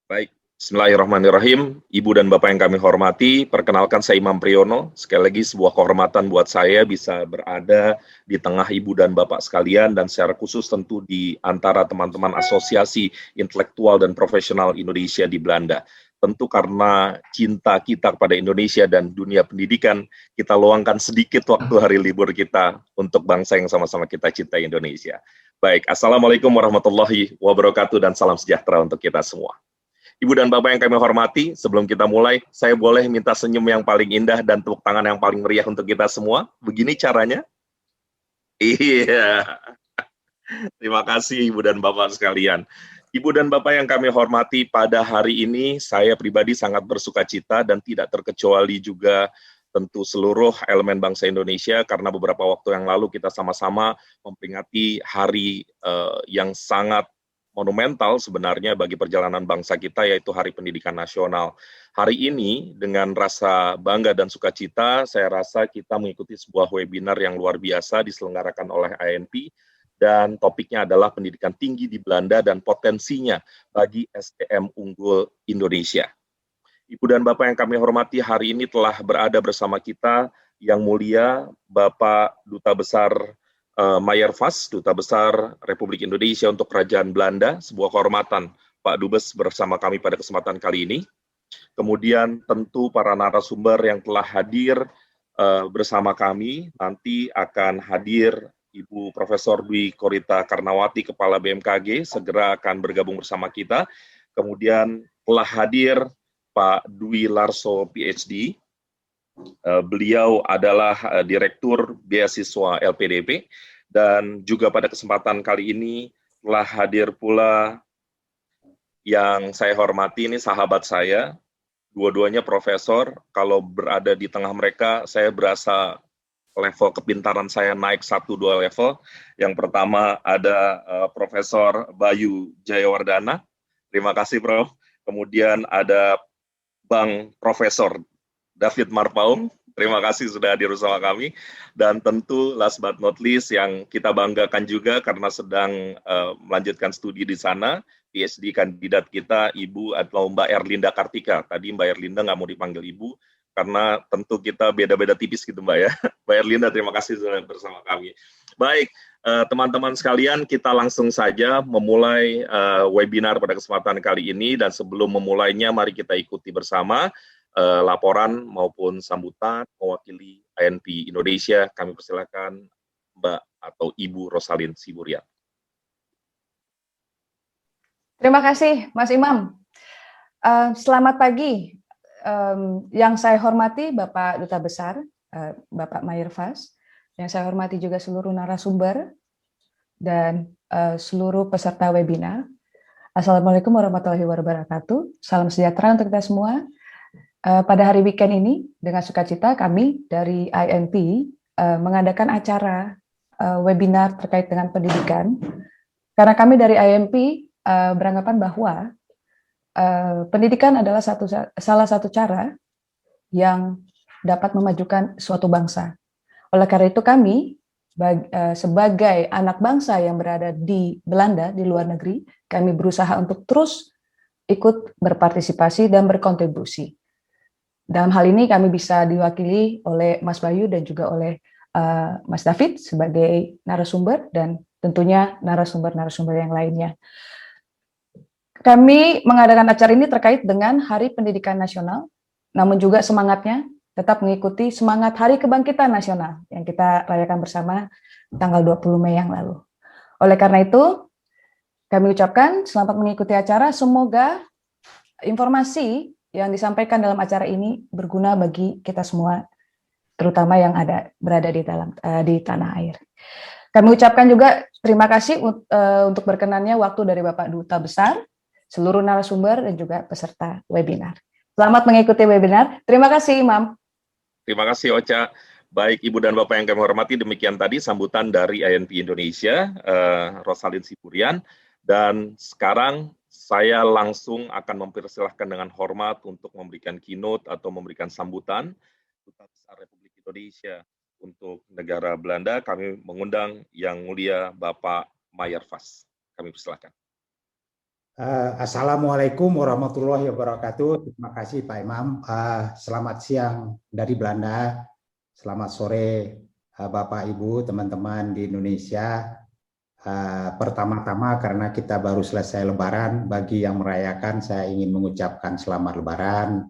Baik, Bismillahirrahmanirrahim. Ibu dan Bapak yang kami hormati, perkenalkan saya Imam Priyono. Sekali lagi sebuah kehormatan buat saya bisa berada di tengah Ibu dan Bapak sekalian dan secara khusus tentu di antara teman-teman Asosiasi Intelektual dan Profesional Indonesia di Belanda. Tentu karena cinta kita kepada Indonesia dan dunia pendidikan, kita luangkan sedikit waktu hari libur kita untuk bangsa yang sama-sama kita cintai Indonesia. Baik, Assalamualaikum warahmatullahi wabarakatuh dan salam sejahtera untuk kita semua. Ibu dan Bapak yang kami hormati, sebelum kita mulai, saya boleh minta senyum yang paling indah dan tepuk tangan yang paling meriah untuk kita semua. Begini caranya. Iya, terima kasih Ibu dan Bapak sekalian. Ibu dan Bapak yang kami hormati, pada hari ini saya pribadi sangat bersuka cita dan tidak terkecuali juga tentu seluruh elemen bangsa Indonesia karena beberapa waktu yang lalu kita sama-sama memperingati hari yang sangat monumental sebenarnya bagi perjalanan bangsa kita, yaitu Hari Pendidikan Nasional. Hari ini dengan rasa bangga dan sukacita, saya rasa kita mengikuti sebuah webinar yang luar biasa diselenggarakan oleh ANP, dan topiknya adalah pendidikan tinggi di Belanda dan potensinya bagi SDM unggul Indonesia. Ibu dan Bapak yang kami hormati, hari ini telah berada bersama kita Yang Mulia Bapak Duta Besar Maier Vas, Duta Besar Republik Indonesia untuk Kerajaan Belanda, sebuah kehormatan Pak Dubes bersama kami pada kesempatan kali ini. Kemudian tentu para narasumber yang telah hadir bersama kami, nanti akan hadir Ibu Profesor Dwi Korita Karnawati, Kepala BMKG, segera akan bergabung bersama kita. Kemudian telah hadir Pak Dwi Larso, PhD, beliau adalah Direktur Beasiswa LPDP, dan juga pada kesempatan kali ini telah hadir pula yang saya hormati, ini sahabat saya, dua-duanya profesor. Kalau berada di tengah mereka, saya berasa level kepintaran saya naik 1-2 level. Yang pertama ada Profesor Bayu Jayawardana. Terima kasih, Prof. Kemudian ada Bang Profesor David Marpaung, terima kasih sudah hadir bersama kami. Dan tentu last but not least yang kita banggakan juga karena sedang melanjutkan studi di sana, PhD kandidat kita Ibu atau Mbak Erlinda Kartika. Tadi Mbak Erlinda nggak mau dipanggil Ibu, karena tentu kita beda-beda tipis gitu Mbak ya. Mbak Erlinda, terima kasih sudah bersama kami. Baik, teman-teman sekalian, kita langsung saja memulai webinar pada kesempatan kali ini. Dan sebelum memulainya, mari kita ikuti bersama laporan maupun sambutan mewakili ANP Indonesia. Kami persilakan Mbak atau Ibu Rosalin Siburian. Terima kasih Mas Imam. Selamat pagi. Yang saya hormati Bapak Duta Besar, Bapak Maier Vas, yang saya hormati juga seluruh narasumber dan seluruh peserta webinar. Assalamualaikum warahmatullahi wabarakatuh. Salam sejahtera untuk kita semua. Pada hari weekend ini, dengan sukacita kami dari INP mengadakan acara webinar terkait dengan pendidikan, karena kami dari INP beranggapan bahwa pendidikan adalah salah satu cara yang dapat memajukan suatu bangsa. Oleh karena itu kami, sebagai anak bangsa yang berada di Belanda, di luar negeri, kami berusaha untuk terus ikut berpartisipasi dan berkontribusi. Dalam hal ini kami bisa diwakili oleh Mas Bayu dan juga oleh Mas David sebagai narasumber dan tentunya narasumber-narasumber yang lainnya. Kami mengadakan acara ini terkait dengan Hari Pendidikan Nasional, namun juga semangatnya tetap mengikuti semangat Hari Kebangkitan Nasional yang kita rayakan bersama tanggal 20 Mei yang lalu. Oleh karena itu, kami ucapkan selamat mengikuti acara, semoga informasi yang disampaikan dalam acara ini berguna bagi kita semua, terutama yang berada di tanah air. Kami ucapkan juga terima kasih untuk berkenannya waktu dari Bapak Duta Besar, seluruh narasumber dan juga peserta webinar. Selamat mengikuti webinar. Terima kasih, Imam. Terima kasih, Ocha. Baik, Ibu dan Bapak yang kami hormati, demikian tadi sambutan dari ANP Indonesia, Rosalin Siburian. Dan sekarang saya langsung akan mempersilahkan dengan hormat untuk memberikan keynote atau memberikan sambutan Duta Besar Republik Indonesia untuk negara Belanda. Kami mengundang Yang Mulia Bapak Maier Vas. Kami persilahkan. Assalamualaikum warahmatullahi wabarakatuh. Terima kasih Pak Imam. Selamat siang dari Belanda. Selamat sore Bapak Ibu, teman-teman di Indonesia. Pertama-tama karena kita baru selesai Lebaran, bagi yang merayakan saya ingin mengucapkan selamat Lebaran.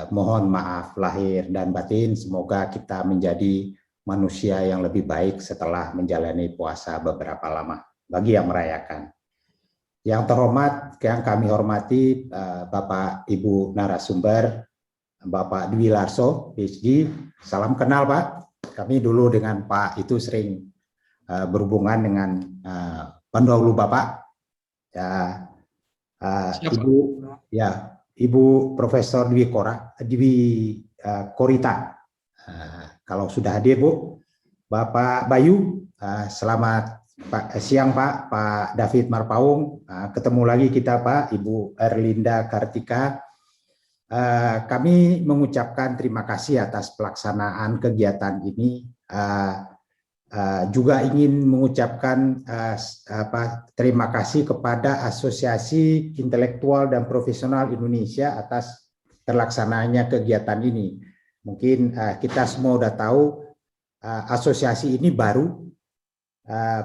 Mohon maaf lahir dan batin. Semoga kita menjadi manusia yang lebih baik setelah menjalani puasa beberapa lama. Bagi yang merayakan. Yang terhormat, yang kami hormati Bapak Ibu narasumber, Bapak Dwi Larso, PhD. Salam kenal Pak. Kami dulu dengan Pak itu sering berhubungan dengan pendahulu Bapak. Ya, Ibu Profesor Dwi Korita. Kalau sudah hadir Bu, Bapak Bayu, selamat siang Pak David Marpaung, ketemu lagi kita Pak, Ibu Erlinda Kartika. Kami mengucapkan terima kasih atas pelaksanaan kegiatan ini. Juga ingin mengucapkan terima kasih kepada Asosiasi Intelektual dan Profesional Indonesia atas terlaksanaannya kegiatan ini. Mungkin kita semua sudah tahu asosiasi ini baru.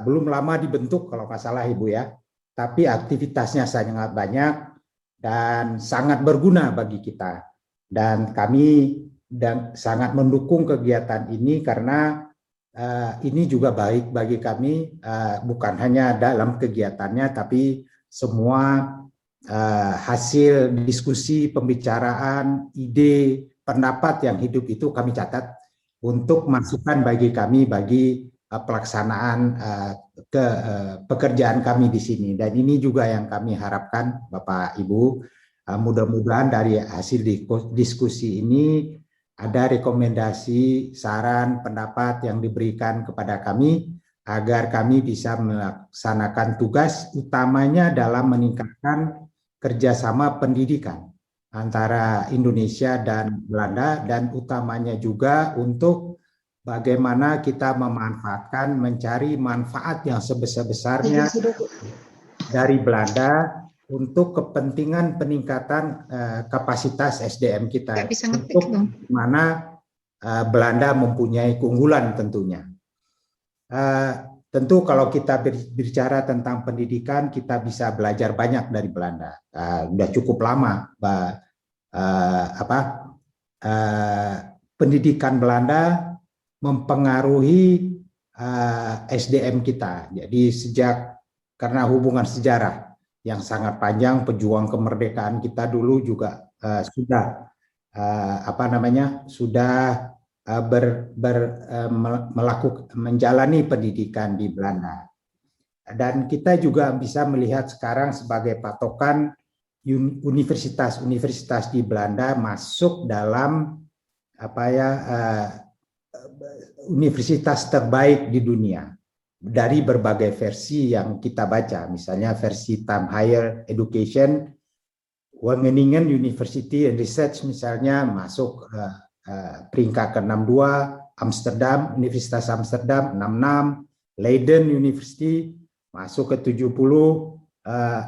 Belum lama dibentuk kalau nggak salah Ibu ya, tapi aktivitasnya sangat banyak dan sangat berguna bagi kita. Dan kami sangat mendukung kegiatan ini karena ini juga baik bagi kami, bukan hanya dalam kegiatannya, tapi semua hasil diskusi, pembicaraan, ide, pendapat yang hidup itu kami catat untuk masukan bagi kami bagi pelaksanaan pekerjaan kami di sini. Dan ini juga yang kami harapkan Bapak Ibu, mudah-mudahan dari hasil diskusi ini ada rekomendasi, saran, pendapat yang diberikan kepada kami agar kami bisa melaksanakan tugas utamanya dalam meningkatkan kerjasama pendidikan antara Indonesia dan Belanda, dan utamanya juga untuk bagaimana kita memanfaatkan, mencari manfaat yang sebesar-besarnya dari Belanda untuk kepentingan peningkatan kapasitas SDM kita. Untuk mana Belanda mempunyai keunggulan tentunya. Tentu kalau kita berbicara tentang pendidikan, kita bisa belajar banyak dari Belanda. Sudah cukup lama pendidikan Belanda mempengaruhi SDM kita. Jadi karena hubungan sejarah yang sangat panjang, pejuang kemerdekaan kita dulu juga sudah menjalani pendidikan di Belanda. Dan kita juga bisa melihat sekarang sebagai patokan universitas-universitas di Belanda masuk dalam universitas terbaik di dunia dari berbagai versi yang kita baca, misalnya versi Time Higher Education, Wageningen University and Research misalnya masuk peringkat ke-62, Amsterdam, Universitas Amsterdam 66, Leiden University masuk ke-70,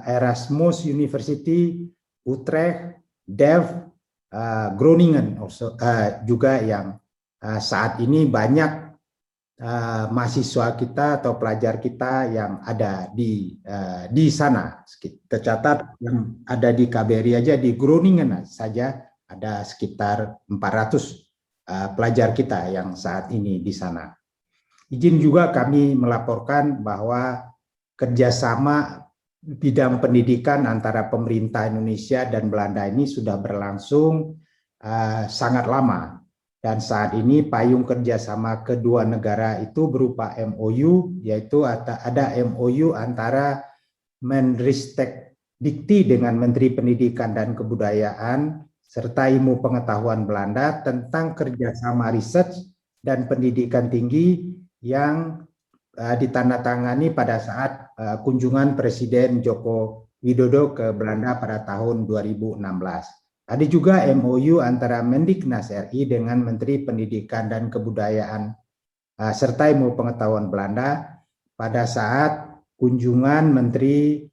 Erasmus University, Utrecht, Delft, Groningen juga yang saat ini banyak mahasiswa kita atau pelajar kita yang ada di sana. Tercatat yang ada di KBRI aja di Groningen saja ada sekitar 400 pelajar kita yang saat ini di sana. Izin juga kami melaporkan bahwa kerjasama bidang pendidikan antara pemerintah Indonesia dan Belanda ini sudah berlangsung sangat lama. Dan saat ini payung kerjasama kedua negara itu berupa MOU, yaitu ada MOU antara Menristek Dikti dengan Menteri Pendidikan dan Kebudayaan serta Ilmu Pengetahuan Belanda tentang kerjasama riset dan pendidikan tinggi yang ditandatangani pada saat kunjungan Presiden Joko Widodo ke Belanda pada tahun 2016. Ada juga MOU antara Mendiknas RI dengan Menteri Pendidikan dan Kebudayaan serta Ilmu Pengetahuan Belanda pada saat kunjungan Menteri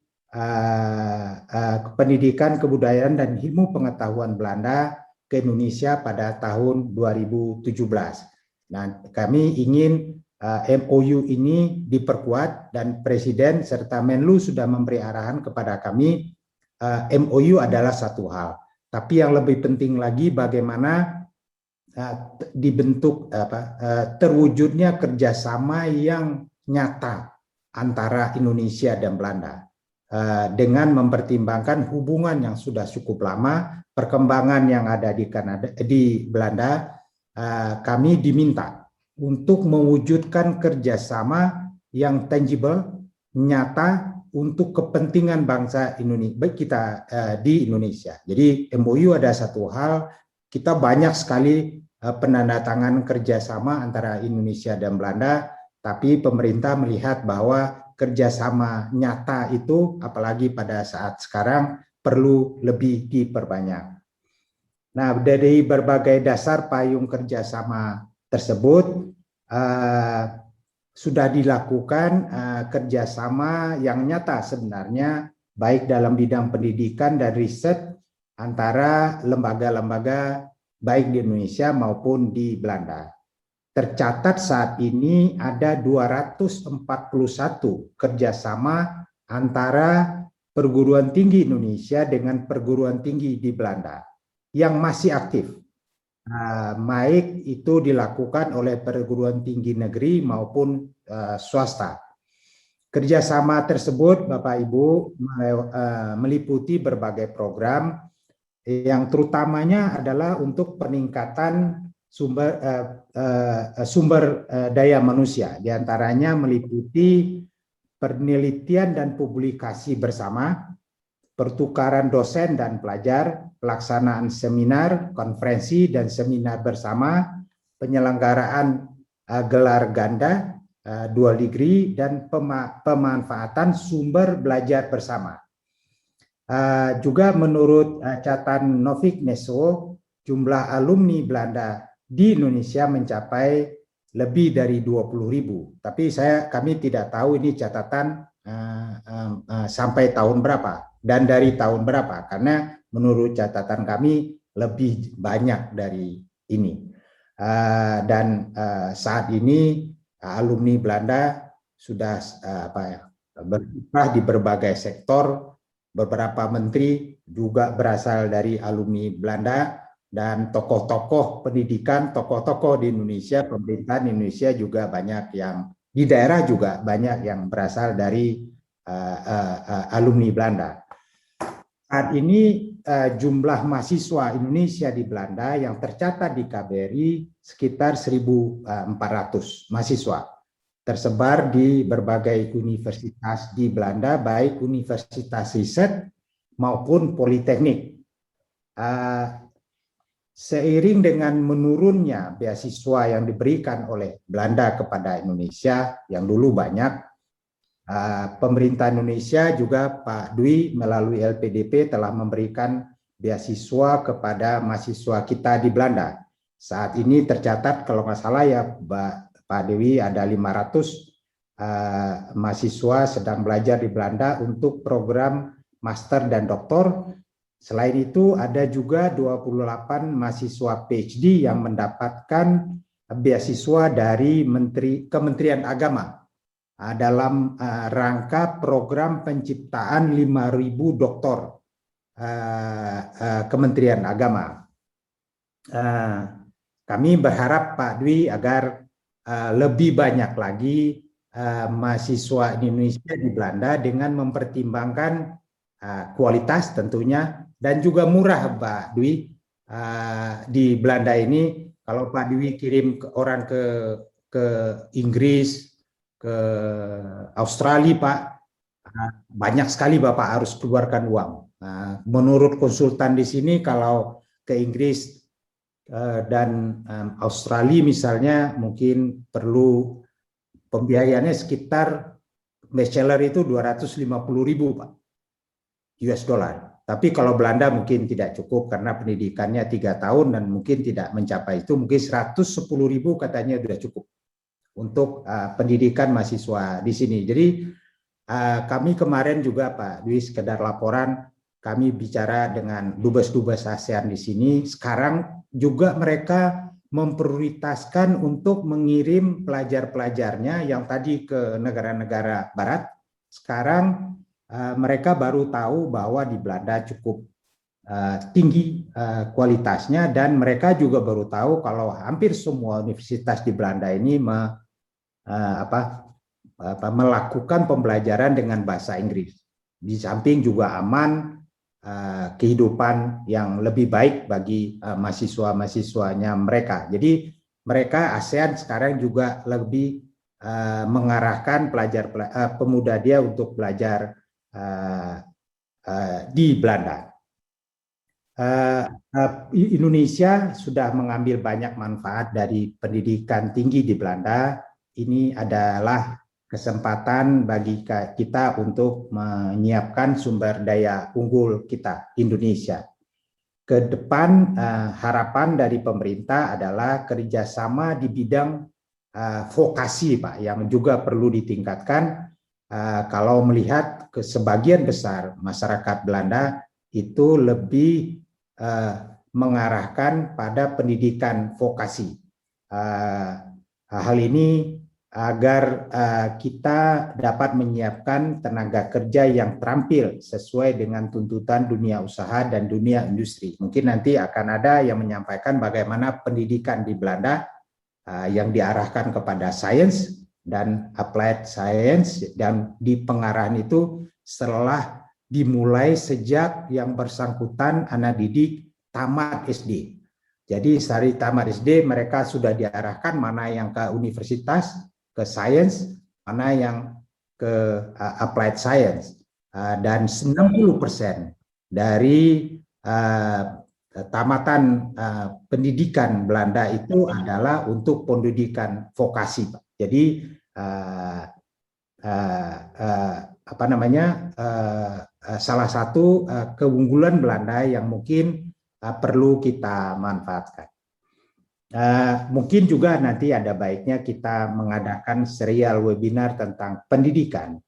Pendidikan, Kebudayaan, dan Ilmu Pengetahuan Belanda ke Indonesia pada tahun 2017. Nah, kami ingin MOU ini diperkuat dan Presiden serta Menlu sudah memberi arahan kepada kami. MOU adalah satu hal, tapi yang lebih penting lagi bagaimana dibentuk terwujudnya kerjasama yang nyata antara Indonesia dan Belanda dengan mempertimbangkan hubungan yang sudah cukup lama, perkembangan yang ada di Belanda. Kami diminta untuk mewujudkan kerjasama yang tangible, nyata untuk kepentingan bangsa Indonesia, baik kita di Indonesia. Jadi MOU ada satu hal, kita banyak sekali penandatangan kerjasama antara Indonesia dan Belanda, tapi pemerintah melihat bahwa kerjasama nyata itu, apalagi pada saat sekarang, perlu lebih diperbanyak. Nah, dari berbagai dasar payung kerjasama tersebut, sudah dilakukan kerjasama yang nyata sebenarnya, baik dalam bidang pendidikan dan riset antara lembaga-lembaga baik di Indonesia maupun di Belanda. Tercatat saat ini ada 241 kerjasama antara perguruan tinggi Indonesia dengan perguruan tinggi di Belanda yang masih aktif. Baik itu dilakukan oleh perguruan tinggi negeri maupun swasta. Kerjasama tersebut, Bapak Ibu, meliputi berbagai program yang terutamanya adalah untuk peningkatan sumber daya manusia, diantaranya meliputi penelitian dan publikasi bersama, pertukaran dosen dan pelajar, pelaksanaan seminar, konferensi dan seminar bersama, penyelenggaraan gelar ganda, dual degree, dan pemanfaatan sumber belajar bersama. Juga menurut catatan Novik Neso, jumlah alumni Belanda di Indonesia mencapai lebih dari 20.000. Tapi kami tidak tahu ini catatan sampai tahun berapa dan dari tahun berapa, karena menurut catatan kami lebih banyak dari ini. Dan saat ini alumni Belanda sudah berkiprah di berbagai sektor. Beberapa menteri juga berasal dari alumni Belanda, dan tokoh-tokoh pendidikan, tokoh-tokoh di Indonesia, pemerintahan Indonesia juga banyak yang di daerah juga banyak yang berasal dari alumni Belanda. Saat ini jumlah mahasiswa Indonesia di Belanda yang tercatat di KBRI sekitar 1.400 mahasiswa, tersebar di berbagai universitas di Belanda, baik universitas riset maupun politeknik. Seiring dengan menurunnya beasiswa yang diberikan oleh Belanda kepada Indonesia yang dulu banyak, pemerintah Indonesia juga Pak Dwi melalui LPDP telah memberikan beasiswa kepada mahasiswa kita di Belanda. Saat ini tercatat kalau nggak salah ya Pak Dewi ada 500 mahasiswa sedang belajar di Belanda untuk program master dan doktor. Selain itu ada juga 28 mahasiswa PhD yang mendapatkan beasiswa dari Kementerian Agama dalam rangka program penciptaan 5.000 doktor Kementerian Agama. Kami berharap Pak Dwi agar lebih banyak lagi mahasiswa Indonesia di Belanda dengan mempertimbangkan kualitas tentunya dan juga murah Pak Dwi. Di Belanda ini kalau Pak Dwi kirim orang ke Inggris, ke Australia Pak, banyak sekali Bapak harus keluarkan uang. Menurut konsultan di sini kalau ke Inggris dan Australia misalnya mungkin perlu pembiayaannya sekitar bachelor itu 250.000 Pak US dollar. Tapi kalau Belanda mungkin tidak cukup karena pendidikannya 3 tahun dan mungkin tidak mencapai itu, mungkin 110.000 katanya sudah cukup untuk pendidikan mahasiswa di sini. Jadi kami kemarin juga Pak Dwi, sekedar laporan, kami bicara dengan dubes-dubes ASEAN di sini. Sekarang juga mereka memprioritaskan untuk mengirim pelajar-pelajarnya yang tadi ke negara-negara barat. Sekarang mereka baru tahu bahwa di Belanda cukup tinggi kualitasnya, dan mereka juga baru tahu kalau hampir semua universitas di Belanda ini melakukan pembelajaran dengan bahasa Inggris. Di samping juga aman, kehidupan yang lebih baik bagi mahasiswa-mahasiswanya mereka. Jadi mereka ASEAN sekarang juga lebih mengarahkan pemuda dia untuk belajar di Belanda. Indonesia sudah mengambil banyak manfaat dari pendidikan tinggi di Belanda. Ini adalah kesempatan bagi kita untuk menyiapkan sumber daya unggul kita, Indonesia. Ke depan, harapan dari pemerintah adalah kerjasama di bidang vokasi, Pak, yang juga perlu ditingkatkan. Kalau melihat ke sebagian besar masyarakat Belanda itu lebih mengarahkan pada pendidikan vokasi. Hal ini agar kita dapat menyiapkan tenaga kerja yang terampil sesuai dengan tuntutan dunia usaha dan dunia industri. Mungkin nanti akan ada yang menyampaikan bagaimana pendidikan di Belanda yang diarahkan kepada sains dan applied science, dan di pengarahan itu setelah dimulai sejak yang bersangkutan anak didik tamat SD. Jadi dari tamat SD mereka sudah diarahkan mana yang ke universitas, ke sains, mana yang ke applied science. Dan 90% dari tamatan pendidikan Belanda itu adalah untuk pendidikan vokasi, Pak. Jadi salah satu keunggulan Belanda yang mungkin perlu kita manfaatkan. Mungkin juga nanti ada baiknya kita mengadakan serial webinar tentang pendidikan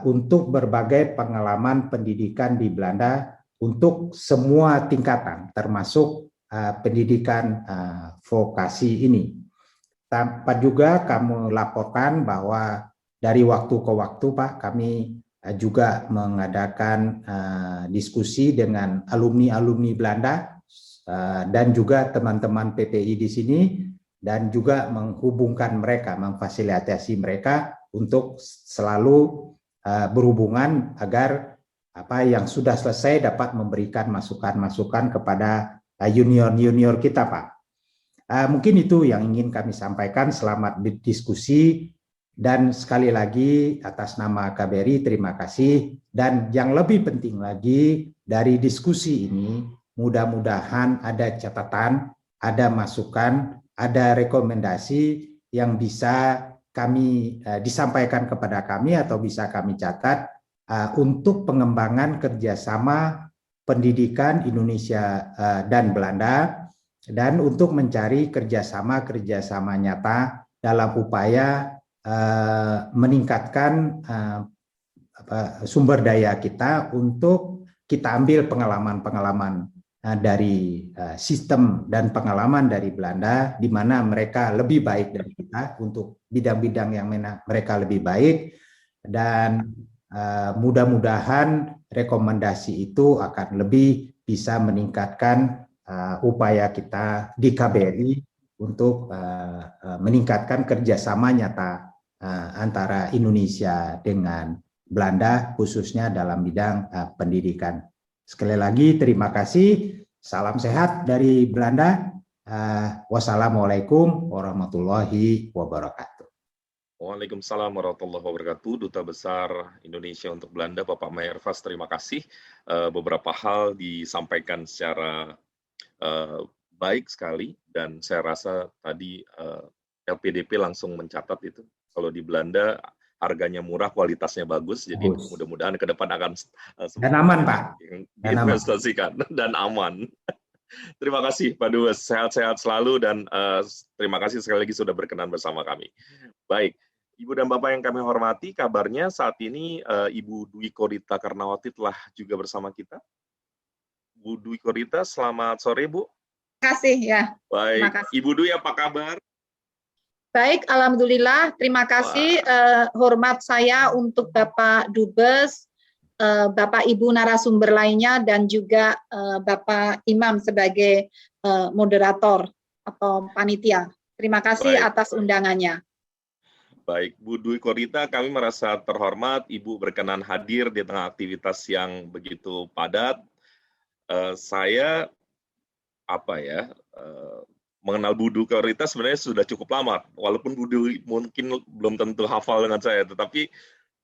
untuk berbagai pengalaman pendidikan di Belanda untuk semua tingkatan, termasuk pendidikan vokasi ini. Tanpa juga kamu laporkan bahwa dari waktu ke waktu, Pak, kami juga mengadakan diskusi dengan alumni-alumni Belanda dan juga teman-teman PPI di sini, dan juga menghubungkan mereka, memfasilitasi mereka untuk selalu berhubungan agar apa yang sudah selesai dapat memberikan masukan-masukan kepada junior-junior kita, Pak. Mungkin itu yang ingin kami sampaikan. Selamat berdiskusi, dan sekali lagi atas nama KBRI terima kasih. Dan yang lebih penting lagi dari diskusi ini, mudah-mudahan ada catatan, ada masukan, ada rekomendasi yang bisa kami disampaikan kepada kami atau bisa kami catat untuk pengembangan kerjasama pendidikan Indonesia dan Belanda, dan untuk mencari kerjasama nyata dalam upaya meningkatkan sumber daya kita untuk kita ambil pengalaman-pengalaman dari sistem dan pengalaman dari Belanda, di mana mereka lebih baik dari kita untuk bidang-bidang yang mereka lebih baik, dan mudah-mudahan rekomendasi itu akan lebih bisa meningkatkan upaya kita di KBRI untuk meningkatkan kerjasama nyata antara Indonesia dengan Belanda, khususnya dalam bidang pendidikan. Sekali lagi terima kasih, salam sehat dari Belanda. Wassalamualaikum warahmatullahi wabarakatuh. Waalaikumsalam warahmatullahi wabarakatuh. Duta Besar Indonesia untuk Belanda, Bapak Meyerfas, terima kasih. Beberapa hal disampaikan secara baik sekali, dan saya rasa tadi LPDP langsung mencatat itu. Kalau di Belanda harganya murah, kualitasnya bagus, jadi mudah-mudahan ke depan akan dan aman, Pak, diinvestasikan dan aman. Terima kasih Pak Dubes, sehat-sehat selalu, dan terima kasih sekali lagi sudah berkenan bersama kami. Baik, Ibu dan Bapak yang kami hormati, kabarnya saat ini Ibu Dwi Korita Karnawati telah juga bersama kita. Bu Dwi Korita, selamat sore Bu. Terima kasih ya. Terima Baik, kasih. Ibu Dwi apa kabar? Baik, alhamdulillah. Terima kasih. Hormat saya untuk Bapak Dubes, Bapak Ibu narasumber lainnya, dan juga Bapak Imam sebagai moderator atau panitia. Terima kasih Baik. atas undangannya. Baik, Bu Dwi Korita, kami merasa terhormat Ibu berkenan hadir di tengah aktivitas yang begitu padat. Saya mengenal Bu Dwi Korita sebenarnya sudah cukup lama, walaupun Bu Dwi mungkin belum tentu hafal dengan saya, tetapi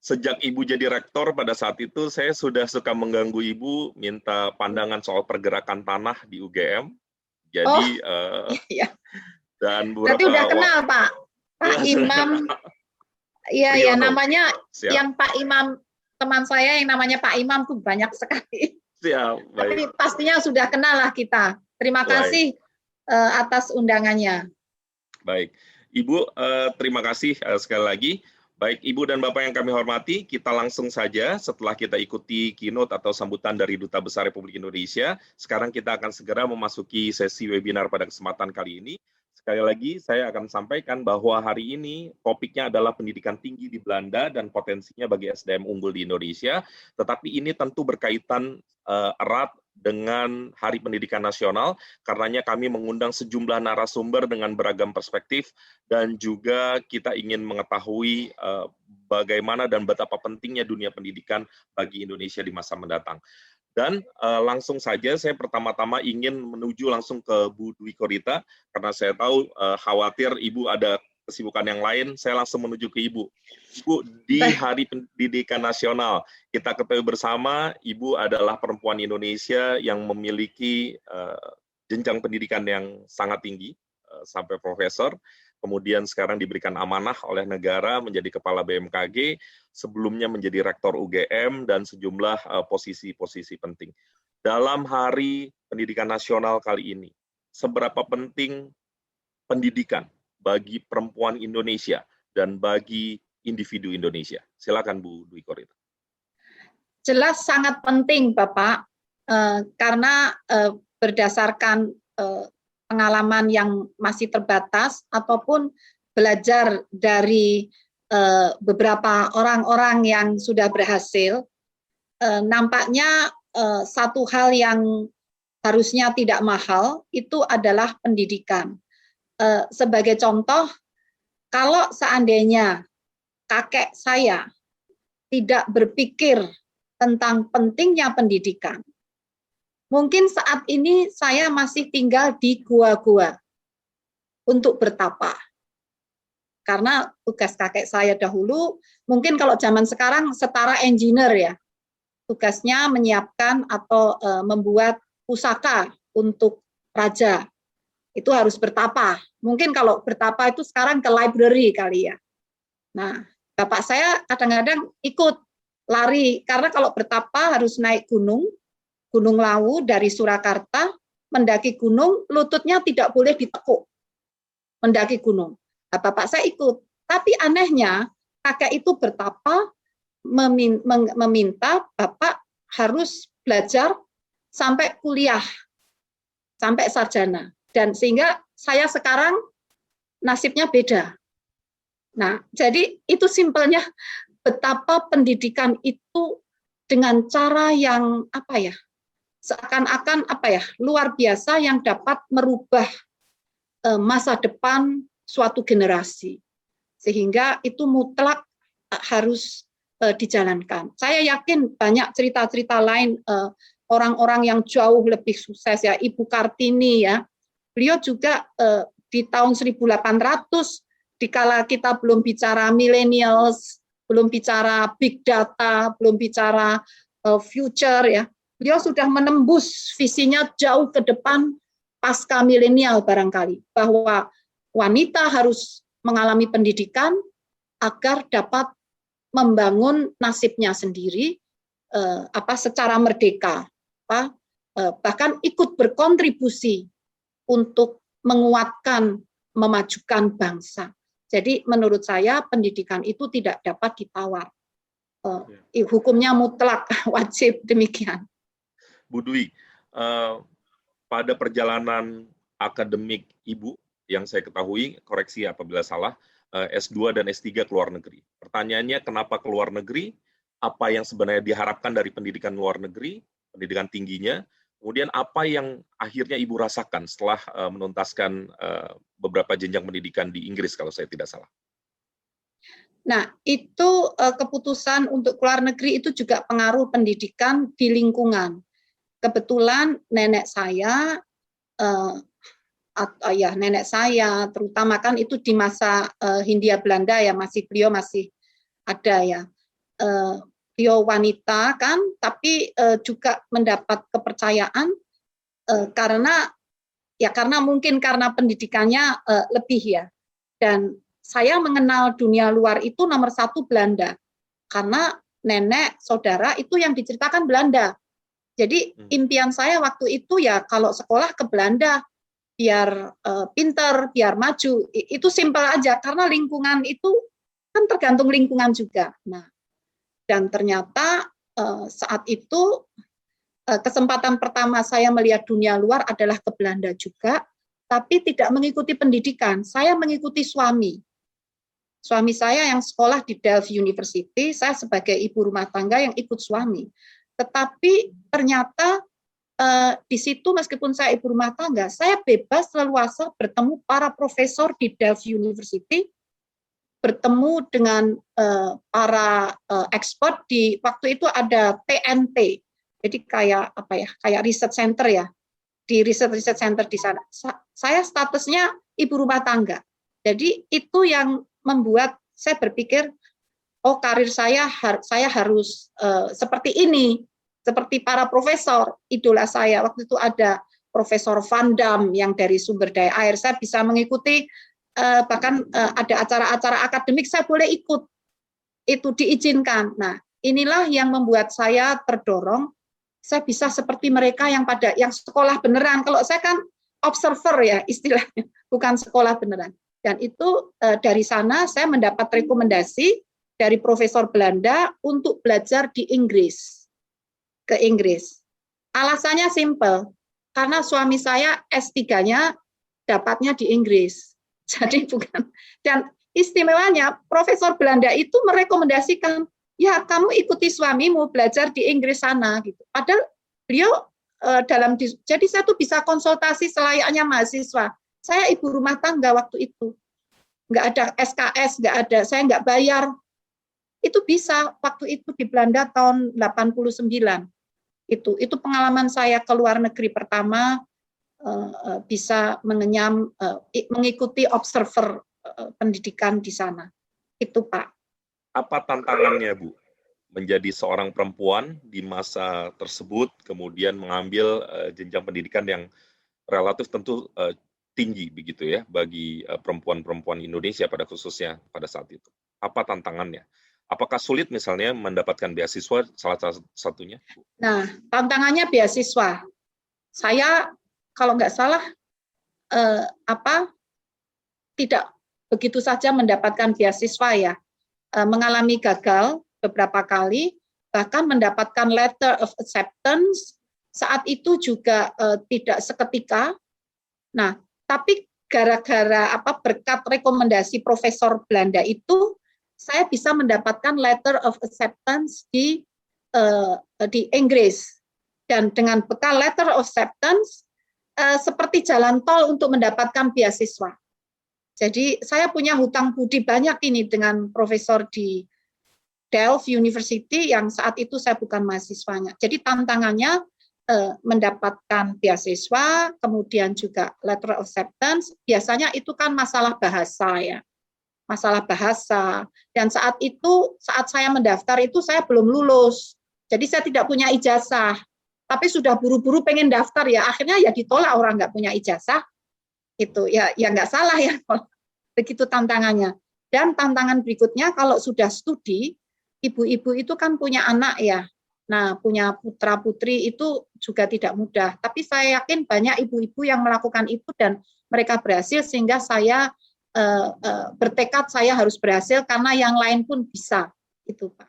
sejak Ibu jadi rektor pada saat itu saya sudah suka mengganggu Ibu minta pandangan soal pergerakan tanah di UGM. Jadi Iya. dan Berarti udah kenal Pak Imam. Iya, ya namanya Siap. Yang Pak Imam, teman saya yang namanya Pak Imam tuh banyak sekali. Siap, baik. Tapi pastinya sudah kenal lah kita. Terima kasih atas undangannya. Baik, Ibu, terima kasih sekali lagi. Baik, Ibu dan Bapak yang kami hormati, kita langsung saja setelah kita ikuti keynote atau sambutan dari Duta Besar Republik Indonesia, sekarang kita akan segera memasuki sesi webinar pada kesempatan kali ini. Sekali lagi, saya akan sampaikan bahwa hari ini topiknya adalah pendidikan tinggi di Belanda dan potensinya bagi SDM unggul di Indonesia, tetapi ini tentu berkaitan erat dengan Hari Pendidikan Nasional, karenanya kami mengundang sejumlah narasumber dengan beragam perspektif, dan juga kita ingin mengetahui bagaimana dan betapa pentingnya dunia pendidikan bagi Indonesia di masa mendatang. Dan langsung saja saya pertama-tama ingin menuju langsung ke Bu Dwi Korita, karena saya tahu khawatir Ibu ada kesibukan yang lain, saya langsung menuju ke Ibu. Ibu, di Hari Pendidikan Nasional, kita ketahui bersama Ibu adalah perempuan Indonesia yang memiliki jenjang pendidikan yang sangat tinggi, sampai profesor, kemudian sekarang diberikan amanah oleh negara menjadi Kepala BMKG, sebelumnya menjadi Rektor UGM, dan sejumlah posisi-posisi penting. Dalam Hari Pendidikan Nasional kali ini, seberapa penting pendidikan bagi perempuan Indonesia dan bagi individu Indonesia? Silakan Bu Dwi Korita. Jelas sangat penting Bapak, karena berdasarkan pengalaman yang masih terbatas ataupun belajar dari beberapa orang-orang yang sudah berhasil, nampaknya satu hal yang harusnya tidak mahal itu adalah pendidikan. Sebagai contoh, kalau seandainya kakek saya tidak berpikir tentang pentingnya pendidikan, mungkin saat ini saya masih tinggal di gua-gua untuk bertapa. Karena tugas kakek saya dahulu, mungkin kalau zaman sekarang setara engineer ya, tugasnya menyiapkan atau membuat pusaka untuk raja. Itu harus bertapa. Mungkin kalau bertapa itu sekarang ke library kali ya. Nah, bapak saya kadang-kadang ikut lari, karena kalau bertapa harus naik Gunung Lawu dari Surakarta, mendaki gunung, lututnya tidak boleh ditekuk, mendaki gunung. Nah, bapak saya ikut, tapi anehnya kakek itu bertapa meminta bapak harus belajar sampai kuliah, sampai sarjana, dan sehingga saya sekarang nasibnya beda. Nah, jadi itu simpelnya betapa pendidikan itu dengan cara yang seakan-akan luar biasa yang dapat merubah masa depan suatu generasi, sehingga itu mutlak harus dijalankan. Saya yakin banyak cerita-cerita lain orang-orang yang jauh lebih sukses ya, Ibu Kartini ya, beliau juga di tahun 1800 dikala kita belum bicara millennials, belum bicara big data, belum bicara future ya, beliau sudah menembus visinya jauh ke depan pasca milenial barangkali, bahwa wanita harus mengalami pendidikan agar dapat membangun nasibnya sendiri secara merdeka, bahkan ikut berkontribusi untuk menguatkan, memajukan bangsa. Jadi menurut saya pendidikan itu tidak dapat ditawar. Hukumnya mutlak, wajib demikian. Bu Dwi, pada perjalanan akademik Ibu yang saya ketahui, koreksi apabila salah, S2 dan S3 ke luar negeri. Pertanyaannya, kenapa ke luar negeri? Apa yang sebenarnya diharapkan dari pendidikan luar negeri, pendidikan tingginya? Kemudian apa yang akhirnya Ibu rasakan setelah menuntaskan beberapa jenjang pendidikan di Inggris, kalau saya tidak salah? Nah, itu keputusan untuk keluar negeri itu juga pengaruh pendidikan di lingkungan. Kebetulan nenek saya, nenek saya, terutama kan itu di masa Hindia Belanda ya, beliau masih ada ya. Beliau wanita kan, tapi juga mendapat kepercayaan karena mungkin karena pendidikannya lebih ya. Dan saya mengenal dunia luar itu nomor satu Belanda, karena nenek, saudara itu yang diceritakan Belanda. Jadi impian saya waktu itu ya kalau sekolah ke Belanda, biar pinter, biar maju, itu simpel aja, karena lingkungan itu kan tergantung lingkungan juga. Nah, dan ternyata saat itu kesempatan pertama saya melihat dunia luar adalah ke Belanda juga, tapi tidak mengikuti pendidikan, saya mengikuti suami. Suami saya yang sekolah di Delft University, saya sebagai ibu rumah tangga yang ikut suami. Tetapi ternyata di situ meskipun saya ibu rumah tangga, saya bebas leluasa bertemu para profesor di Delft University, bertemu dengan para expert di waktu itu ada TNT, jadi kayak kayak research center ya, di research center di sana. Saya statusnya ibu rumah tangga, jadi itu yang membuat saya berpikir, oh karir saya harus seperti ini, seperti para profesor. Idola saya waktu itu ada Profesor Van Dam yang dari sumber daya air, saya bisa mengikuti, bahkan ada acara-acara akademik saya boleh ikut, itu diizinkan. Nah, inilah yang membuat saya terdorong, saya bisa seperti mereka yang sekolah beneran. Kalau saya kan observer ya istilahnya, bukan sekolah beneran. Dan itu dari sana saya mendapat rekomendasi dari profesor Belanda untuk belajar di Inggris, ke Inggris. Alasannya simpel, karena suami saya S3-nya dapatnya di Inggris. Jadi bukan, dan istimewanya profesor Belanda itu merekomendasikan, ya kamu ikuti suamimu belajar di Inggris sana gitu. Padahal beliau jadi saya tuh bisa konsultasi selayaknya mahasiswa. Saya ibu rumah tangga waktu itu, nggak ada SKS, nggak ada, saya nggak bayar. Itu bisa waktu itu di Belanda tahun 89. Itu pengalaman saya ke luar negeri pertama, bisa mengikuti observer pendidikan di sana. Itu Pak. Apa tantangannya Bu? Menjadi seorang perempuan di masa tersebut, kemudian mengambil jenjang pendidikan yang relatif tentu tinggi begitu ya bagi perempuan-perempuan Indonesia pada khususnya pada saat itu. Apa tantangannya? Apakah sulit misalnya mendapatkan beasiswa salah satunya? Nah, tantangannya beasiswa. Saya kalau nggak salah tidak begitu saja mendapatkan beasiswa ya. Mengalami gagal beberapa kali, bahkan mendapatkan letter of acceptance saat itu juga tidak seketika. Nah, tapi gara-gara berkat rekomendasi profesor Belanda itu, saya bisa mendapatkan letter of acceptance di Inggris. Dan dengan bekal letter of acceptance, seperti jalan tol untuk mendapatkan beasiswa. Jadi saya punya hutang budi banyak ini dengan profesor di Delft University yang saat itu saya bukan mahasiswanya. Jadi tantangannya mendapatkan beasiswa, kemudian juga letter of acceptance, biasanya itu kan masalah bahasa ya. Masalah bahasa. Dan saat saya mendaftar itu saya belum lulus. Jadi saya tidak punya ijazah. Tapi sudah buru-buru pengen daftar ya, akhirnya ya ditolak orang nggak punya ijazah. Itu ya nggak salah ya. Begitu tantangannya. Dan tantangan berikutnya kalau sudah studi, ibu-ibu itu kan punya anak ya. Nah, punya putra-putri itu juga tidak mudah. Tapi saya yakin banyak ibu-ibu yang melakukan itu dan mereka berhasil sehingga saya bertekad saya harus berhasil karena yang lain pun bisa, itu Pak.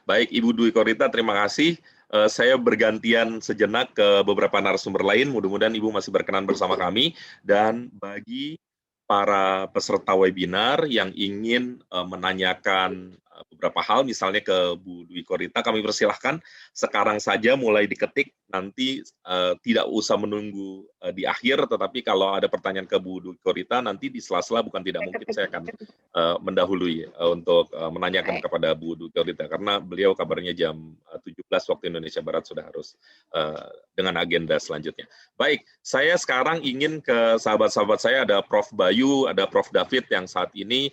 Baik Ibu Dwi Korita, terima kasih. Saya bergantian sejenak ke beberapa narasumber lain. Mudah-mudahan Ibu masih berkenan bersama kami. Dan bagi para peserta webinar yang ingin menanyakan beberapa hal, misalnya ke Bu Dwi Korita, kami persilahkan sekarang saja mulai diketik, nanti tidak usah menunggu di akhir, tetapi kalau ada pertanyaan ke Bu Dwi Korita, nanti di sela-sela bukan tidak mungkin saya akan mendahului untuk menanyakan kepada Bu Dwi Korita, karena beliau kabarnya jam 17 waktu Indonesia Barat sudah harus dengan agenda selanjutnya. Baik, saya sekarang ingin ke sahabat-sahabat saya, ada Prof. Bayu, ada Prof. David yang saat ini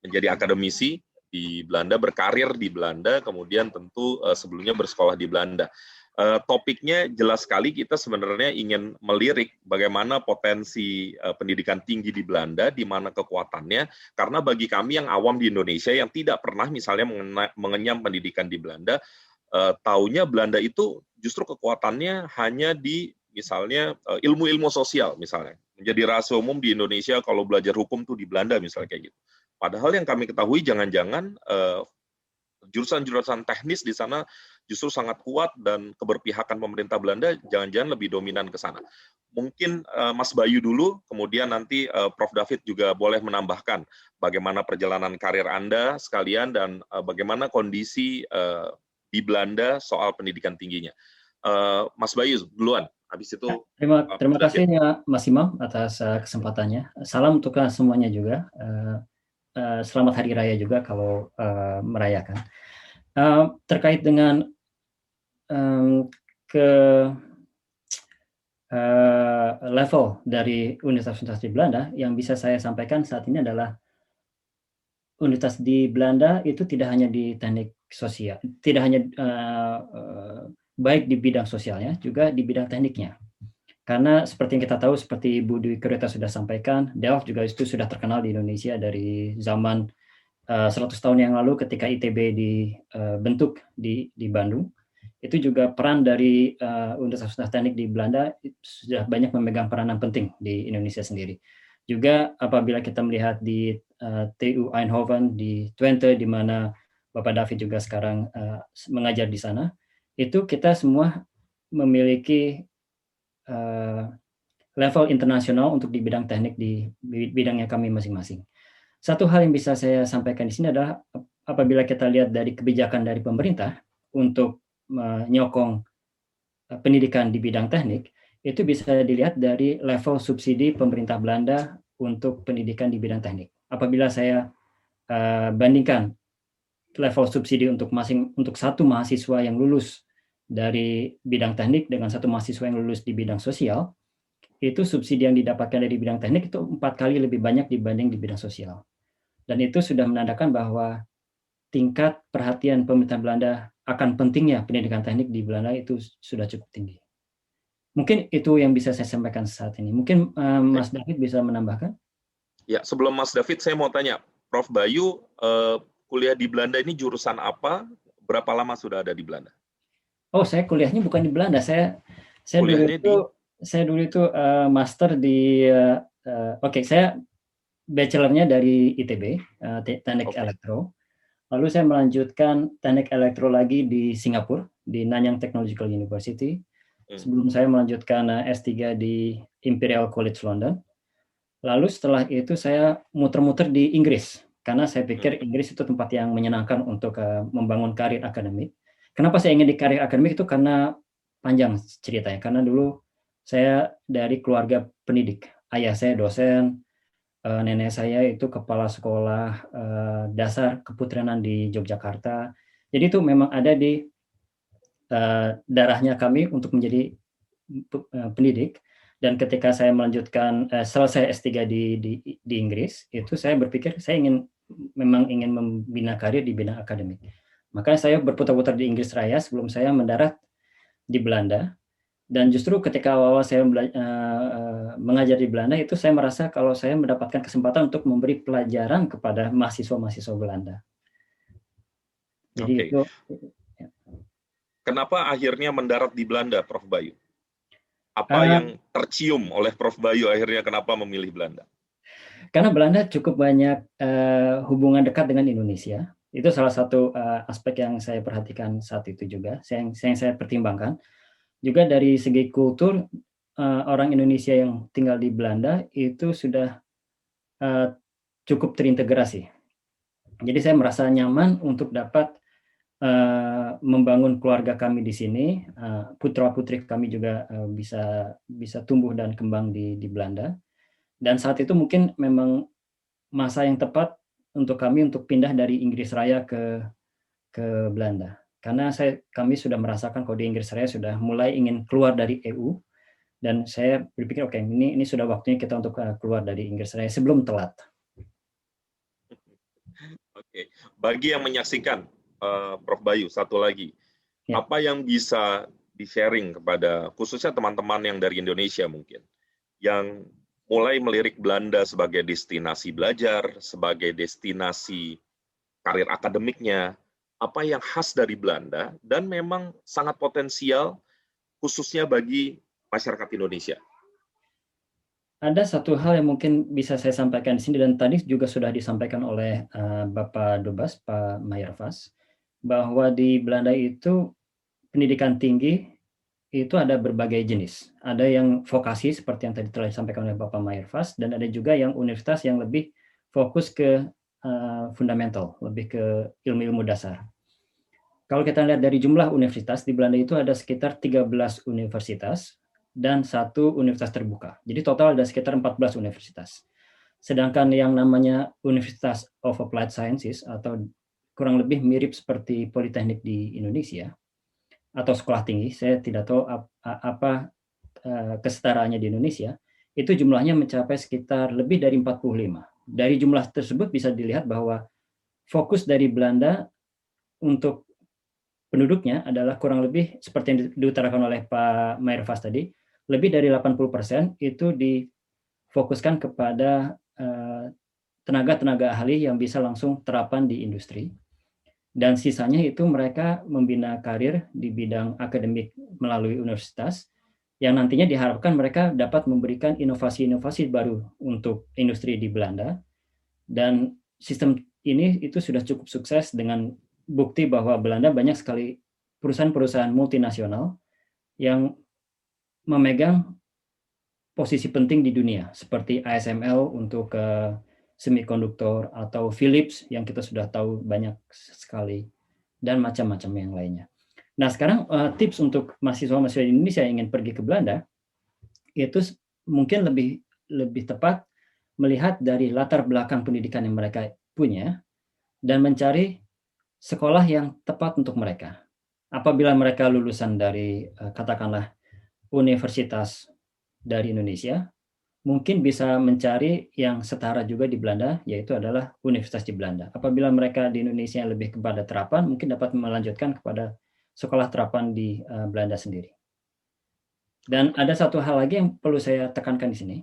menjadi akademisi di Belanda, berkarir di Belanda, kemudian tentu sebelumnya bersekolah di Belanda. Topiknya jelas sekali, kita sebenarnya ingin melirik bagaimana potensi pendidikan tinggi di Belanda, di mana kekuatannya, karena bagi kami yang awam di Indonesia yang tidak pernah misalnya mengenyam pendidikan di Belanda, taunya Belanda itu justru kekuatannya hanya di misalnya ilmu-ilmu sosial misalnya. Menjadi rahasia umum di Indonesia kalau belajar hukum tuh di Belanda misalnya kayak gitu. Padahal yang kami ketahui jangan-jangan jurusan-jurusan teknis di sana justru sangat kuat dan keberpihakan pemerintah Belanda jangan-jangan lebih dominan ke sana. Mungkin Mas Bayu dulu, kemudian nanti Prof. David juga boleh menambahkan bagaimana perjalanan karir Anda sekalian dan bagaimana kondisi di Belanda soal pendidikan tingginya. Mas Bayu duluan, habis itu. Terima kasih ya Mas Imam atas kesempatannya. Salam untuk semuanya juga. Selamat Hari Raya juga kalau merayakan. Terkait dengan level dari universitas di Belanda, yang bisa saya sampaikan saat ini adalah universitas di Belanda itu tidak hanya di teknik sosial, tidak hanya baik di bidang sosialnya, juga di bidang tekniknya. Karena seperti yang kita tahu, seperti Bu Dwi Korita sudah sampaikan, Delft juga itu sudah terkenal di Indonesia dari zaman 100 tahun yang lalu ketika ITB dibentuk di Bandung. Itu juga peran dari Universitas Teknik di Belanda sudah banyak memegang peranan penting di Indonesia sendiri. Juga apabila kita melihat di TU Eindhoven, di Twente, di mana Bapak David juga sekarang mengajar di sana, itu kita semua memiliki level internasional untuk di bidang teknik di bidangnya kami masing-masing. Satu hal yang bisa saya sampaikan di sini adalah apabila kita lihat dari kebijakan dari pemerintah untuk menyokong pendidikan di bidang teknik, itu bisa dilihat dari level subsidi pemerintah Belanda untuk pendidikan di bidang teknik. Apabila saya bandingkan level subsidi untuk satu mahasiswa yang lulus dari bidang teknik dengan satu mahasiswa yang lulus di bidang sosial, itu subsidi yang didapatkan dari bidang teknik itu 4 kali lebih banyak dibanding di bidang sosial. Dan itu sudah menandakan bahwa tingkat perhatian pemerintah Belanda akan pentingnya pendidikan teknik di Belanda itu sudah cukup tinggi. Mungkin itu yang bisa saya sampaikan saat ini. Mungkin Mas David bisa menambahkan? Ya, sebelum Mas David, saya mau tanya, Prof. Bayu, kuliah di Belanda ini jurusan apa? Berapa lama sudah ada di Belanda? Oh, saya kuliahnya bukan di Belanda. Saya dulu itu master di saya bachelornya dari ITB, Teknik Elektro. Lalu saya melanjutkan Teknik Elektro lagi di Singapura, di Nanyang Technological University. Sebelum saya melanjutkan S3 di Imperial College London. Lalu setelah itu saya muter-muter di Inggris, karena saya pikir Inggris itu tempat yang menyenangkan untuk membangun karir akademik. Kenapa saya ingin di karir akademik itu karena panjang ceritanya. Karena dulu saya dari keluarga pendidik. Ayah saya dosen, nenek saya itu kepala sekolah dasar keputranan di Yogyakarta. Jadi itu memang ada di darahnya kami untuk menjadi pendidik. Dan ketika saya melanjutkan selesai S3 di Inggris, itu saya berpikir saya memang ingin membina karir di bidang akademik. Makanya saya berputar-putar di Inggris Raya sebelum saya mendarat di Belanda. Dan justru ketika awal saya mengajar di Belanda, itu saya merasa kalau saya mendapatkan kesempatan untuk memberi pelajaran kepada mahasiswa-mahasiswa Belanda. Jadi itu. Kenapa akhirnya mendarat di Belanda, Prof. Bayu? Apa yang tercium oleh Prof. Bayu akhirnya kenapa memilih Belanda? Karena Belanda cukup banyak hubungan dekat dengan Indonesia. Itu salah satu aspek yang saya perhatikan saat itu juga, yang saya pertimbangkan. Juga dari segi kultur, orang Indonesia yang tinggal di Belanda itu sudah cukup terintegrasi. Jadi saya merasa nyaman untuk dapat membangun keluarga kami di sini. Putra-putri kami juga bisa tumbuh dan kembang di Belanda. Dan saat itu mungkin memang masa yang tepat untuk kami untuk pindah dari Inggris Raya ke Belanda. Karena kami sudah merasakan kalau di Inggris Raya sudah mulai ingin keluar dari EU, dan saya berpikir oke, ini sudah waktunya kita untuk keluar dari Inggris Raya sebelum telat. Oke, bagi yang menyaksikan, Prof. Bayu, satu lagi, apa yang bisa di-sharing kepada khususnya teman-teman yang dari Indonesia mungkin, yang mulai melirik Belanda sebagai destinasi belajar, sebagai destinasi karir akademiknya, apa yang khas dari Belanda dan memang sangat potensial khususnya bagi masyarakat Indonesia? Ada satu hal yang mungkin bisa saya sampaikan di sini dan tadi juga sudah disampaikan oleh Bapak Dubas, Pak Mayerfas, bahwa di Belanda itu pendidikan tinggi itu ada berbagai jenis. Ada yang vokasi seperti yang tadi telah disampaikan oleh Bapak Mayerfas, dan ada juga yang universitas yang lebih fokus ke fundamental, lebih ke ilmu-ilmu dasar. Kalau kita lihat dari jumlah universitas di Belanda itu ada sekitar 13 universitas dan 1 universitas terbuka. Jadi total ada sekitar 14 universitas. Sedangkan yang namanya Universitas of Applied Sciences atau kurang lebih mirip seperti Politeknik di Indonesia atau sekolah tinggi, saya tidak tahu apa kesetaraannya di Indonesia, itu jumlahnya mencapai sekitar lebih dari 45. Dari jumlah tersebut bisa dilihat bahwa fokus dari Belanda untuk penduduknya adalah kurang lebih seperti yang diutarakan oleh Pak Mayerfas tadi, lebih dari 80% itu difokuskan kepada tenaga-tenaga ahli yang bisa langsung terapan di industri. Dan sisanya itu mereka membina karir di bidang akademik melalui universitas, yang nantinya diharapkan mereka dapat memberikan inovasi-inovasi baru untuk industri di Belanda. Dan sistem ini itu sudah cukup sukses dengan bukti bahwa Belanda banyak sekali perusahaan-perusahaan multinasional yang memegang posisi penting di dunia, seperti ASML untuk semikonduktor, atau Philips yang kita sudah tahu banyak sekali, dan macam-macam yang lainnya. Nah, sekarang tips untuk mahasiswa-mahasiswa di Indonesia yang ingin pergi ke Belanda, itu mungkin lebih tepat melihat dari latar belakang pendidikan yang mereka punya, dan mencari sekolah yang tepat untuk mereka. Apabila mereka lulusan dari, katakanlah, universitas dari Indonesia, mungkin bisa mencari yang setara juga di Belanda, yaitu adalah universitas di Belanda. Apabila mereka di Indonesia lebih kepada terapan, mungkin dapat melanjutkan kepada sekolah terapan di Belanda sendiri. Dan ada satu hal lagi yang perlu saya tekankan di sini.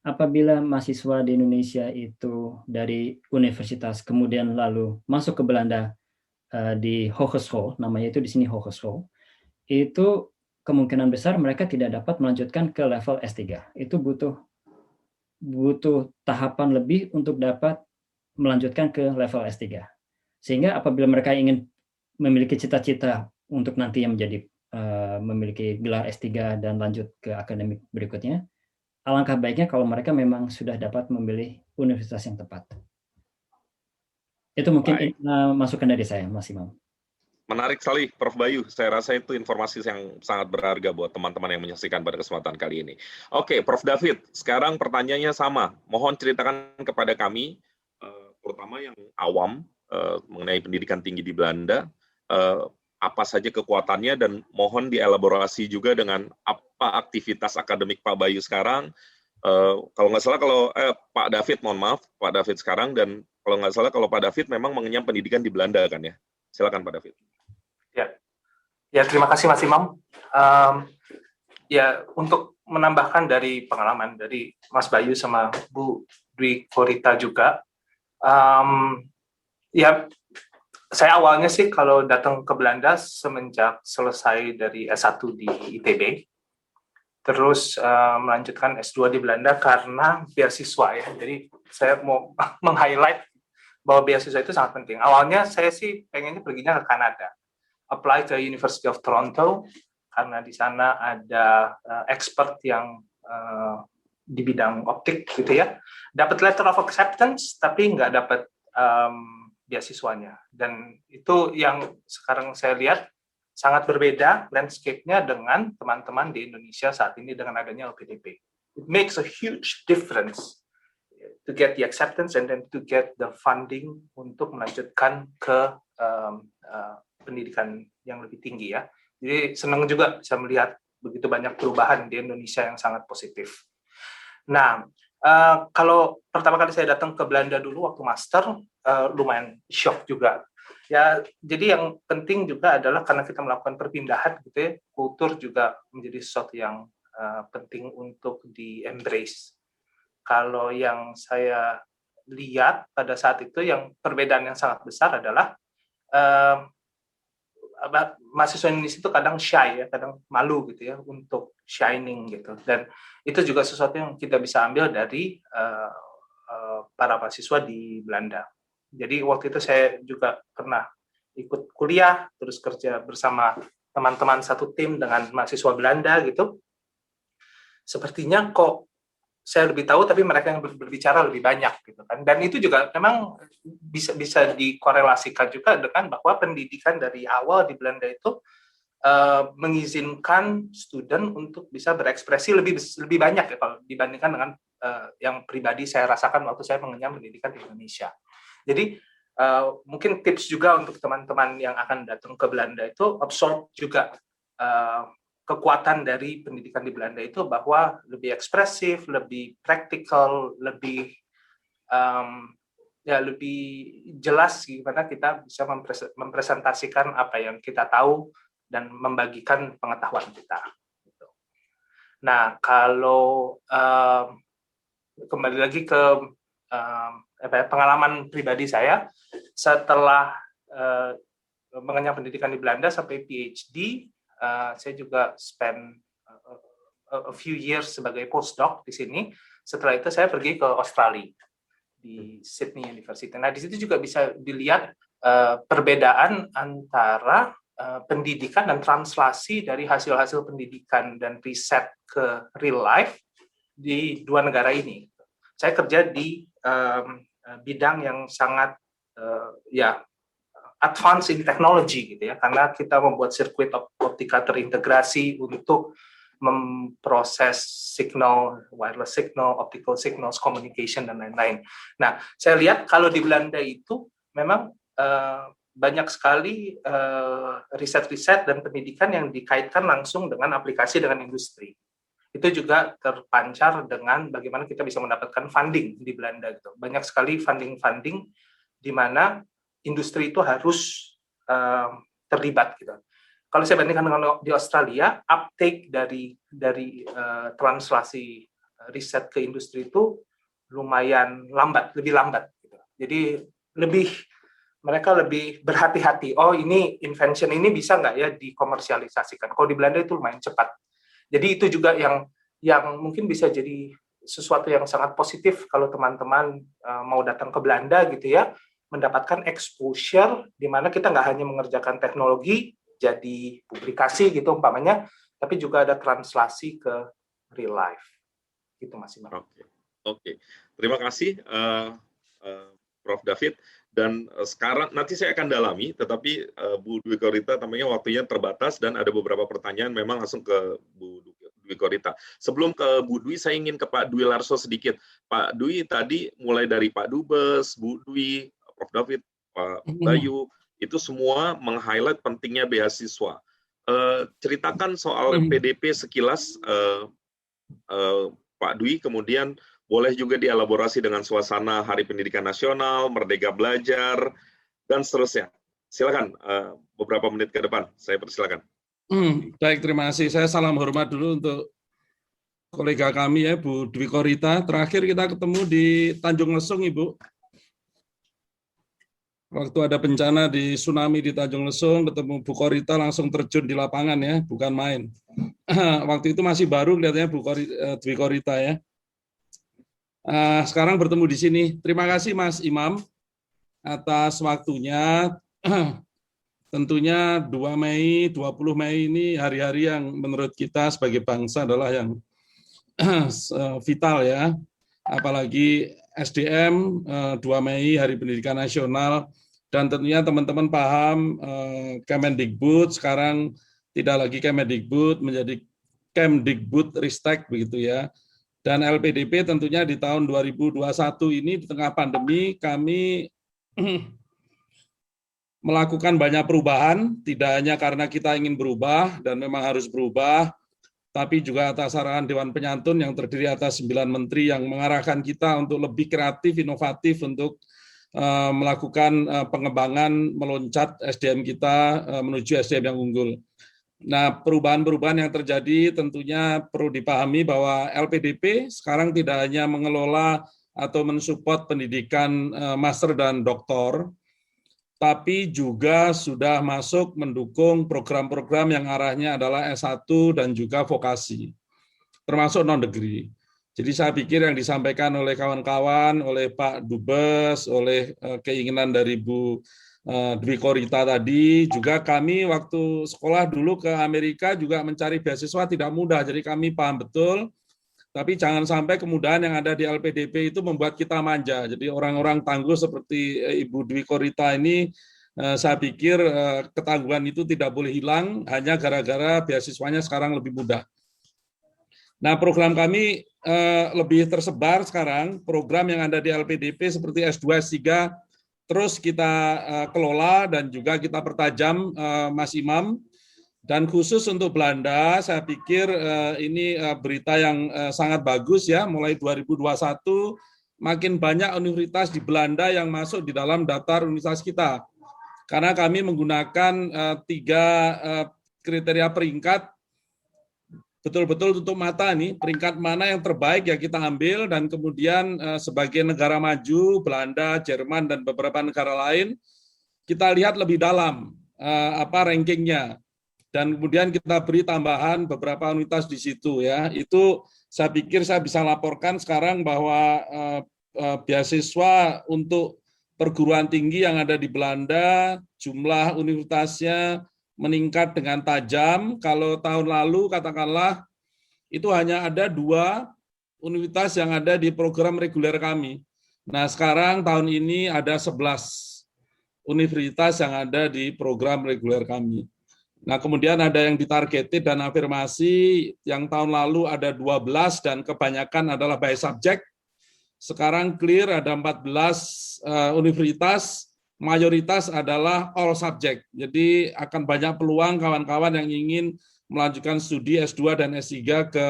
Apabila mahasiswa di Indonesia itu dari universitas kemudian lalu masuk ke Belanda di Hogeschool, namanya itu di sini Hogeschool, itu kemungkinan besar mereka tidak dapat melanjutkan ke level S3. Itu butuh tahapan lebih untuk dapat melanjutkan ke level S3. Sehingga apabila mereka ingin memiliki cita-cita untuk nantinya menjadi memiliki gelar S3 dan lanjut ke akademik berikutnya, alangkah baiknya kalau mereka memang sudah dapat memilih universitas yang tepat. Itu mungkin masukan dari saya, Mas Imam. Menarik sekali, Prof. Bayu. Saya rasa itu informasi yang sangat berharga buat teman-teman yang menyaksikan pada kesempatan kali ini. Oke, Prof. David, sekarang pertanyaannya sama. Mohon ceritakan kepada kami, terutama yang awam, mengenai pendidikan tinggi di Belanda, apa saja kekuatannya, dan mohon dielaborasi juga dengan apa aktivitas akademik Pak Bayu sekarang. Kalau nggak salah, Pak David, mohon maaf, Pak David sekarang, dan kalau nggak salah, kalau Pak David memang mengenyam pendidikan di Belanda kan ya? Silakan Pak David. Ya, terima kasih Mas Imam. Ya, untuk menambahkan dari pengalaman dari Mas Bayu sama Bu Dwi Korita juga, ya saya awalnya sih kalau datang ke Belanda semenjak selesai dari S1 di ITB. terus melanjutkan S2 di Belanda karena beasiswa ya. Jadi saya mau meng-highlight bahwa beasiswa itu sangat penting. Awalnya saya sih pengennya perginya ke Kanada, apply ke University of Toronto karena di sana ada expert yang di bidang optik gitu ya. Dapat letter of acceptance tapi nggak dapat beasiswanya. Dan itu yang sekarang saya lihat sangat berbeda landscape-nya dengan teman-teman di Indonesia saat ini dengan adanya LPDP. It makes a huge difference to get the acceptance and then to get the funding untuk melanjutkan ke pendidikan yang lebih tinggi ya. Jadi senang juga bisa melihat begitu banyak perubahan di Indonesia yang sangat positif. Nah, kalau pertama kali saya datang ke Belanda dulu waktu master, lumayan shock juga. Ya, jadi yang penting juga adalah karena kita melakukan perpindahan gitu ya, kultur juga menjadi sesuatu yang penting untuk di-embrace. Kalau yang saya lihat pada saat itu yang perbedaan yang sangat besar adalah mahasiswa Indonesia itu kadang shy ya, kadang malu gitu ya untuk shining gitu. Dan itu juga sesuatu yang kita bisa ambil dari para mahasiswa di Belanda. Jadi waktu itu saya juga pernah ikut kuliah, terus kerja bersama teman-teman satu tim dengan mahasiswa Belanda gitu. Sepertinya kok saya lebih tahu, tapi mereka yang berbicara lebih banyak gitu kan. Dan itu juga memang bisa dikorelasikan juga dengan bahwa pendidikan dari awal di Belanda itu mengizinkan student untuk bisa berekspresi lebih banyak ya kalau dibandingkan dengan yang pribadi saya rasakan waktu saya mengenyam pendidikan di Indonesia. Jadi mungkin tips juga untuk teman-teman yang akan datang ke Belanda itu absorb juga kekuatan dari pendidikan di Belanda itu bahwa lebih ekspresif, lebih praktikal, lebih lebih jelas gimana kita bisa mempresentasikan apa yang kita tahu dan membagikan pengetahuan kita. Nah, kalau kembali lagi ke pengalaman pribadi saya setelah mengenyam pendidikan di Belanda sampai PhD, saya juga spend a few years sebagai postdoc di sini. Setelah itu saya pergi ke Australia di Sydney University. Nah, di situ juga bisa dilihat perbedaan antara pendidikan dan translasi dari hasil-hasil pendidikan dan riset ke real life di dua negara ini. Saya kerja di bidang yang sangat advance in technology gitu ya, karena kita membuat sirkuit optika terintegrasi untuk memproses signal, wireless signal, optical signals, communication dan lain-lain. Nah, saya lihat kalau di Belanda itu memang banyak sekali riset-riset dan pendidikan yang dikaitkan langsung dengan aplikasi dengan industri. Itu juga terpancar dengan bagaimana kita bisa mendapatkan funding di Belanda. Gitu. Banyak sekali funding-funding di mana industri itu harus terlibat. Gitu. Kalau saya bandingkan dengan di Australia, uptake dari translasi riset ke industri itu lumayan lambat, lebih lambat. Gitu. Jadi mereka lebih berhati-hati. Oh, ini invention ini bisa nggak ya dikomersialisasikan? Kalau di Belanda itu lumayan cepat. Jadi itu juga yang mungkin bisa jadi sesuatu yang sangat positif kalau teman-teman mau datang ke Belanda gitu ya, mendapatkan exposure di mana kita nggak hanya mengerjakan teknologi jadi publikasi gitu umpamanya, tapi juga ada translasi ke real life. Gitu Mas Imam. Oke. Terima kasih Prof. David. Dan sekarang nanti saya akan dalami, tetapi Bu Dwi Korita tampaknya waktunya terbatas dan ada beberapa pertanyaan memang langsung ke Bu Dwi Korita. Sebelum ke Bu Dwi, saya ingin ke Pak Dwi Larso sedikit. Pak Dwi tadi mulai dari Pak Dubes, Bu Dwi, Prof. David, Pak Bayu, itu semua meng-highlight pentingnya beasiswa. Ceritakan soal PDP sekilas, Pak Dwi, kemudian boleh juga dielaborasi dengan suasana Hari Pendidikan Nasional, Merdeka Belajar, dan seterusnya. Silakan, beberapa menit ke depan, saya persilakan. Baik, terima kasih. Saya salam hormat dulu untuk kolega kami ya, Bu Dwi Korita. Terakhir kita ketemu di Tanjung Lesung, Ibu. waktu ada bencana di tsunami di Tanjung Lesung, ketemu Bu Korita langsung terjun di lapangan ya, bukan main. Waktu itu masih baru kelihatannya Dwi Korita ya. Sekarang bertemu di sini. Terima kasih Mas Imam atas waktunya. Tentunya 2 Mei, 20 Mei ini hari-hari yang menurut kita sebagai bangsa adalah yang vital ya. Apalagi SDM 2 Mei Hari Pendidikan Nasional, dan tentunya teman-teman paham Kemendikbud sekarang tidak lagi Kemendikbud menjadi Kemdikbudristek begitu ya. Dan LPDP tentunya di tahun 2021 ini di tengah pandemi kami melakukan banyak perubahan, tidak hanya karena kita ingin berubah dan memang harus berubah, tapi juga atas arahan Dewan Penyantun yang terdiri atas 9 menteri yang mengarahkan kita untuk lebih kreatif, inovatif untuk melakukan pengembangan meloncat SDM kita menuju SDM yang unggul. Nah, perubahan-perubahan yang terjadi tentunya perlu dipahami bahwa LPDP sekarang tidak hanya mengelola atau mensupport pendidikan master dan doktor, tapi juga sudah masuk mendukung program-program yang arahnya adalah S1 dan juga vokasi, termasuk non-degree. Jadi saya pikir yang disampaikan oleh kawan-kawan, oleh Pak Dubes, oleh keinginan dari Bu Dwi Korita tadi, juga kami waktu sekolah dulu ke Amerika juga mencari beasiswa tidak mudah, jadi kami paham betul, tapi jangan sampai kemudahan yang ada di LPDP itu membuat kita manja. Jadi orang-orang tangguh seperti Ibu Dwi Korita ini, saya pikir ketangguhan itu tidak boleh hilang hanya gara-gara beasiswanya sekarang lebih mudah. Nah, program kami lebih tersebar sekarang, program yang ada di LPDP seperti S2, S3, terus kita kelola dan juga kita pertajam, Mas Imam. Dan khusus untuk Belanda, saya pikir ini berita yang sangat bagus ya. Mulai 2021 makin banyak universitas di Belanda yang masuk di dalam daftar universitas kita. Karena kami menggunakan 3 kriteria peringkat, betul-betul tutup mata nih, peringkat mana yang terbaik ya kita ambil, dan kemudian sebagai negara maju, Belanda, Jerman, dan beberapa negara lain, kita lihat lebih dalam rankingnya, dan kemudian kita beri tambahan beberapa universitas di situ ya. Itu saya pikir saya bisa laporkan sekarang bahwa beasiswa untuk perguruan tinggi yang ada di Belanda, jumlah universitasnya meningkat dengan tajam. Kalau tahun lalu katakanlah itu hanya ada 2 universitas yang ada di program reguler kami. Nah, sekarang tahun ini ada 11 universitas yang ada di program reguler kami. Nah, kemudian ada yang ditargeted dan afirmasi, yang tahun lalu ada 12 dan kebanyakan adalah by subject. Sekarang clear ada 14 universitas, mayoritas adalah all subject. Jadi akan banyak peluang kawan-kawan yang ingin melanjutkan studi S2 dan S3 ke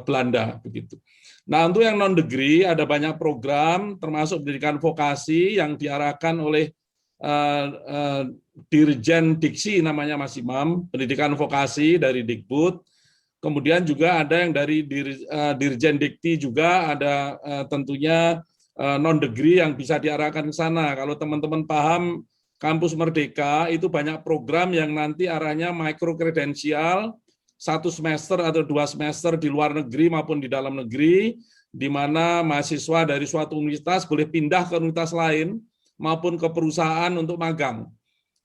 Belanda begitu. Nah, untuk yang non degree ada banyak program termasuk pendidikan vokasi yang diarahkan oleh Dirjen Diksi namanya Mas Imam, pendidikan vokasi dari Dikbud. Kemudian juga ada yang dari Dirjen Dikti juga ada tentunya non degree yang bisa diarahkan ke sana. Kalau teman-teman paham Kampus Merdeka itu banyak program yang nanti arahnya micro kredensial 1 semester atau 2 semester di luar negeri maupun di dalam negeri, di mana mahasiswa dari suatu universitas boleh pindah ke universitas lain maupun ke perusahaan untuk magang.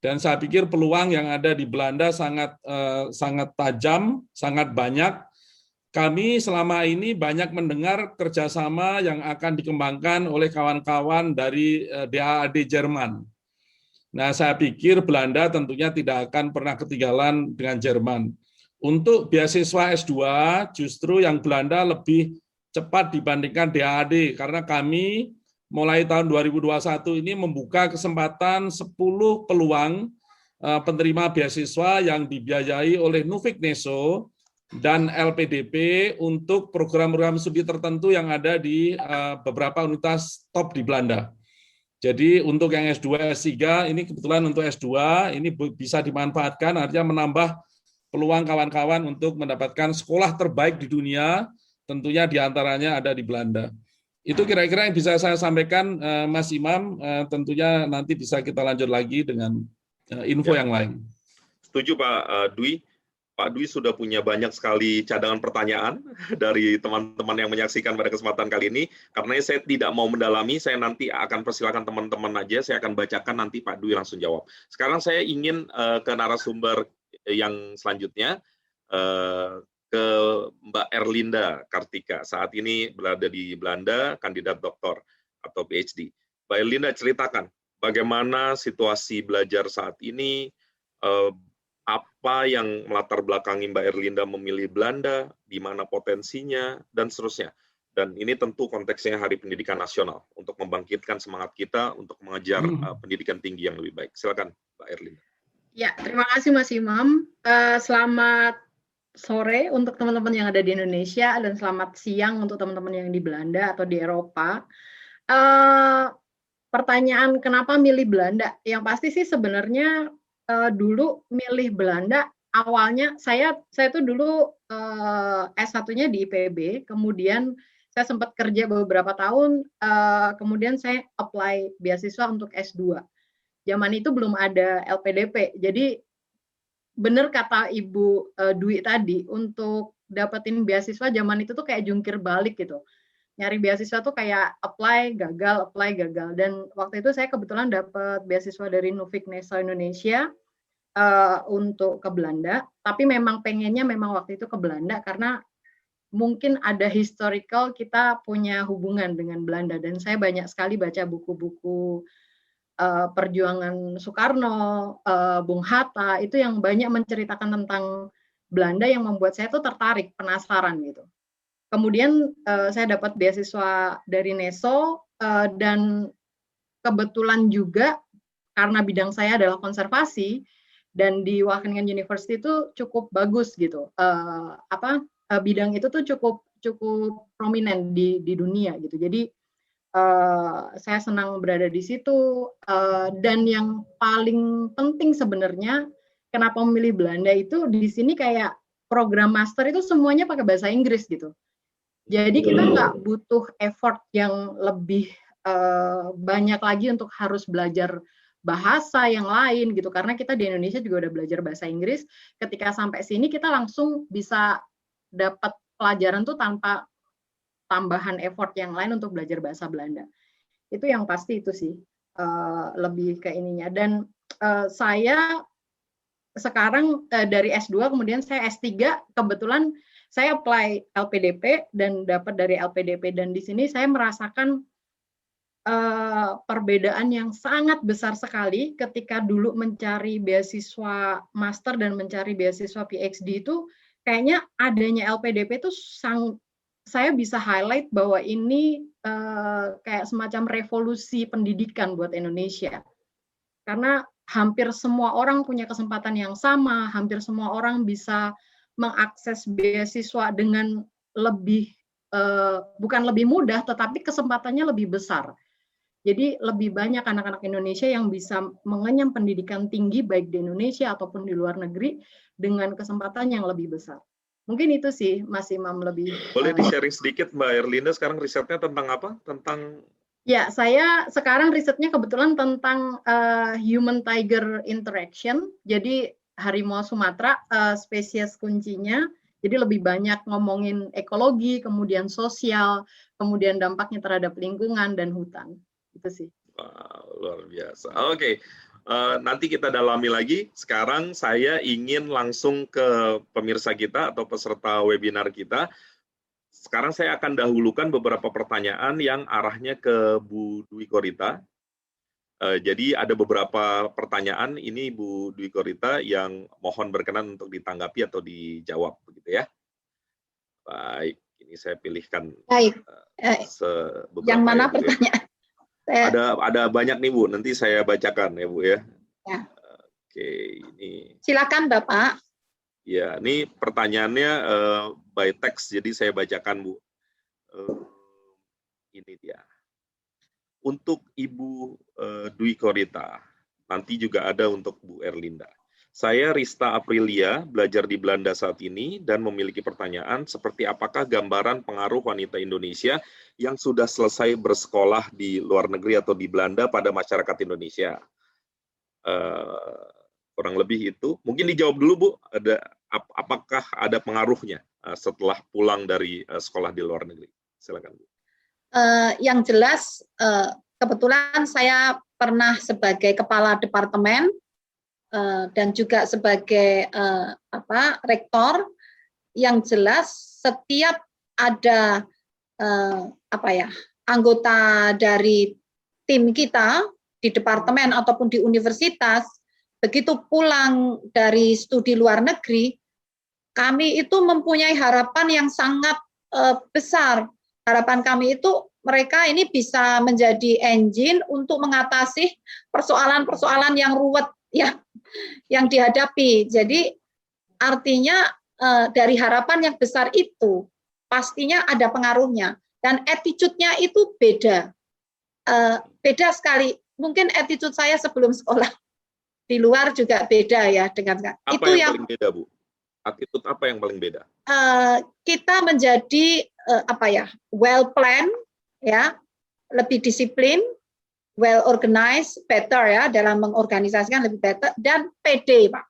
Dan saya pikir peluang yang ada di Belanda sangat tajam, sangat banyak. Kami selama ini banyak mendengar kerjasama yang akan dikembangkan oleh kawan-kawan dari DAAD Jerman. Nah, saya pikir Belanda tentunya tidak akan pernah ketinggalan dengan Jerman. Untuk beasiswa S2, justru yang Belanda lebih cepat dibandingkan DAAD, karena kami mulai tahun 2021 ini membuka kesempatan 10 peluang penerima beasiswa yang dibiayai oleh Nufik Neso dan LPDP untuk program-program studi tertentu yang ada di beberapa universitas top di Belanda. Jadi untuk yang S2, S3, ini kebetulan untuk S2, ini bisa dimanfaatkan, artinya menambah peluang kawan-kawan untuk mendapatkan sekolah terbaik di dunia, tentunya diantaranya ada di Belanda. Itu kira-kira yang bisa saya sampaikan, Mas Imam. Tentunya nanti bisa kita lanjut lagi dengan info yang lain. Setuju Pak Dwi. Pak Dwi sudah punya banyak sekali cadangan pertanyaan dari teman-teman yang menyaksikan pada kesempatan kali ini. Karena saya tidak mau mendalami, saya nanti akan persilakan teman-teman aja, saya akan bacakan nanti Pak Dwi langsung jawab. Sekarang saya ingin ke narasumber yang selanjutnya, ke Mbak Erlinda Kartika. Saat ini berada di Belanda, kandidat doktor atau PhD. Mbak Erlinda, ceritakan bagaimana situasi belajar saat ini, apa yang melatar belakangi Mbak Erlinda memilih Belanda, di mana potensinya, dan seterusnya. Dan ini tentu konteksnya Hari Pendidikan Nasional, untuk membangkitkan semangat kita untuk mengejar pendidikan tinggi yang lebih baik. Silakan, Mbak Erlinda. Ya, terima kasih Mas Imam. Selamat sore untuk teman-teman yang ada di Indonesia, dan selamat siang untuk teman-teman yang di Belanda atau di Eropa. Pertanyaan kenapa milih Belanda? Yang pasti sih sebenarnya dulu milih Belanda awalnya saya tuh dulu S1-nya di IPB, kemudian saya sempat kerja beberapa tahun, kemudian saya apply beasiswa untuk S2. Zaman itu belum ada LPDP, jadi benar kata Ibu Dwi tadi, untuk dapetin beasiswa zaman itu tuh kayak jungkir balik gitu. Nyari beasiswa tuh kayak apply gagal. Dan waktu itu saya kebetulan dapat beasiswa dari Nuffic Neso Indonesia untuk ke Belanda. Tapi memang pengennya memang waktu itu ke Belanda karena mungkin ada historical kita punya hubungan dengan Belanda. Dan saya banyak sekali baca buku-buku perjuangan Soekarno, Bung Hatta, itu yang banyak menceritakan tentang Belanda yang membuat saya tuh tertarik, penasaran gitu. Kemudian saya dapat beasiswa dari Neso, dan kebetulan juga karena bidang saya adalah konservasi, dan di Wageningen University itu cukup bagus gitu. Bidang itu tuh cukup prominent di dunia gitu. Jadi saya senang berada di situ, dan yang paling penting sebenarnya kenapa memilih Belanda itu, di sini kayak program master itu semuanya pakai bahasa Inggris gitu. Jadi kita nggak butuh effort yang lebih banyak lagi untuk harus belajar bahasa yang lain gitu, karena kita di Indonesia juga udah belajar bahasa Inggris. Ketika sampai sini kita langsung bisa dapat pelajaran tuh tanpa tambahan effort yang lain untuk belajar bahasa Belanda. Itu yang pasti itu sih, lebih ke ininya. Dan saya sekarang dari S2 kemudian saya S3, kebetulan saya apply LPDP dan dapat dari LPDP, dan di sini saya merasakan perbedaan yang sangat besar sekali ketika dulu mencari beasiswa master dan mencari beasiswa PhD itu, kayaknya adanya LPDP itu saya bisa highlight bahwa ini kayak semacam revolusi pendidikan buat Indonesia. Karena hampir semua orang punya kesempatan yang sama, hampir semua orang bisa mengakses beasiswa dengan lebih, bukan lebih mudah, tetapi kesempatannya lebih besar. Jadi lebih banyak anak-anak Indonesia yang bisa mengenyam pendidikan tinggi baik di Indonesia ataupun di luar negeri dengan kesempatan yang lebih besar. Mungkin itu sih Mas Imam lebih. Boleh di-sharing sedikit Mbak Erlinda, sekarang risetnya tentang apa? Ya, saya sekarang risetnya kebetulan tentang human tiger interaction. Jadi harimau Sumatera, spesies kuncinya. Jadi lebih banyak ngomongin ekologi, kemudian sosial, kemudian dampaknya terhadap lingkungan dan hutan. Itu sih. Wow, luar biasa. Oke. Nanti kita dalami lagi. Sekarang saya ingin langsung ke pemirsa kita atau peserta webinar kita. Sekarang saya akan dahulukan beberapa pertanyaan yang arahnya ke Bu Dwi Korita. Jadi ada beberapa pertanyaan ini Bu Dwi Korita yang mohon berkenan untuk ditanggapi atau dijawab, begitu ya. Baik, ini saya pilihkan. Baik. Yang mana ya, pertanyaan? Ada banyak nih Bu, nanti saya bacakan ya Bu ya. Ya. Oke, ini. Silakan Bapak. Ya, ini pertanyaannya by text, jadi saya bacakan Bu. Ini dia. Untuk Ibu Dwi Korita, nanti juga ada untuk Bu Erlinda. Saya Rista Aprilia, belajar di Belanda saat ini dan memiliki pertanyaan seperti apakah gambaran pengaruh wanita Indonesia yang sudah selesai bersekolah di luar negeri atau di Belanda pada masyarakat Indonesia. Kurang lebih itu. Mungkin dijawab dulu Bu, apakah ada pengaruhnya setelah pulang dari sekolah di luar negeri? Silakan Bu. Yang jelas, kebetulan saya pernah sebagai kepala departemen dan juga sebagai rektor. Yang jelas setiap ada anggota dari tim kita di departemen ataupun di universitas, begitu pulang dari studi luar negeri, kami itu mempunyai harapan yang sangat besar. Harapan kami itu mereka ini bisa menjadi engine untuk mengatasi persoalan-persoalan yang ruwet ya, yang dihadapi. Jadi artinya dari harapan yang besar itu pastinya ada pengaruhnya, dan attitude-nya itu beda. Beda sekali. Mungkin attitude saya sebelum sekolah di luar juga beda ya dengan apa itu yang paling beda Bu? Attitude apa yang paling beda? Kita menjadi well planned ya, lebih disiplin, well organized, better ya, dalam mengorganisasikan lebih better, dan pede Pak.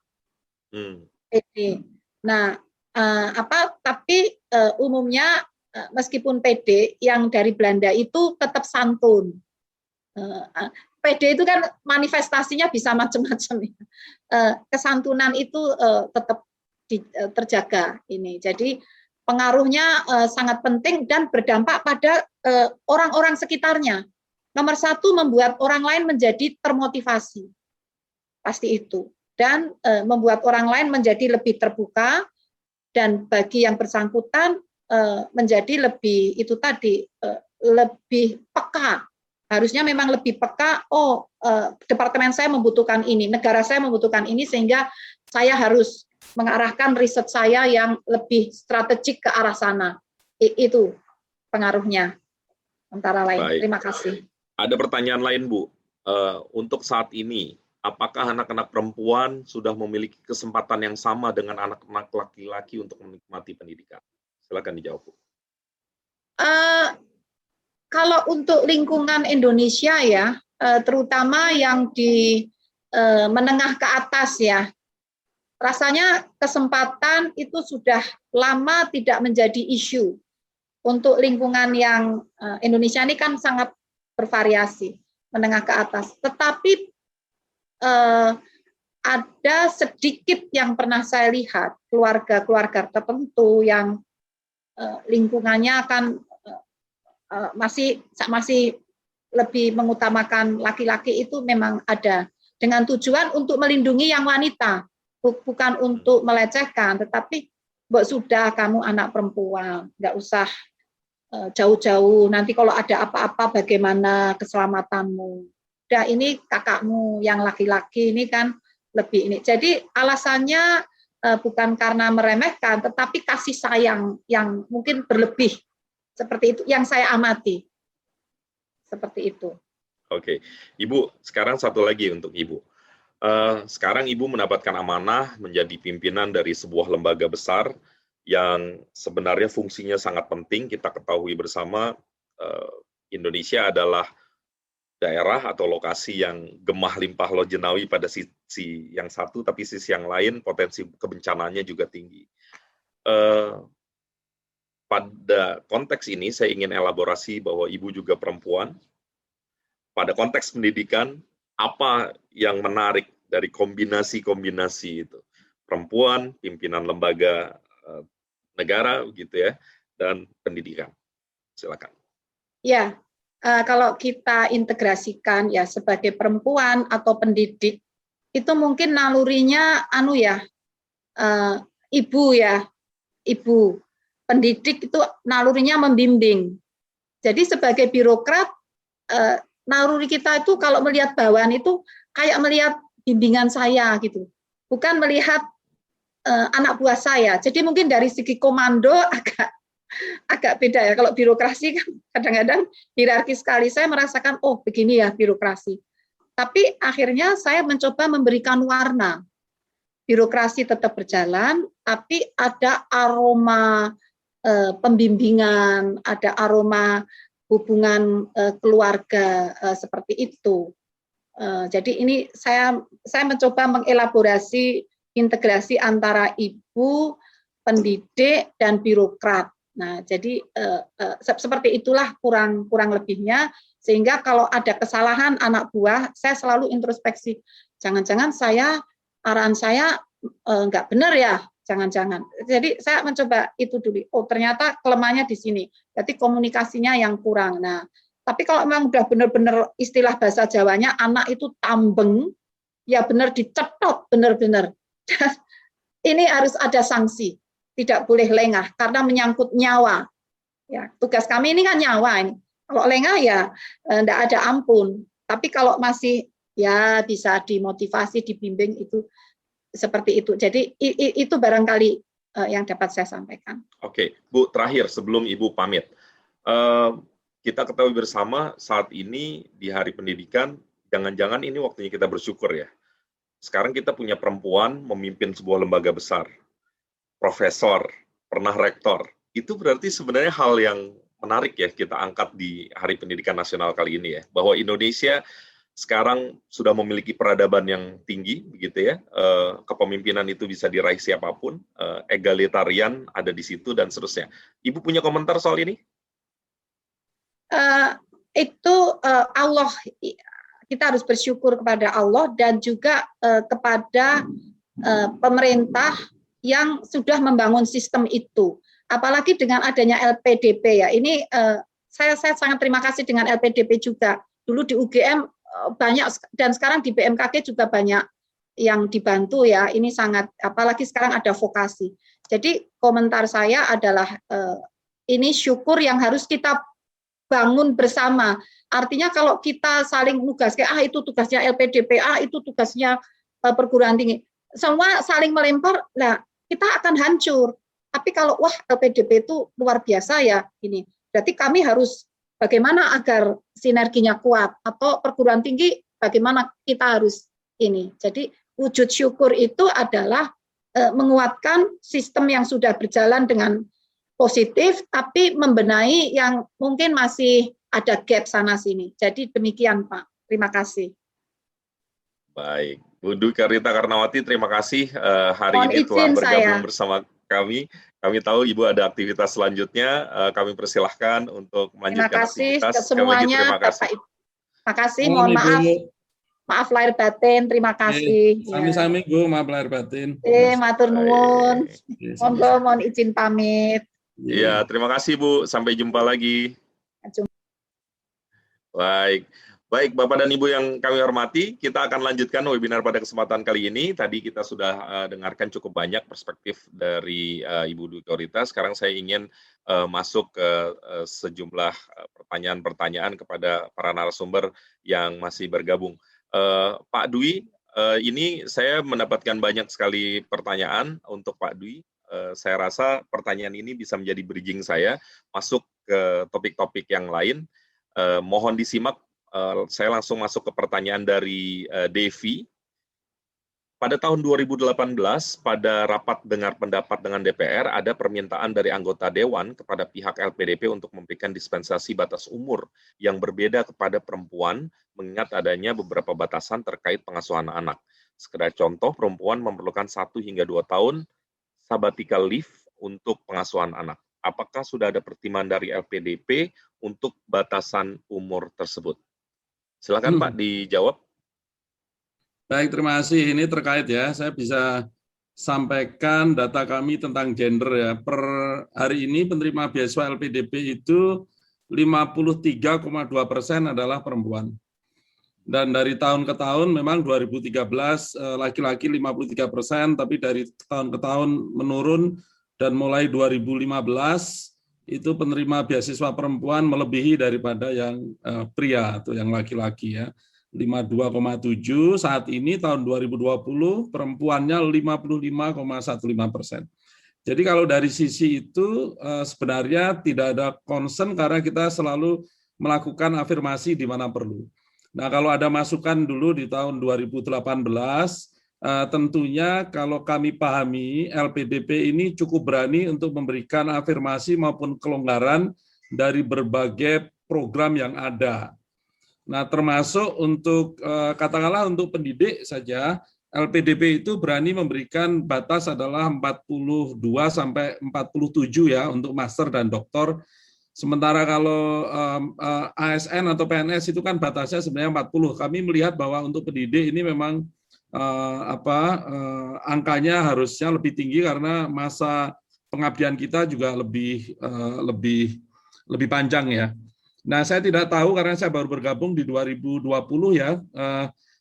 Pede. Nah, tapi umumnya meskipun pede, yang dari Belanda itu tetap santun. PD itu kan manifestasinya bisa macam-macam ya. Kesantunan itu tetap terjaga ini. Jadi pengaruhnya sangat penting dan berdampak pada orang-orang sekitarnya. Nomor satu, membuat orang lain menjadi termotivasi. Pasti itu. Dan membuat orang lain menjadi lebih terbuka, dan bagi yang bersangkutan menjadi lebih lebih peka. Harusnya memang lebih peka, departemen saya membutuhkan ini, negara saya membutuhkan ini, sehingga saya harus mengarahkan riset saya yang lebih strategik ke arah sana. Itu pengaruhnya, antara lain. Baik. Terima kasih. Ada pertanyaan lain Bu, untuk saat ini, apakah anak-anak perempuan sudah memiliki kesempatan yang sama dengan anak-anak laki-laki untuk menikmati pendidikan? Silakan dijawab Bu. Kalau untuk lingkungan Indonesia ya, terutama yang di menengah ke atas ya, rasanya kesempatan itu sudah lama tidak menjadi isu. Untuk lingkungan yang Indonesia ini kan sangat bervariasi, menengah ke atas. Tetapi ada sedikit yang pernah saya lihat, keluarga-keluarga tertentu yang lingkungannya akan masih lebih mengutamakan laki-laki, itu memang ada, dengan tujuan untuk melindungi yang wanita, bukan untuk melecehkan, tetapi sudah kamu anak perempuan, nggak usah jauh-jauh, nanti kalau ada apa-apa bagaimana keselamatanmu, udah ini kakakmu yang laki-laki ini kan lebih ini. Jadi alasannya bukan karena meremehkan, tetapi kasih sayang yang mungkin berlebih. Seperti itu yang saya amati. Seperti itu. Oke, Ibu, sekarang satu lagi untuk Ibu. Sekarang Ibu mendapatkan amanah menjadi pimpinan dari sebuah lembaga besar yang sebenarnya fungsinya sangat penting. Kita ketahui bersama, Indonesia adalah daerah atau lokasi yang gemah limpah lojenawi pada sisi yang satu, tapi sisi yang lain potensi kebencananya juga tinggi. Pada konteks ini saya ingin elaborasi bahwa Ibu juga perempuan. Pada konteks pendidikan, apa yang menarik dari kombinasi-kombinasi itu? Perempuan, pimpinan lembaga negara, gitu ya, dan pendidikan. Silakan. Ya, kalau kita integrasikan ya sebagai perempuan atau pendidik, itu mungkin nalurinya ibu. Pendidik itu nalurinya membimbing. Jadi sebagai birokrat, naluri kita itu kalau melihat bawahan itu kayak melihat bimbingan saya gitu, bukan melihat anak buah saya. Jadi mungkin dari segi komando agak beda ya. Kalau birokrasi kan kadang-kadang hierarki sekali. Saya merasakan begini ya birokrasi. Tapi akhirnya saya mencoba memberikan warna. birokrasi tetap berjalan, tapi ada aroma pembimbingan, ada aroma hubungan keluarga seperti itu. Jadi ini saya mencoba mengelaborasi integrasi antara ibu, pendidik, dan birokrat. Nah, jadi seperti itulah kurang lebihnya, sehingga kalau ada kesalahan anak buah, saya selalu introspeksi. Jangan-jangan arahan saya nggak benar ya, jangan-jangan. Jadi saya mencoba itu dulu. Oh, ternyata kelemahannya di sini. Berarti komunikasinya yang kurang. Nah, tapi kalau memang udah benar-benar istilah bahasa Jawanya, anak itu tambeng, ya benar dicetot, benar-benar. Ini harus ada sanksi, tidak boleh lengah, karena menyangkut nyawa. Ya, tugas kami ini kan nyawa ini. Kalau lengah ya enggak ada ampun. Tapi kalau masih ya bisa dimotivasi, dibimbing, itu seperti itu. Jadi itu barangkali yang dapat saya sampaikan. Oke, Bu, terakhir sebelum Ibu pamit. Kita ketahui bersama saat ini di Hari Pendidikan, jangan-jangan ini waktunya kita bersyukur ya. Sekarang kita punya perempuan memimpin sebuah lembaga besar, profesor, pernah rektor. Itu berarti sebenarnya hal yang menarik ya kita angkat di Hari Pendidikan Nasional kali ini ya, bahwa Indonesia sekarang sudah memiliki peradaban yang tinggi, begitu ya. Kepemimpinan itu bisa diraih siapapun, egalitarian ada di situ dan seterusnya. Ibu punya komentar soal ini? Allah, kita harus bersyukur kepada Allah dan juga kepada pemerintah yang sudah membangun sistem itu. Apalagi dengan adanya LPDP ya. Ini saya sangat terima kasih dengan LPDP juga. Dulu di UGM banyak dan sekarang di BMKG juga banyak yang dibantu ya. Ini sangat, apalagi sekarang ada vokasi. Jadi komentar saya adalah ini syukur yang harus kita bangun bersama. Artinya kalau kita saling nugaskan, itu tugasnya LPDP, itu tugasnya perguruan tinggi, semua saling melempar, nah kita akan hancur. Tapi kalau LPDP itu luar biasa ya, ini berarti kami harus bagaimana agar sinerginya kuat, atau perguruan tinggi bagaimana kita harus ini. Jadi wujud syukur itu adalah menguatkan sistem yang sudah berjalan dengan positif, tapi membenahi yang mungkin masih ada gap sana-sini. Jadi demikian Pak, terima kasih. Baik, Bu Dwi Karyita Karnawati, terima kasih hari ini telah bergabung bersama kami. Kami tahu Ibu ada aktivitas selanjutnya, kami persilahkan untuk melanjutkan aktivitas. Terima kasih semuanya, Bapak Ibu. Terima kasih, mohon maaf. Maaf lahir batin, terima kasih. Sami-sami Bu, maaf lahir batin. Matur nuwun. Mohon izin pamit. Iya, terima kasih Bu. Sampai jumpa lagi. Baik, Bapak dan Ibu yang kami hormati, kita akan lanjutkan webinar pada kesempatan kali ini. Tadi kita sudah dengarkan cukup banyak perspektif dari Ibu Dwi Karyita. Sekarang saya ingin masuk ke sejumlah pertanyaan-pertanyaan kepada para narasumber yang masih bergabung. Pak Dwi, ini saya mendapatkan banyak sekali pertanyaan untuk Pak Dwi. Saya rasa pertanyaan ini bisa menjadi bridging saya masuk ke topik-topik yang lain. Mohon disimak, saya langsung masuk ke pertanyaan dari Devi. Pada tahun 2018, pada rapat dengar pendapat dengan DPR, ada permintaan dari anggota Dewan kepada pihak LPDP untuk memberikan dispensasi batas umur yang berbeda kepada perempuan, mengingat adanya beberapa batasan terkait pengasuhan anak. Sekedar contoh, perempuan memerlukan 1 hingga 2 tahun sabbatical leave untuk pengasuhan anak. Apakah sudah ada pertimbangan dari LPDP untuk batasan umur tersebut? Silakan Pak dijawab. Baik, terima kasih. Ini terkait ya, saya bisa sampaikan data kami tentang gender ya. Per hari ini penerima beasiswa LPDP itu 53,2% adalah perempuan. Dan dari tahun ke tahun memang 2013 laki-laki 53%, tapi dari tahun ke tahun menurun dan mulai 2015 itu penerima beasiswa perempuan melebihi daripada yang pria atau yang laki-laki ya. 52,7, saat ini tahun 2020 perempuannya 55,15%. Jadi kalau dari sisi itu sebenarnya tidak ada concern karena kita selalu melakukan afirmasi di mana perlu. Nah kalau ada masukan dulu di tahun 2018 tentunya kalau kami pahami LPDP ini cukup berani untuk memberikan afirmasi maupun kelonggaran dari berbagai program yang ada. Nah, termasuk untuk katakanlah untuk pendidik saja, LPDP itu berani memberikan batas adalah 42 sampai 47 ya untuk master dan doktor. Sementara kalau ASN atau PNS itu kan batasnya sebenarnya 40. Kami melihat bahwa untuk pendidik ini memang angkanya harusnya lebih tinggi karena masa pengabdian kita juga lebih panjang ya. Nah, saya tidak tahu karena saya baru bergabung di 2020 ya.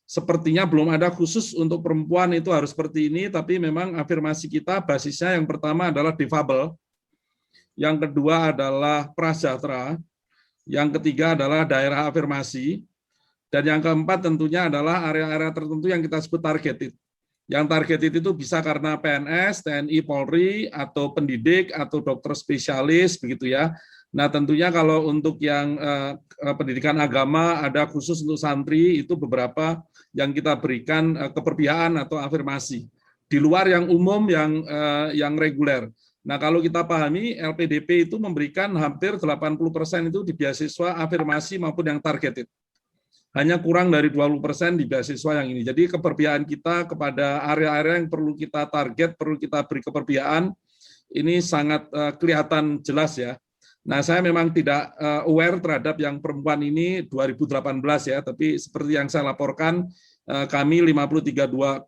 Sepertinya belum ada khusus untuk perempuan itu harus seperti ini, tapi memang afirmasi kita basisnya yang pertama adalah difabel, yang kedua adalah prasejahtera, yang ketiga adalah daerah afirmasi, dan yang keempat tentunya adalah area-area tertentu yang kita sebut targeted. Yang targeted itu bisa karena PNS, TNI, Polri, atau pendidik, atau dokter spesialis, begitu ya. Nah tentunya kalau untuk yang pendidikan agama ada khusus untuk santri, itu beberapa yang kita berikan keperpihakan atau afirmasi. Di luar yang umum, yang reguler. Nah kalau kita pahami, LPDP itu memberikan hampir 80% itu di beasiswa afirmasi maupun yang targeted. Hanya kurang dari 20% di beasiswa yang ini. Jadi keperpihakan kita kepada area-area yang perlu kita target, perlu kita beri keperpihakan, ini sangat kelihatan jelas ya. Nah, saya memang tidak aware terhadap yang perempuan ini 2018 ya, tapi seperti yang saya laporkan, kami 53,2%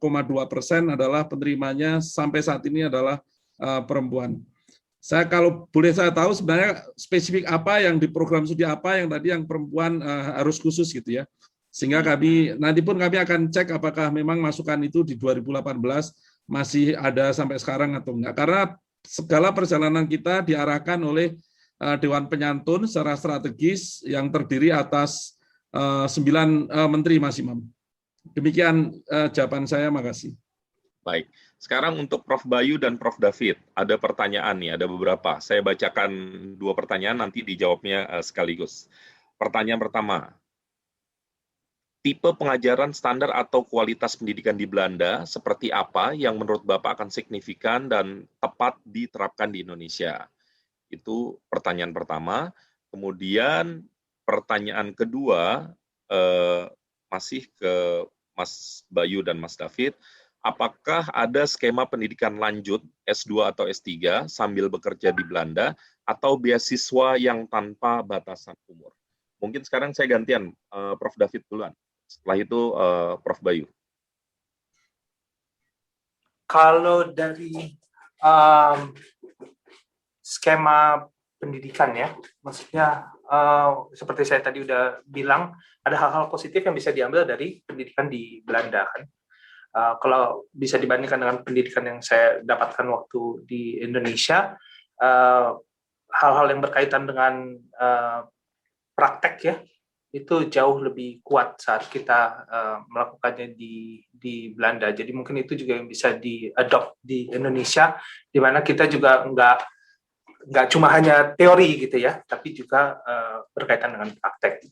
adalah penerimanya sampai saat ini adalah perempuan. Saya kalau boleh saya tahu sebenarnya spesifik apa yang di program studi apa yang tadi yang perempuan harus khusus gitu ya. Sehingga kami nanti pun kami akan cek apakah memang masukan itu di 2018 masih ada sampai sekarang atau enggak. Karena segala perjalanan kita diarahkan oleh Dewan Penyantun secara strategis yang terdiri atas 9 menteri Mas Imam. Demikian jawaban saya, makasih. Baik. Sekarang untuk Prof. Bayu dan Prof. David, ada pertanyaan nih, ada beberapa. Saya bacakan 2 pertanyaan, nanti dijawabnya sekaligus. Pertanyaan pertama, tipe pengajaran standar atau kualitas pendidikan di Belanda seperti apa yang menurut Bapak akan signifikan dan tepat diterapkan di Indonesia? Itu pertanyaan pertama. Kemudian pertanyaan kedua, masih ke Mas Bayu dan Mas David, apakah ada skema pendidikan lanjut S2 atau S3 sambil bekerja di Belanda atau beasiswa yang tanpa batasan umur? Mungkin sekarang saya gantian, Prof. David duluan. Setelah itu Prof. Bayu. Kalau dari skema pendidikan ya, maksudnya seperti saya tadi udah bilang, ada hal-hal positif yang bisa diambil dari pendidikan di Belanda kan. Kalau bisa dibandingkan dengan pendidikan yang saya dapatkan waktu di Indonesia, hal-hal yang berkaitan dengan praktek ya, itu jauh lebih kuat saat kita melakukannya di Belanda. Jadi mungkin itu juga yang bisa di-adopt di Indonesia, di mana kita juga nggak cuma hanya teori gitu ya, tapi juga berkaitan dengan praktek.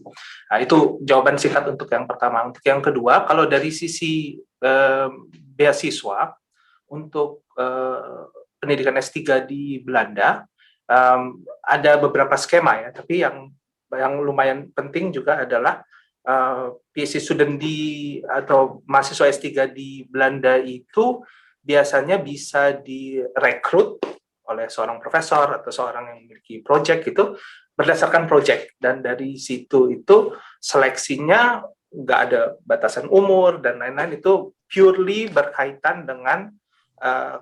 Nah, itu jawaban singkat untuk yang pertama. Untuk yang kedua, kalau dari sisi beasiswa untuk pendidikan S3 di Belanda, ada beberapa skema ya, tapi yang lumayan penting juga adalah PhD student atau mahasiswa S3 di Belanda itu biasanya bisa direkrut oleh seorang profesor atau seorang yang memiliki project itu berdasarkan project, dan dari situ itu seleksinya nggak ada batasan umur dan lain-lain, itu purely berkaitan dengan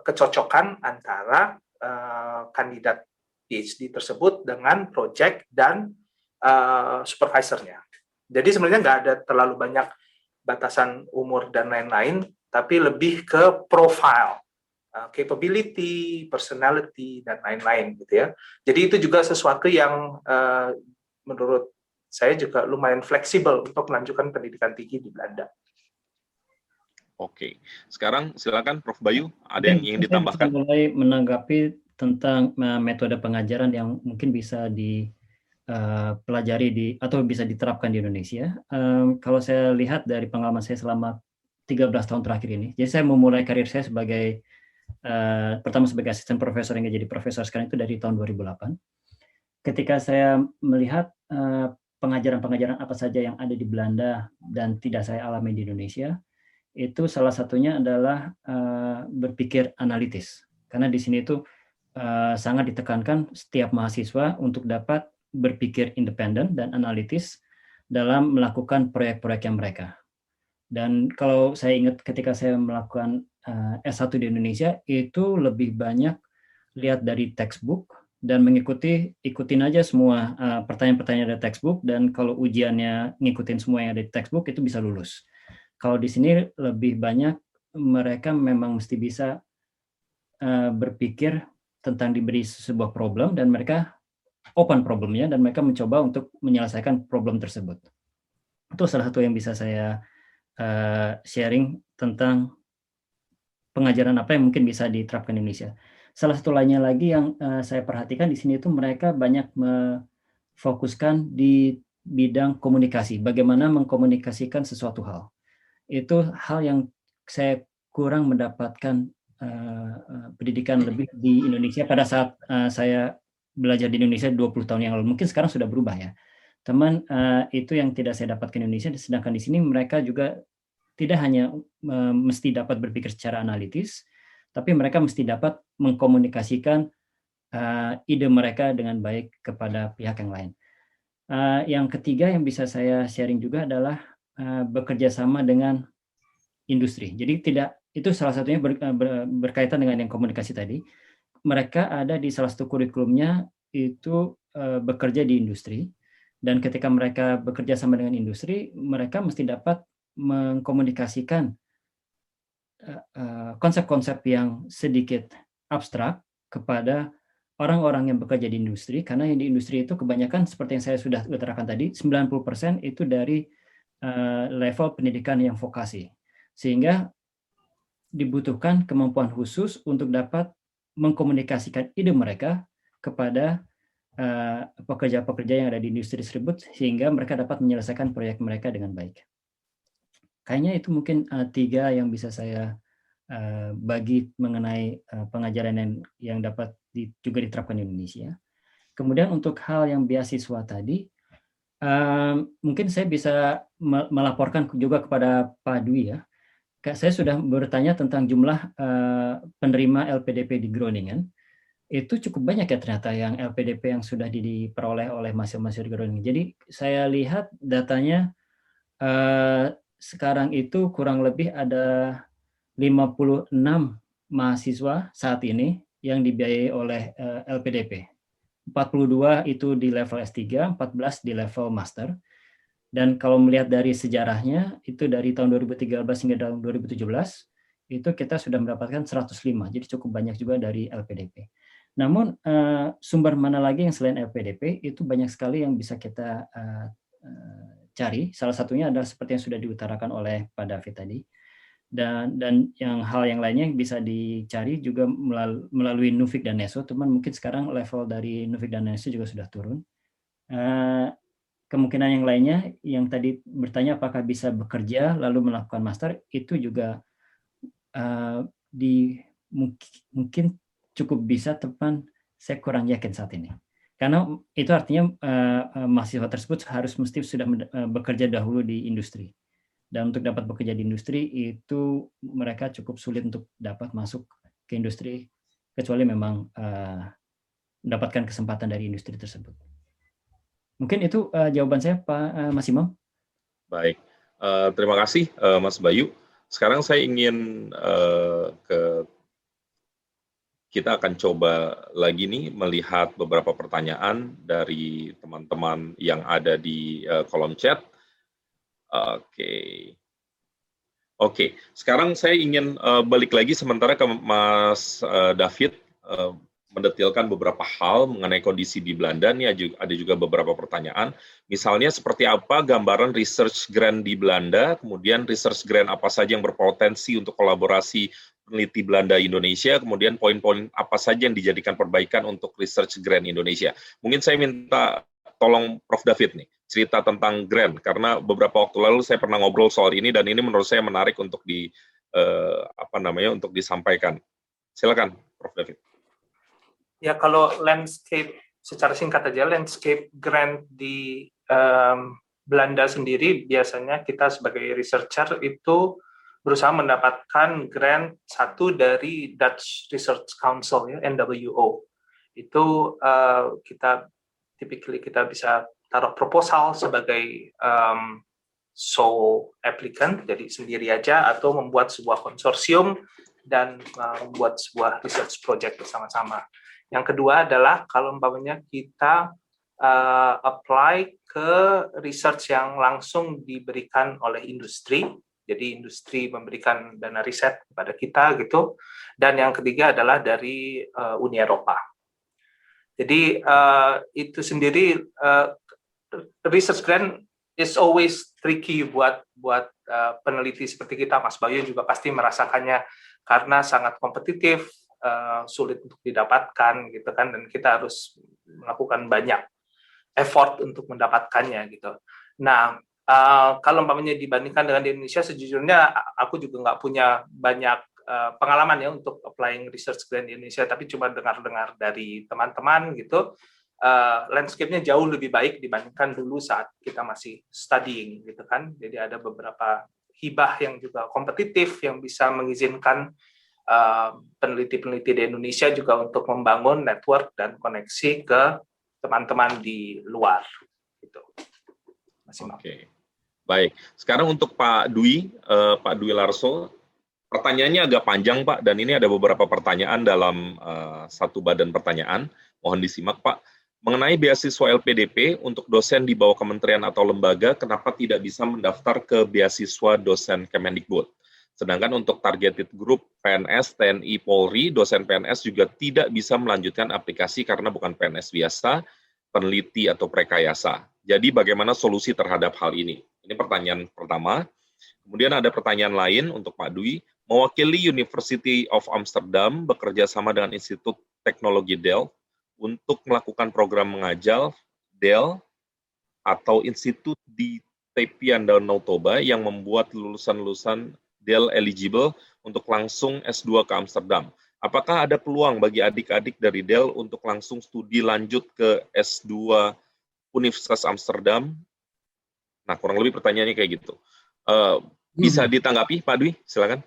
kecocokan antara kandidat PhD tersebut dengan project dan supervisornya. Jadi sebenarnya nggak ada terlalu banyak batasan umur dan lain-lain, tapi lebih ke profile, capability, personality, dan lain-lain gitu ya. Jadi itu juga sesuatu yang menurut saya juga lumayan fleksibel untuk melanjutkan pendidikan tinggi di Belanda. Oke, sekarang silakan Prof. Bayu, ada yang ingin ditambahkan? Saya mulai menanggapi tentang metode pengajaran yang mungkin bisa dipelajari atau bisa diterapkan di Indonesia. Kalau saya lihat dari pengalaman saya selama 13 tahun terakhir ini. Jadi saya memulai karir saya sebagai pertama sebagai asisten profesor hingga jadi profesor sekarang itu dari tahun 2008. Ketika saya melihat pengajaran-pengajaran apa saja yang ada di Belanda dan tidak saya alami di Indonesia, itu salah satunya adalah berpikir analitis. Karena di sini itu sangat ditekankan setiap mahasiswa untuk dapat berpikir independen dan analitis dalam melakukan proyek-proyeknya mereka. Dan kalau saya ingat ketika saya melakukan S1 di Indonesia, itu lebih banyak lihat dari textbook dan ikutin aja semua pertanyaan-pertanyaan dari textbook, dan kalau ujiannya ngikutin semua yang ada di textbook itu bisa lulus. Kalau di sini lebih banyak mereka memang mesti bisa berpikir tentang diberi sebuah problem dan mereka open problemnya dan mereka mencoba untuk menyelesaikan problem tersebut. Itu salah satu yang bisa saya sharing tentang pengajaran apa yang mungkin bisa diterapkan di Indonesia. Salah satu lainnya lagi yang saya perhatikan di sini itu mereka banyak memfokuskan di bidang komunikasi, bagaimana mengkomunikasikan sesuatu hal. Itu hal yang saya kurang mendapatkan pendidikan lebih di Indonesia pada saat saya belajar di Indonesia 20 tahun yang lalu. Mungkin sekarang sudah berubah ya. Teman, itu yang tidak saya dapatkan di Indonesia, sedangkan di sini mereka juga tidak hanya mesti dapat berpikir secara analitis, tapi mereka mesti dapat mengkomunikasikan ide mereka dengan baik kepada pihak yang lain. Yang ketiga yang bisa saya sharing juga adalah bekerja sama dengan industri. Jadi itu salah satunya berkaitan dengan yang komunikasi tadi. Mereka ada di salah satu kurikulumnya itu bekerja di industri, dan ketika mereka bekerja sama dengan industri, mereka mesti dapat mengkomunikasikan konsep-konsep yang sedikit abstrak kepada orang-orang yang bekerja di industri, karena yang di industri itu kebanyakan seperti yang saya sudah utarakan tadi, 90% itu dari level pendidikan yang vokasi, sehingga dibutuhkan kemampuan khusus untuk dapat mengkomunikasikan ide mereka kepada pekerja-pekerja yang ada di industri tersebut, sehingga mereka dapat menyelesaikan proyek mereka dengan baik. Kayaknya itu mungkin 3 yang bisa saya bagi mengenai pengajaran yang dapat juga diterapkan di Indonesia. Kemudian untuk hal yang beasiswa tadi, mungkin saya bisa melaporkan juga kepada Pak Dwi ya. Saya sudah bertanya tentang jumlah penerima LPDP di Groningen. Itu cukup banyak ya ternyata yang LPDP yang sudah diperoleh oleh mahasiswa-mahasiswa di Groningen. Jadi saya lihat datanya sekarang itu kurang lebih ada 56 mahasiswa saat ini yang dibiayai oleh LPDP. 42 itu di level S3, 14 di level master. Dan kalau melihat dari sejarahnya, itu dari tahun 2013 hingga tahun 2017, itu kita sudah mendapatkan 105, jadi cukup banyak juga dari LPDP. Namun sumber mana lagi yang selain LPDP, itu banyak sekali yang bisa kita cari. Salah satunya adalah seperti yang sudah diutarakan oleh Pak David tadi. Dan hal yang lainnya yang bisa dicari juga melalui Nufik dan Neso. Teman mungkin sekarang level dari Nufik dan Neso juga sudah turun. Kemungkinan yang lainnya yang tadi bertanya apakah bisa bekerja lalu melakukan master, itu juga mungkin cukup bisa, teman, saya kurang yakin saat ini. Karena itu artinya mahasiswa tersebut mesti sudah bekerja dahulu di industri. Dan untuk dapat bekerja di industri itu mereka cukup sulit untuk dapat masuk ke industri, kecuali memang mendapatkan kesempatan dari industri tersebut. Mungkin itu jawaban saya, Pak Mas Imam. Baik, terima kasih Mas Bayu. Sekarang saya ingin kita akan coba lagi nih melihat beberapa pertanyaan dari teman-teman yang ada di kolom chat. Oke. Sekarang saya ingin balik lagi sementara ke Mas David mendetilkan beberapa hal mengenai kondisi di Belanda. Nih ada juga beberapa pertanyaan. Misalnya seperti apa gambaran research grant di Belanda, kemudian research grant apa saja yang berpotensi untuk kolaborasi peneliti Belanda Indonesia, kemudian poin-poin apa saja yang dijadikan perbaikan untuk research grant Indonesia. Mungkin saya minta tolong Prof. David nih, cerita tentang grant, karena beberapa waktu lalu saya pernah ngobrol soal ini, dan ini menurut saya menarik untuk untuk disampaikan. Silakan, Prof. David. Ya, kalau landscape, secara singkat aja, landscape grant di Belanda sendiri, biasanya kita sebagai researcher itu berusaha mendapatkan grant satu dari Dutch Research Council, ya, NWO. Itu kita bisa taruh proposal sebagai sole applicant, jadi sendiri aja, atau membuat sebuah konsorsium dan membuat sebuah research project bersama-sama. Yang kedua adalah kalau umpamanya kita apply ke research yang langsung diberikan oleh industri, jadi industri memberikan dana riset kepada kita gitu. Dan yang ketiga adalah dari Uni Eropa. Jadi itu sendiri research grant is always tricky buat peneliti seperti kita. Mas Bayu juga pasti merasakannya karena sangat kompetitif, sulit untuk didapatkan gitu kan, dan kita harus melakukan banyak effort untuk mendapatkannya gitu. Nah, kalau umpamanya dibandingkan dengan di Indonesia, sejujurnya aku juga nggak punya banyak pengalaman ya untuk applying research grant di Indonesia, tapi cuma dengar-dengar dari teman-teman gitu, landscape-nya jauh lebih baik dibandingkan dulu saat kita masih studying gitu kan. Jadi ada beberapa hibah yang juga kompetitif yang bisa mengizinkan peneliti-peneliti di Indonesia juga untuk membangun network dan koneksi ke teman-teman di luar gitu. Oke. Baik. Sekarang untuk Pak Dwi Larso, pertanyaannya agak panjang, Pak, dan ini ada beberapa pertanyaan dalam satu badan pertanyaan. Mohon disimak, Pak. Mengenai beasiswa LPDP untuk dosen di bawah kementerian atau lembaga, kenapa tidak bisa mendaftar ke beasiswa dosen Kemendikbud? Sedangkan untuk targeted group PNS, TNI, Polri, dosen PNS juga tidak bisa melanjutkan aplikasi karena bukan PNS biasa, peneliti atau prekayasa. Jadi bagaimana solusi terhadap hal ini? Ini pertanyaan pertama. Kemudian ada pertanyaan lain untuk Pak Dwi. Mewakili University of Amsterdam bekerja sama dengan Institut Teknologi Delft untuk melakukan program mengajar Delft atau institut di Tepian Danau Toba yang membuat lulusan-lulusan Delft eligible untuk langsung S2 ke Amsterdam. Apakah ada peluang bagi adik-adik dari Delft untuk langsung studi lanjut ke S2 Universitas Amsterdam? Nah, kurang lebih pertanyaannya kayak gitu. Bisa ditanggapi, Pak Dwi? Silakan.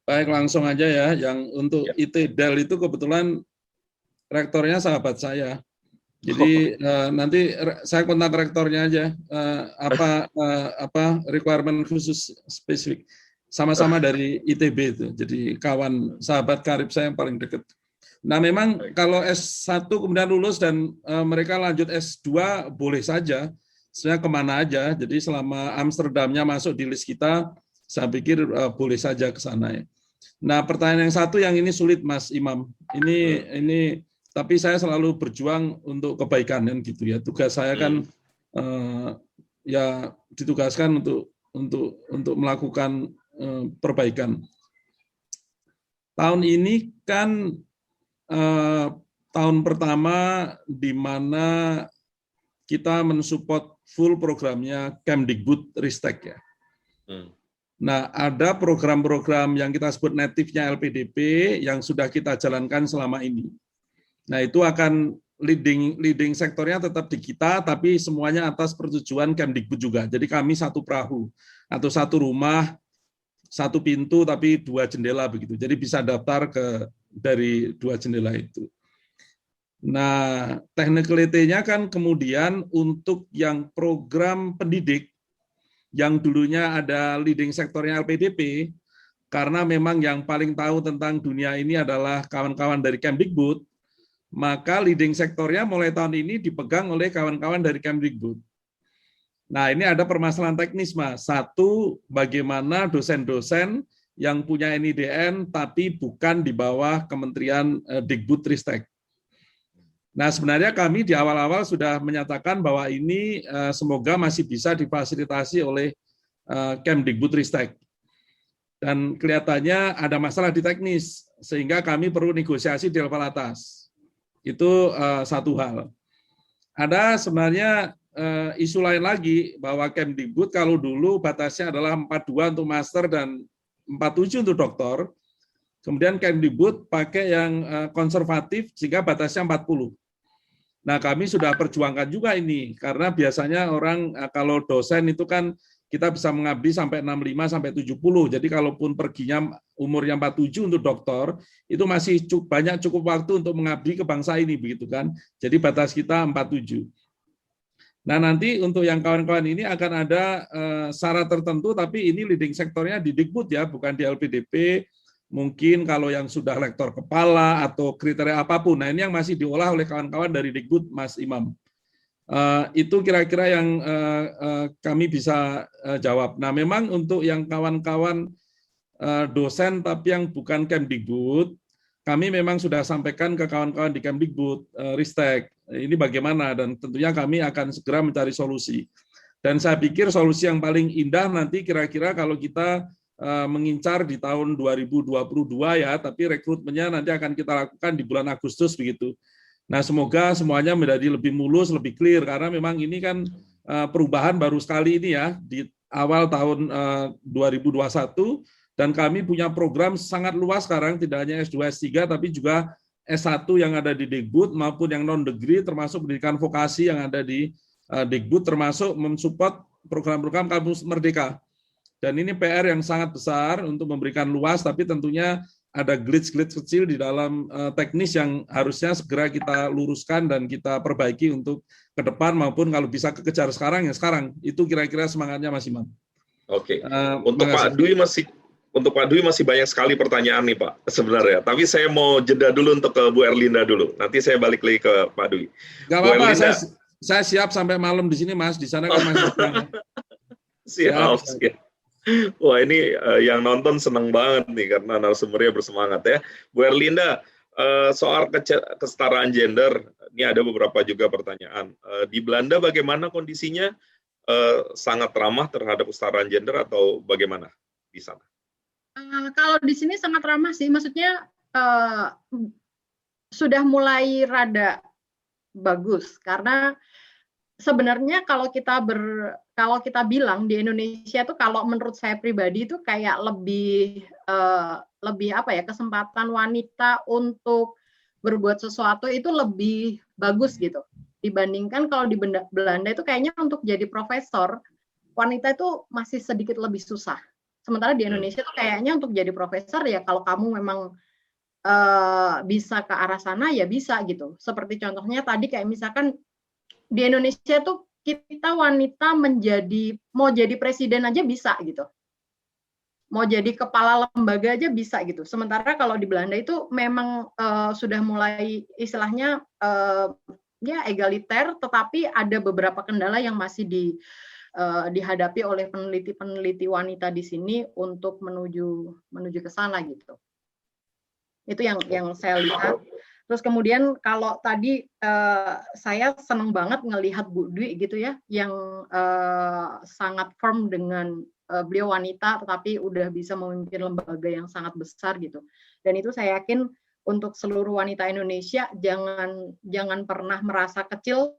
Baik, langsung aja ya. Yang untuk IT Delft itu kebetulan rektornya sahabat saya. Jadi nanti saya kontak rektornya aja. Apa requirement khusus spesifik. Sama-sama dari ITB itu. Jadi kawan sahabat karib saya yang paling dekat. Nah, memang kalau S1 kemudian lulus dan mereka lanjut S2 boleh saja. Sebenarnya kemana aja. Jadi selama Amsterdamnya masuk di list kita, saya pikir boleh saja ke sana ya. Nah, pertanyaan yang satu yang ini sulit, Mas Imam. Ini tapi saya selalu berjuang untuk kebaikan kan gitu ya. Tugas saya kan ya ditugaskan untuk melakukan perbaikan. Tahun ini kan tahun pertama di mana kita mensupport full programnya Kemdikbud Ristek ya. Nah, ada program-program yang kita sebut native-nya LPDP yang sudah kita jalankan selama ini. Nah, itu akan leading sektornya tetap di kita, tapi semuanya atas persetujuan Kemdikbud juga. Jadi kami satu perahu atau satu rumah, satu pintu tapi dua jendela begitu. Jadi bisa daftar dari dua jendela itu. Nah, technicality-nya kan kemudian untuk yang program pendidik yang dulunya ada leading sektornya LPDP, karena memang yang paling tahu tentang dunia ini adalah kawan-kawan dari Kemdikbud, maka leading sektornya mulai tahun ini dipegang oleh kawan-kawan dari Kemdikbud. Nah, ini ada permasalahan teknis, Mas. Satu, bagaimana dosen-dosen yang punya NIDN tapi bukan di bawah Kementerian Dikbud Ristek. Nah, sebenarnya kami di awal-awal sudah menyatakan bahwa ini semoga masih bisa difasilitasi oleh Kemdikbud Ristek. Dan kelihatannya ada masalah di teknis, sehingga kami perlu negosiasi di level atas. Itu satu hal. ada sebenarnya isu lain lagi bahwa Kemdikbud kalau dulu batasnya adalah 42 untuk master dan 47 untuk doktor, kemudian Kemdikbud pakai yang konservatif sehingga batasnya 40. Nah, kami sudah perjuangkan juga ini, karena biasanya orang kalau dosen itu kan kita bisa mengabdi sampai 65 sampai 70. Jadi kalaupun perginya umurnya 47 untuk doktor, itu masih cukup waktu untuk mengabdi ke bangsa ini, begitu kan. Jadi batas kita 47. Nah, nanti untuk yang kawan-kawan ini akan ada syarat tertentu, tapi ini leading sektornya di Dikbud ya, bukan di LPDP. Mungkin kalau yang sudah lektor kepala atau kriteria apapun. Nah, ini yang masih diolah oleh kawan-kawan dari Dikbud, Mas Imam. Itu kira-kira yang kami bisa jawab. Nah, memang untuk yang kawan-kawan dosen tapi yang bukan Kemdikbud, kami memang sudah sampaikan ke kawan-kawan di Kemdikbud, Ristek, ini bagaimana, dan tentunya kami akan segera mencari solusi. Dan saya pikir solusi yang paling indah nanti kira-kira kalau kita mengincar di tahun 2022 ya, tapi rekrutmennya nanti akan kita lakukan di bulan Agustus begitu. Nah, semoga semuanya menjadi lebih mulus, lebih clear, karena memang ini kan perubahan baru sekali ini ya, di awal tahun 2021, dan kami punya program sangat luas sekarang, tidak hanya S2, S3, tapi juga S1 yang ada di Dikbud, maupun yang non-degree, termasuk pendidikan vokasi yang ada di Dikbud, termasuk mensupport program-program kampus merdeka. Dan ini PR yang sangat besar untuk memberikan luas, tapi tentunya ada glitch-glitch kecil di dalam teknis yang harusnya segera kita luruskan dan kita perbaiki untuk ke depan, maupun kalau bisa kekejar sekarang, ya sekarang. Itu kira-kira semangatnya Mas Imam. Oke. Untuk Pak Dwi masih banyak sekali pertanyaan nih Pak sebenarnya. Tapi saya mau jeda dulu untuk ke Bu Erlinda dulu. Nanti saya balik lagi ke Pak Dwi. Gak apa-apa, saya siap sampai malam di sini Mas. Di sana kan masih siap. Wah, ini yang nonton senang banget nih karena narasumbernya bersemangat ya. Bu Erlinda, soal kesetaraan gender, ini ada beberapa juga pertanyaan. Di Belanda bagaimana kondisinya? Sangat ramah terhadap kesetaraan gender atau bagaimana di sana? Kalau di sini sangat ramah sih, maksudnya sudah mulai rada bagus, karena sebenarnya kalau kita bilang di Indonesia tuh, kalau menurut saya pribadi itu kayak lebih apa ya, kesempatan wanita untuk berbuat sesuatu itu lebih bagus gitu dibandingkan kalau di Belanda itu kayaknya untuk jadi profesor wanita itu masih sedikit lebih susah. Sementara di Indonesia tuh kayaknya untuk jadi profesor ya kalau kamu memang bisa ke arah sana ya bisa gitu. Seperti contohnya tadi kayak misalkan di Indonesia tuh kita wanita mau jadi presiden aja bisa gitu. Mau jadi kepala lembaga aja bisa gitu. Sementara kalau di Belanda itu memang sudah mulai istilahnya ya egaliter, tetapi ada beberapa kendala yang masih dihadapi oleh peneliti-peneliti wanita di sini untuk menuju ke sana gitu. Itu yang saya lihat. Terus kemudian kalau tadi saya senang banget ngelihat Bu Dwi gitu ya, yang sangat firm dengan beliau wanita, tetapi udah bisa memimpin lembaga yang sangat besar gitu. Dan itu saya yakin untuk seluruh wanita Indonesia jangan pernah merasa kecil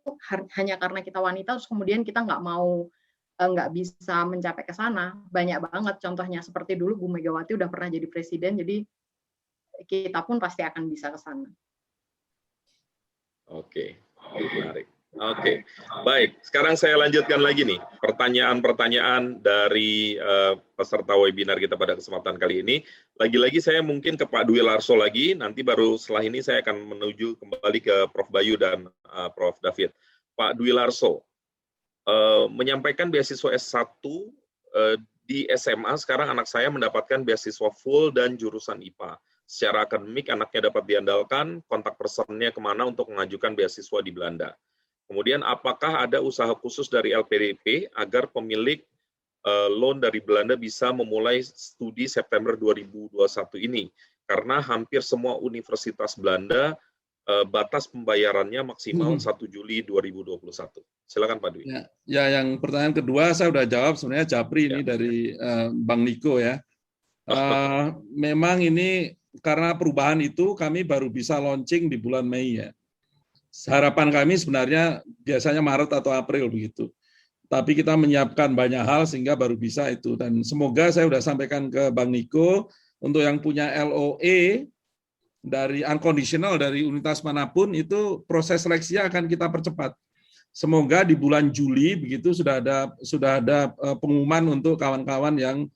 hanya karena kita wanita, terus kemudian kita nggak bisa mencapai ke sana. Banyak banget contohnya, seperti dulu Bu Megawati udah pernah jadi presiden, jadi kita pun pasti akan bisa ke sana. Oke, menarik. Oke, baik. Sekarang saya lanjutkan lagi nih pertanyaan-pertanyaan dari peserta webinar kita pada kesempatan kali ini. Lagi-lagi saya mungkin ke Pak Dwi Larso lagi, nanti baru setelah ini saya akan menuju kembali ke Prof. Bayu dan Prof. David. Pak Dwi Larso, menyampaikan beasiswa S1 di SMA, sekarang anak saya mendapatkan beasiswa full dan jurusan IPA. Secara akademik, anaknya dapat diandalkan, kontak personnya kemana untuk mengajukan beasiswa di Belanda. Kemudian, apakah ada usaha khusus dari LPDP agar pemilik loan dari Belanda bisa memulai studi September 2021 ini? Karena hampir semua universitas Belanda batas pembayarannya maksimal 1 Juli 2021. Silakan Pak Dwi. Ya, yang pertanyaan kedua saya sudah jawab, sebenarnya Japri ini dari Bang Niko ya. Memang ini karena perubahan itu kami baru bisa launching di bulan Mei ya. Harapan kami sebenarnya biasanya Maret atau April begitu. Tapi kita menyiapkan banyak hal sehingga baru bisa itu. Dan semoga saya sudah sampaikan ke Bang Niko, untuk yang punya LOE dari unconditional dari unitas manapun, itu proses seleksinya akan kita percepat. Semoga di bulan Juli begitu sudah ada pengumuman untuk kawan-kawan yang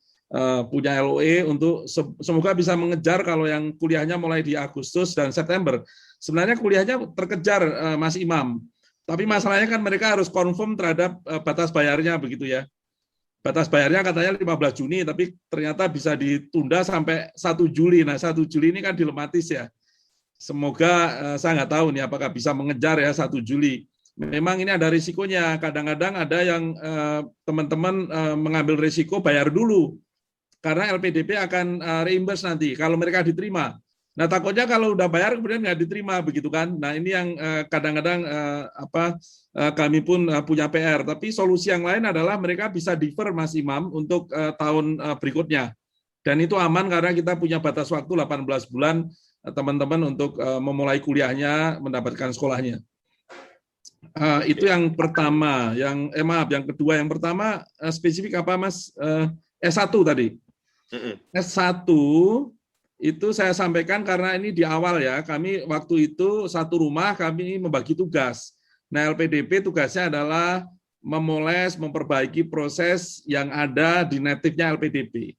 punya LOE, untuk semoga bisa mengejar kalau yang kuliahnya mulai di Agustus dan September. Sebenarnya kuliahnya terkejar, Mas Imam. Tapi masalahnya kan mereka harus confirm terhadap batas bayarnya begitu ya. Batas bayarnya katanya 15 Juni, tapi ternyata bisa ditunda sampai 1 Juli. Nah, 1 Juli ini kan dilematis ya. Semoga saya nggak tahu nih apakah bisa mengejar ya 1 Juli. Memang ini ada risikonya. Kadang-kadang ada yang teman-teman mengambil risiko bayar dulu. Karena LPDP akan reimburse nanti kalau mereka diterima. Nah, takutnya kalau udah bayar kemudian nggak diterima begitu kan. Nah, ini yang kadang-kadang kami pun punya PR. Tapi solusi yang lain adalah mereka bisa defer, Mas Imam, untuk tahun berikutnya. Dan itu aman karena kita punya batas waktu 18 bulan teman-teman untuk memulai kuliahnya, mendapatkan sekolahnya. Itu yang pertama. Yang kedua. Yang pertama spesifik apa, Mas? S1 tadi. S1 itu saya sampaikan karena ini di awal ya, kami waktu itu satu rumah kami membagi tugas. Nah, LPDP tugasnya adalah memoles, memperbaiki proses yang ada di native-nya LPDP.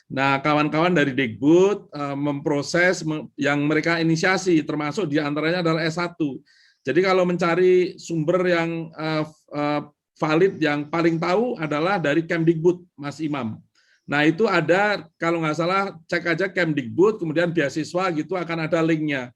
Nah, kawan-kawan dari Dikbud memproses yang mereka inisiasi, termasuk diantaranya adalah S1. Jadi kalau mencari sumber yang valid, yang paling tahu adalah dari Kemdikbud, Mas Imam. Nah, itu ada, kalau nggak salah, cek aja Kemdikbud, kemudian beasiswa gitu, akan ada linknya.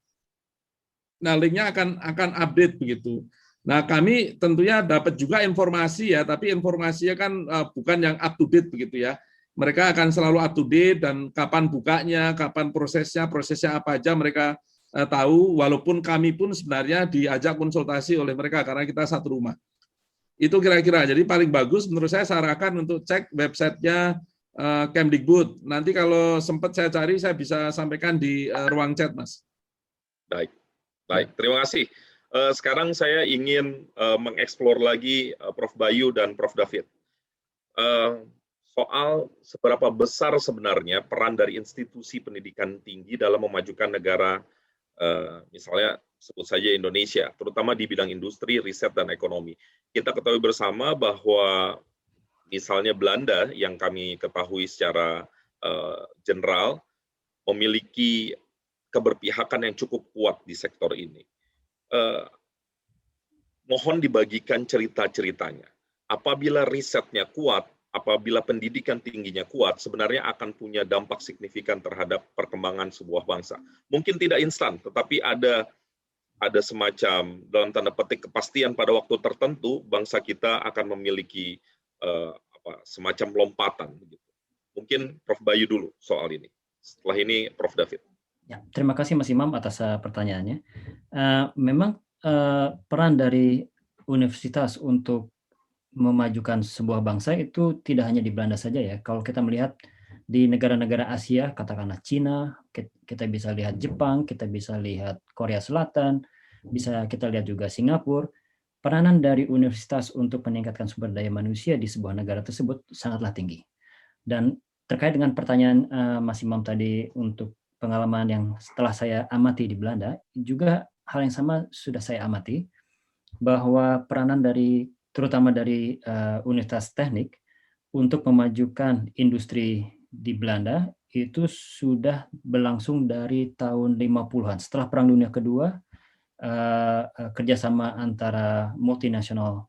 Nah, linknya akan update begitu. Nah, kami tentunya dapat juga informasi ya, tapi informasinya kan bukan yang up to date begitu ya. Mereka akan selalu up to date, dan kapan bukanya, kapan prosesnya apa aja mereka tahu, walaupun kami pun sebenarnya diajak konsultasi oleh mereka, karena kita satu rumah. Itu kira-kira, jadi paling bagus menurut saya sarankan untuk cek websitenya Kemdikbud. Nanti kalau sempat saya cari, saya bisa sampaikan di ruang chat, Mas. Baik. Terima kasih. Sekarang saya ingin mengeksplor lagi Prof. Bayu dan Prof. David. Soal seberapa besar sebenarnya peran dari institusi pendidikan tinggi dalam memajukan negara, misalnya sebut saja Indonesia, terutama di bidang industri, riset, dan ekonomi. Kita ketahui bersama bahwa misalnya Belanda yang kami ketahui secara general memiliki keberpihakan yang cukup kuat di sektor ini. Mohon dibagikan cerita-ceritanya. Apabila risetnya kuat, apabila pendidikan tingginya kuat, sebenarnya akan punya dampak signifikan terhadap perkembangan sebuah bangsa. Mungkin tidak instan, tetapi ada semacam dalam tanda petik kepastian pada waktu tertentu bangsa kita akan memiliki semacam lompatan begitu. Mungkin Prof. Bayu dulu soal ini. Setelah ini Prof. David. Ya, terima kasih Mas Imam atas pertanyaannya. Memang peran dari universitas untuk memajukan sebuah bangsa itu tidak hanya di Belanda saja ya. Kalau kita melihat di negara-negara Asia, katakanlah Cina, kita bisa lihat Jepang, kita bisa lihat Korea Selatan, bisa kita lihat juga Singapura. Peranan dari universitas untuk meningkatkan sumber daya manusia di sebuah negara tersebut sangatlah tinggi. Dan terkait dengan pertanyaan Mas Imam tadi untuk pengalaman yang setelah saya amati di Belanda, juga hal yang sama sudah saya amati, bahwa peranan terutama dari Universitas Teknik untuk memajukan industri di Belanda itu sudah berlangsung dari tahun 50-an. Setelah Perang Dunia Kedua, kerjasama antara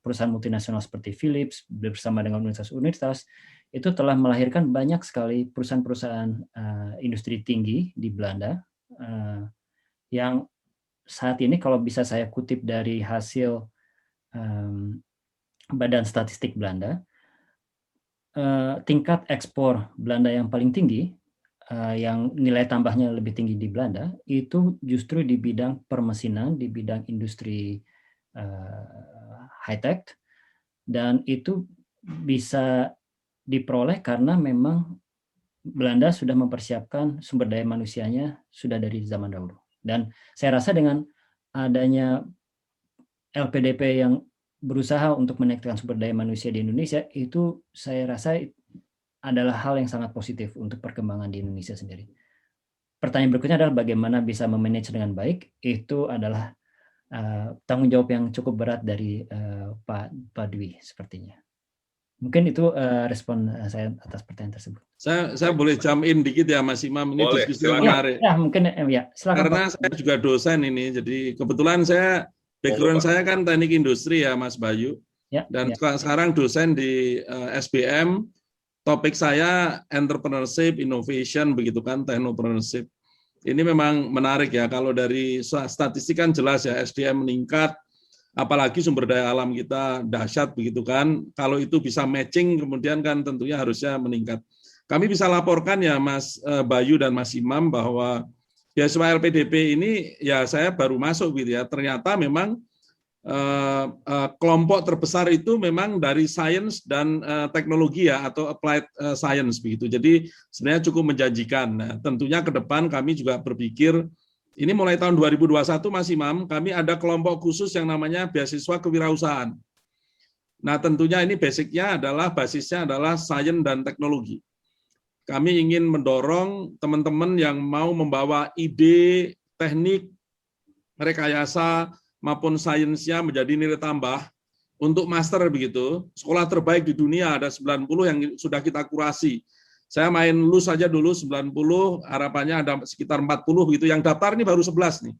perusahaan multinasional seperti Philips bersama dengan universitas-universitas itu telah melahirkan banyak sekali perusahaan-perusahaan industri tinggi di Belanda yang saat ini kalau bisa saya kutip dari hasil Badan Statistik Belanda, tingkat ekspor Belanda yang paling tinggi, yang nilai tambahnya lebih tinggi di Belanda, itu justru di bidang permesinan, di bidang industri high-tech, dan itu bisa diperoleh karena memang Belanda sudah mempersiapkan sumber daya manusianya sudah dari zaman dahulu. Dan saya rasa dengan adanya LPDP yang berusaha untuk menaikkan sumber daya manusia di Indonesia, itu saya rasa adalah hal yang sangat positif untuk perkembangan di Indonesia sendiri. Pertanyaan berikutnya adalah bagaimana bisa memanage dengan baik. Itu adalah tanggung jawab yang cukup berat dari Pak Dwi sepertinya. Mungkin itu respon saya atas pertanyaan tersebut. Saya boleh jump in dikit ya Mas Imam, ini Boleh, diskusi silakan. menarik. Ya, mungkin ya, silakan. Karena Pak. saya juga dosen ini, jadi kebetulan background saya kan teknik industri ya Mas Bayu, Ya, dan ya. sekarang dosen di SBM. Topik saya entrepreneurship, innovation, begitu kan, technopreneurship. Ini memang menarik ya, kalau dari statistik kan jelas ya, SDM meningkat, apalagi sumber daya alam kita dahsyat begitu kan. Kalau itu bisa matching, kemudian kan tentunya harusnya meningkat. Kami bisa laporkan ya Mas Bayu dan Mas Imam bahwa beasiswa LPDP ini ya saya baru masuk gitu ya. Ternyata memang kelompok terbesar itu memang dari sains dan teknologi ya, atau applied science begitu. Jadi sebenarnya cukup menjanjikan. Nah, tentunya ke depan kami juga berpikir, ini mulai tahun 2021 Mas Imam, kami ada kelompok khusus yang namanya beasiswa kewirausahaan. Nah, tentunya ini basisnya adalah sains dan teknologi. Kami ingin mendorong teman-teman yang mau membawa ide, teknik, rekayasa, maupun sainsnya menjadi nilai tambah untuk master begitu. Sekolah terbaik di dunia ada 90 yang sudah kita kurasi. Saya main lulus saja dulu 90, harapannya ada sekitar 40 gitu. Yang daftar ini baru 11 nih.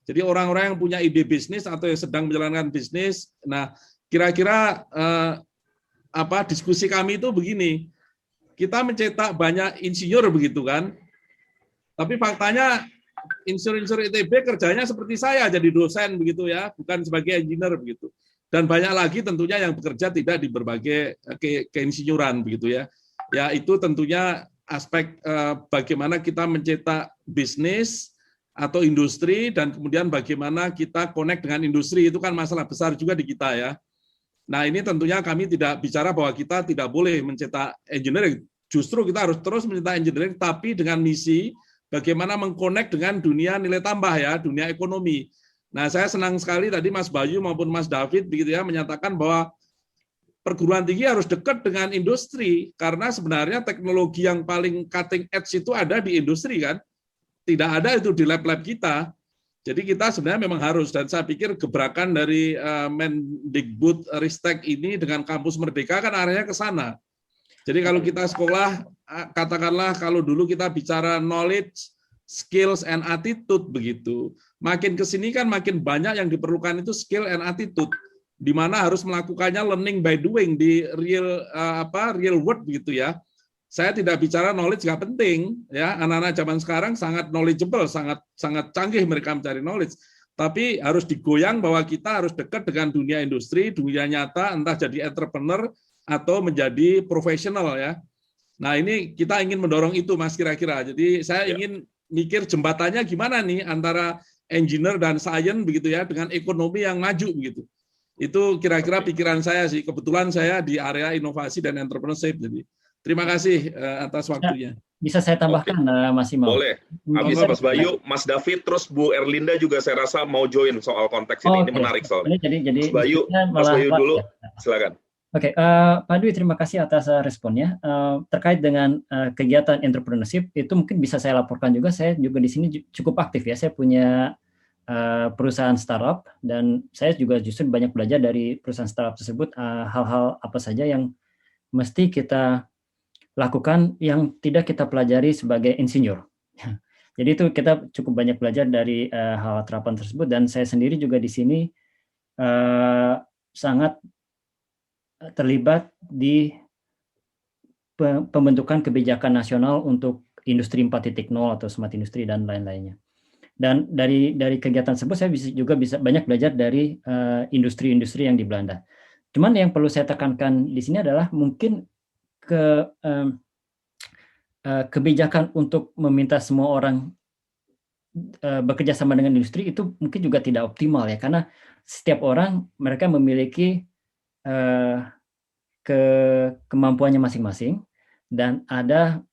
Jadi orang-orang yang punya ide bisnis atau yang sedang menjalankan bisnis. Nah, kira-kira diskusi kami itu begini. Kita mencetak banyak insinyur begitu kan. Tapi faktanya insinyur ITB kerjanya seperti saya, jadi dosen begitu ya, bukan sebagai engineer begitu. Dan banyak lagi tentunya yang bekerja tidak di berbagai keinsinyuran begitu ya. Ya itu tentunya aspek bagaimana kita mencetak bisnis atau industri, dan kemudian bagaimana kita connect dengan industri, itu kan masalah besar juga di kita ya. Nah ini tentunya kami tidak bicara bahwa kita tidak boleh mencetak engineering, justru kita harus terus mencetak engineering, tapi dengan misi bagaimana mengkonek dengan dunia nilai tambah ya, dunia ekonomi. Nah, saya senang sekali tadi Mas Bayu maupun Mas David begitu ya menyatakan bahwa perguruan tinggi harus dekat dengan industri, karena sebenarnya teknologi yang paling cutting edge itu ada di industri kan. Tidak ada itu di lab-lab kita. Jadi kita sebenarnya memang harus, dan saya pikir gebrakan dari Mendikbud Ristek ini dengan kampus Merdeka kan arahnya ke sana. Jadi kalau kita sekolah, katakanlah kalau dulu kita bicara knowledge, skills, and attitude begitu. Makin ke sini kan makin banyak yang diperlukan itu skill and attitude, di mana harus melakukannya learning by doing di real world begitu ya. Saya tidak bicara knowledge nggak penting ya. Anak-anak zaman sekarang sangat knowledgeable, sangat canggih mereka mencari knowledge. Tapi harus digoyang bahwa kita harus dekat dengan dunia industri, dunia nyata, entah jadi entrepreneur atau menjadi profesional ya. Nah ini kita ingin mendorong itu Mas kira-kira. Jadi saya ingin mikir jembatannya gimana nih antara engineer dan science begitu ya dengan ekonomi yang maju begitu. Itu kira-kira pikiran saya sih. Kebetulan saya di area inovasi dan entrepreneurship. Jadi terima kasih atas waktunya. Bisa saya tambahkan Mas Imam? Boleh. Habis Mas Bayu, Mas David, terus Bu Erlinda juga saya rasa mau join soal konteks ini. Ini menarik soalnya. Jadi Mas Bayu dulu, silakan. Oke, Pak Dwi, terima kasih atas responnya. Terkait dengan kegiatan entrepreneurship, itu mungkin bisa saya laporkan juga. Saya juga di sini cukup aktif ya. Saya punya perusahaan startup, dan saya juga justru banyak belajar dari perusahaan startup tersebut, hal-hal apa saja yang mesti kita lakukan yang tidak kita pelajari sebagai insinyur. Jadi itu kita cukup banyak belajar dari hal terapan tersebut, dan saya sendiri juga di sini sangat terlibat di pembentukan kebijakan nasional untuk industri 4.0 atau smart industry dan lain-lainnya. Dan dari kegiatan tersebut saya juga bisa banyak belajar dari industri-industri yang di Belanda. Cuman yang perlu saya tekankan di sini adalah mungkin kebijakan untuk meminta semua orang bekerja sama dengan industri itu mungkin juga tidak optimal ya, karena setiap orang mereka memiliki kemampuannya masing-masing, dan ada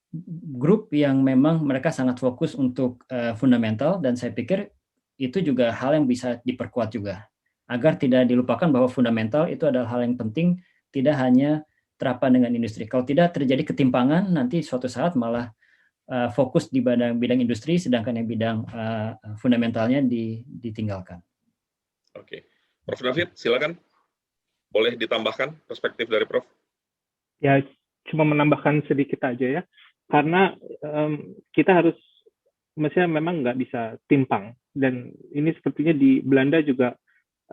grup yang memang mereka sangat fokus untuk fundamental, dan saya pikir itu juga hal yang bisa diperkuat juga. agar tidak dilupakan bahwa fundamental itu adalah hal yang penting, tidak hanya terapan dengan industri. Kalau tidak terjadi ketimpangan, nanti suatu saat malah fokus di bidang industri, sedangkan yang bidang fundamentalnya ditinggalkan. Oke, Prof. David, silakan. Boleh ditambahkan perspektif dari Prof? Ya, cuma menambahkan sedikit aja ya, karena kita harus, maksudnya memang nggak bisa timpang, dan ini sepertinya di Belanda juga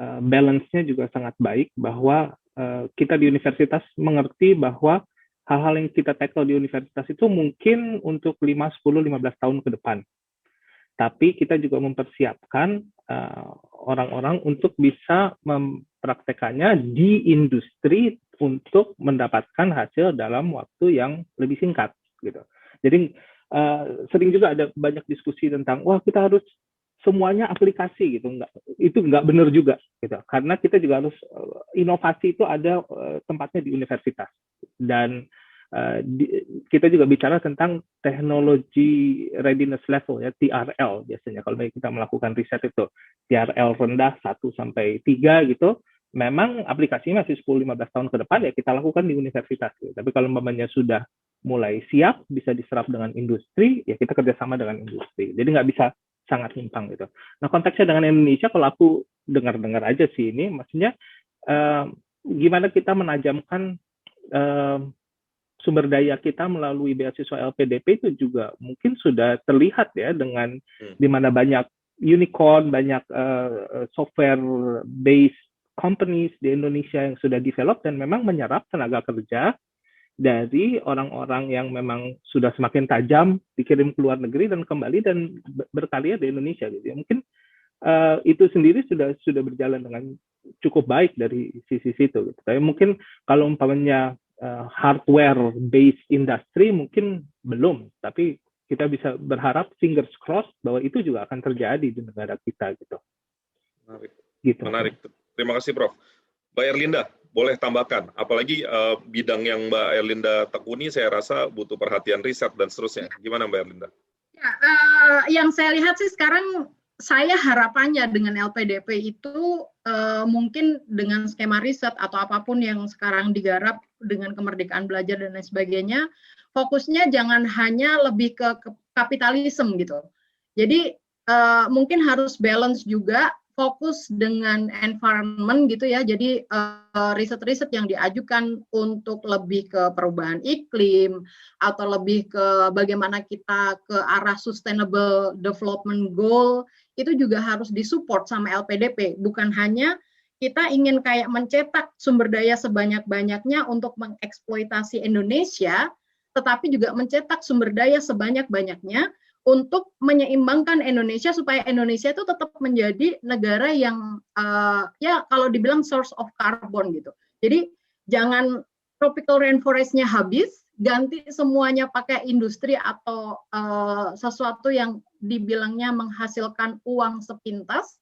balance-nya juga sangat baik, bahwa kita di universitas mengerti bahwa hal-hal yang kita tackle di universitas itu mungkin untuk 5, 10, 15 tahun ke depan. Tapi kita juga mempersiapkan orang-orang untuk bisa mempraktekannya di industri untuk mendapatkan hasil dalam waktu yang lebih singkat, gitu. Jadi sering juga ada banyak diskusi tentang, wah kita harus semuanya aplikasi gitu, itu nggak benar juga gitu, karena kita juga harus inovasi itu ada tempatnya di universitas, dan kita juga bicara tentang teknologi readiness level ya, TRL biasanya kalau kita melakukan riset itu TRL rendah 1 sampai 3 gitu. Memang aplikasinya masih 10-15 tahun ke depan ya kita lakukan di universitas gitu. Tapi kalau umpamanya sudah mulai siap bisa diserap dengan industri, ya kita kerjasama dengan industri. Jadi nggak bisa sangat timpang gitu. Nah konteksnya dengan Indonesia, kalau aku dengar-dengar aja sih ini, maksudnya gimana kita menajamkan sumber daya kita melalui beasiswa LPDP itu juga mungkin sudah terlihat ya, dengan di mana banyak unicorn, banyak software based companies di Indonesia yang sudah develop dan memang menyerap tenaga kerja dari orang-orang yang memang sudah semakin tajam, dikirim ke luar negeri dan kembali dan berkarya di Indonesia gitu ya. Mungkin itu sendiri sudah berjalan dengan cukup baik dari sisi situ gitu. Tapi mungkin kalau umpamanya hardware based industry mungkin belum, tapi kita bisa berharap fingers crossed bahwa itu juga akan terjadi di negara kita gitu. Menarik. Gitu. Menarik. Terima kasih Prof. Mbak Erlinda, boleh tambahkan, apalagi bidang yang Mbak Erlinda tekuni saya rasa butuh perhatian riset dan seterusnya. Gimana Mbak Erlinda? Ya, yang saya lihat sih sekarang, saya harapannya dengan LPDP itu mungkin dengan skema riset atau apapun yang sekarang digarap dengan kemerdekaan belajar dan lain sebagainya, fokusnya jangan hanya lebih ke kapitalisme gitu. Jadi mungkin harus balance juga, fokus dengan environment gitu ya. Jadi riset-riset yang diajukan untuk lebih ke perubahan iklim atau lebih ke bagaimana kita ke arah sustainable development goal itu juga harus disupport sama LPDP. Bukan hanya kita ingin kayak mencetak sumber daya sebanyak-banyaknya untuk mengeksploitasi Indonesia, tetapi juga mencetak sumber daya sebanyak-banyaknya untuk menyeimbangkan Indonesia supaya Indonesia itu tetap menjadi negara yang ya kalau dibilang source of carbon gitu. Jadi jangan tropical rainforest-nya habis, ganti semuanya pakai industri atau sesuatu yang dibilangnya menghasilkan uang sepintas,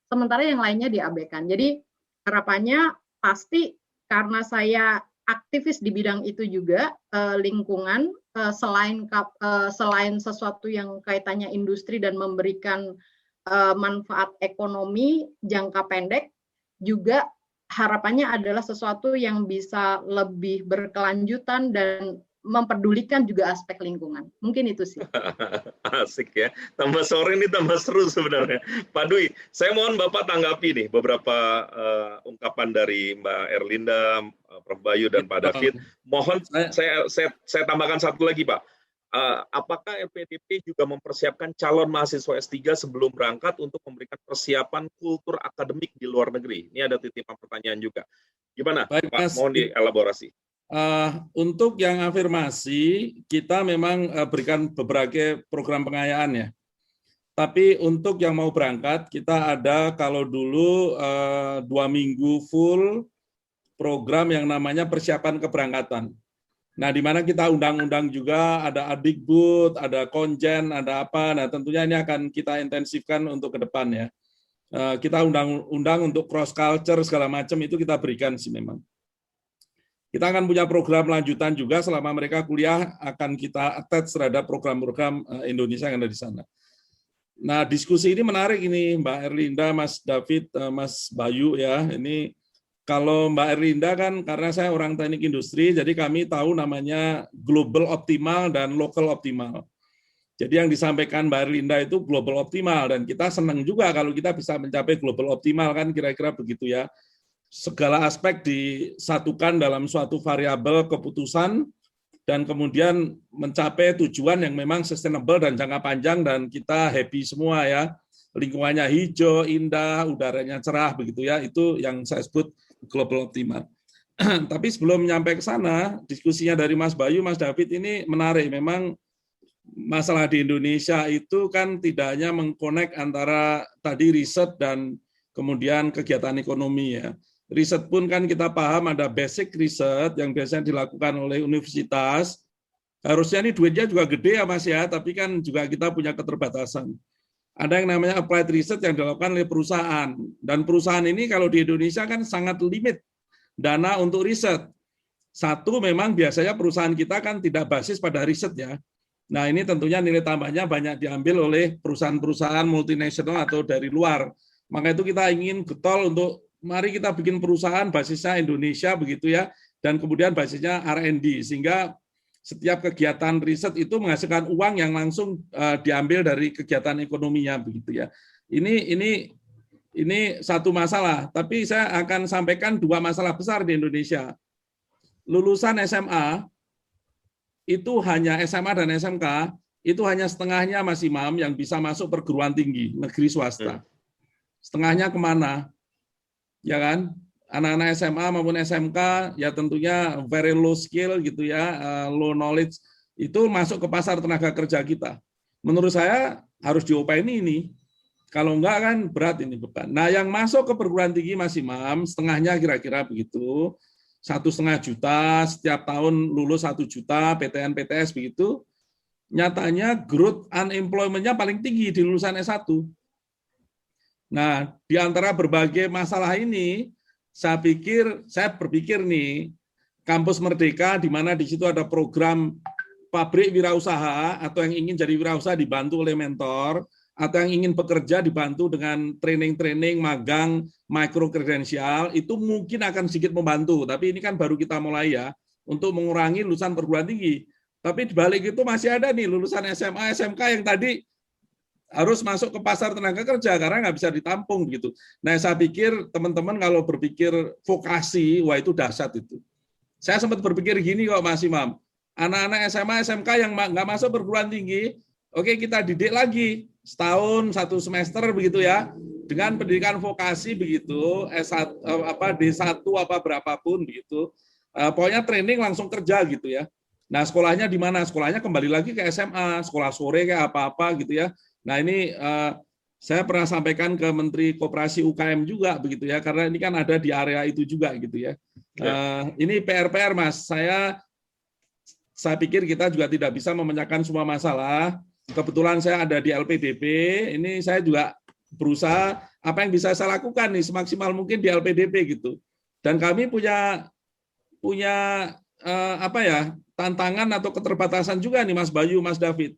sementara yang lainnya diabaikan. Jadi harapannya pasti karena saya aktivis di bidang itu juga, lingkungan, selain sesuatu yang kaitannya industri dan memberikan manfaat ekonomi jangka pendek, juga harapannya adalah sesuatu yang bisa lebih berkelanjutan dan memperdulikan juga aspek lingkungan. Mungkin itu sih. Asik ya. Tambah sore ini tambah seru sebenarnya. Pak Dwi, saya mohon Bapak tanggapi nih beberapa ungkapan dari Mbak Erlinda, Prof. Bayu, dan Pak David. Mohon saya tambahkan satu lagi, Pak. Apakah LPDP juga mempersiapkan calon mahasiswa S3 sebelum berangkat untuk memberikan persiapan kultur akademik di luar negeri? Ini ada titipan pertanyaan juga. Gimana, Baik, Pak? Mas. Mohon dielaborasi. Untuk yang afirmasi, kita memang berikan beberapa program pengayaan ya. Tapi untuk yang mau berangkat, kita ada kalau dulu 2 minggu full program yang namanya persiapan keberangkatan. Nah, di mana kita undang-undang juga, ada Adikbud, ada Konjen, ada apa. Nah, tentunya ini akan kita intensifkan untuk ke depan ya. Kita undang-undang untuk cross culture segala macam itu kita berikan sih memang. Kita akan punya program lanjutan juga selama mereka kuliah, akan kita attach terhadap program-program Indonesia yang ada di sana. Nah, diskusi ini menarik ini, Mbak Erlinda, Mas David, Mas Bayu ya. Ini kalau Mbak Erlinda kan karena saya orang teknik industri, jadi kami tahu namanya global optimal dan local optimal. Jadi yang disampaikan Mbak Erlinda itu global optimal, dan kita senang juga kalau kita bisa mencapai global optimal, kan kira-kira begitu ya. Segala aspek disatukan dalam suatu variabel keputusan, dan kemudian mencapai tujuan yang memang sustainable dan jangka panjang, dan kita happy semua ya. Lingkungannya hijau, indah, udaranya cerah, begitu ya. Itu yang saya sebut global optimal. Tapi sebelum nyampe ke sana, diskusinya dari Mas Bayu, Mas David ini menarik. Memang masalah di Indonesia itu kan tidak hanya mengkonek antara tadi riset dan kemudian kegiatan ekonomi ya. Riset pun kan kita paham ada basic riset yang biasanya dilakukan oleh universitas. Harusnya ini duitnya juga gede ya Mas ya, tapi kan juga kita punya keterbatasan. Ada yang namanya applied research yang dilakukan oleh perusahaan. Dan perusahaan ini kalau di Indonesia kan sangat limit dana untuk riset. Satu, memang biasanya perusahaan kita kan tidak basis pada riset ya. Nah, ini tentunya nilai tambahnya banyak diambil oleh perusahaan-perusahaan multinasional atau dari luar. Maka itu kita ingin getol untuk mari kita bikin perusahaan basisnya Indonesia begitu ya, dan kemudian basisnya R&D, sehingga setiap kegiatan riset itu menghasilkan uang yang langsung diambil dari kegiatan ekonominya begitu ya. Ini satu masalah, tapi saya akan sampaikan dua masalah besar di Indonesia. Lulusan SMA itu hanya SMA dan SMK, itu hanya setengahnya Mas Imam yang bisa masuk perguruan tinggi negeri swasta. Setengahnya kemana? Ya kan? Anak-anak SMA maupun SMK ya tentunya very low skill gitu ya, low knowledge, itu masuk ke pasar tenaga kerja kita. Menurut saya harus diopaini ini. Kalau enggak kan berat ini beban. Nah, yang masuk ke perguruan tinggi Mas Imam setengahnya kira-kira begitu. 1,5 juta, setiap tahun lulus 1 juta, PTN, PTS begitu, nyatanya growth unemployment-nya paling tinggi di lulusan S1. Nah, di antara berbagai masalah ini, saya berpikir nih, Kampus Merdeka, di mana di situ ada program pabrik wirausaha, atau yang ingin jadi wirausaha dibantu oleh mentor, atau yang ingin bekerja dibantu dengan training-training, magang, micro kredensial, itu mungkin akan sedikit membantu. Tapi ini kan baru kita mulai ya, untuk mengurangi lulusan perguruan tinggi. Tapi di balik itu masih ada nih lulusan SMA, SMK yang tadi harus masuk ke pasar tenaga kerja karena nggak bisa ditampung gitu. Nah, saya pikir teman-teman kalau berpikir vokasi, wah itu dahsyat itu. Saya sempat berpikir gini kok Mas Imam, anak-anak SMA, SMK yang nggak masuk perguruan tinggi, oke kita didik lagi setahun, 1 semester begitu ya, dengan pendidikan vokasi begitu, S1, D1 apa berapapun begitu, pokoknya training langsung kerja gitu ya. Nah sekolahnya di mana? Sekolahnya kembali lagi ke SMA, sekolah sore kayak apa-apa gitu ya. Nah ini saya pernah sampaikan ke Menteri Koperasi UKM juga begitu ya, karena ini kan ada di area itu juga gitu ya. Ini PR Mas, saya pikir kita juga tidak bisa memecahkan semua masalah. Kebetulan saya ada di LPDP, ini saya juga berusaha apa yang bisa saya lakukan nih semaksimal mungkin di LPDP gitu. Dan kami punya tantangan atau keterbatasan juga nih Mas Bayu, Mas David.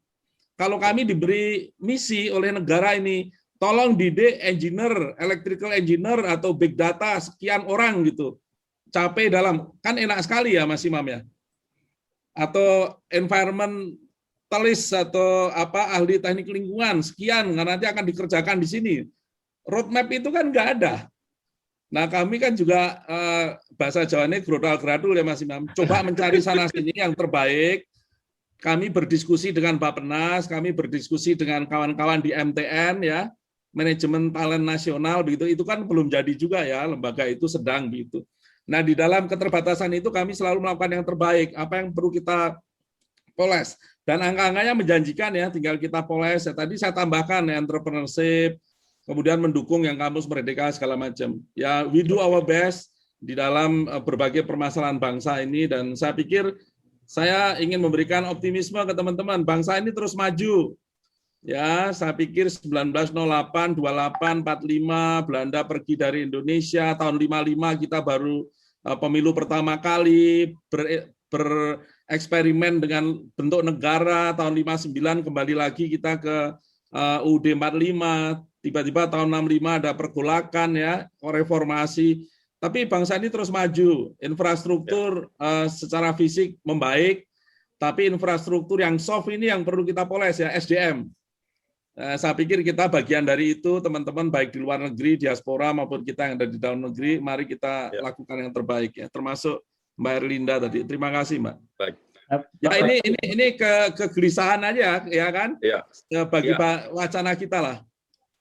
Kalau kami diberi misi oleh negara ini, tolong didik engineer, electrical engineer atau big data sekian orang gitu. Capai dalam, kan enak sekali ya Mas Imam ya. Atau environment atau ahli teknik lingkungan sekian nanti akan dikerjakan di sini. Roadmap itu kan nggak ada. Nah kami kan juga bahasa Jawanya grodal-gradul ya Mas Imam. Coba mencari sana sini yang terbaik. Kami berdiskusi dengan Bappenas, kami berdiskusi dengan kawan-kawan di MTN ya, Manajemen Talent Nasional begitu. Itu kan belum jadi juga ya, lembaga itu sedang gitu. Nah di dalam keterbatasan itu kami selalu melakukan yang terbaik. Apa yang perlu kita poles? Dan angka-angkanya menjanjikan ya, tinggal kita poles. Ya, tadi saya tambahkan ya, entrepreneurship, kemudian mendukung yang Kampus Merdeka segala macam. Ya, we do our best di dalam berbagai permasalahan bangsa ini, dan saya pikir saya ingin memberikan optimisme ke teman-teman. Bangsa ini terus maju. Ya, saya pikir 1908, 28, 45 Belanda pergi dari Indonesia, tahun 55 kita baru pemilu pertama kali, bereksperimen dengan bentuk negara, tahun 59 kembali lagi kita ke UUD 45, tiba-tiba tahun 65 ada pergolakan ya, reformasi. Tapi bangsa ini terus maju, infrastruktur secara fisik membaik, tapi infrastruktur yang soft ini yang perlu kita poles ya, SDM. Saya pikir kita bagian dari itu, teman-teman, baik di luar negeri, diaspora maupun kita yang ada di dalam negeri, mari kita lakukan yang terbaik ya, termasuk Mbak Erlinda tadi. Terima kasih, Mbak. Baik. Ya ini kegelisahan aja ya kan? Ya. Bagi wacana kita lah.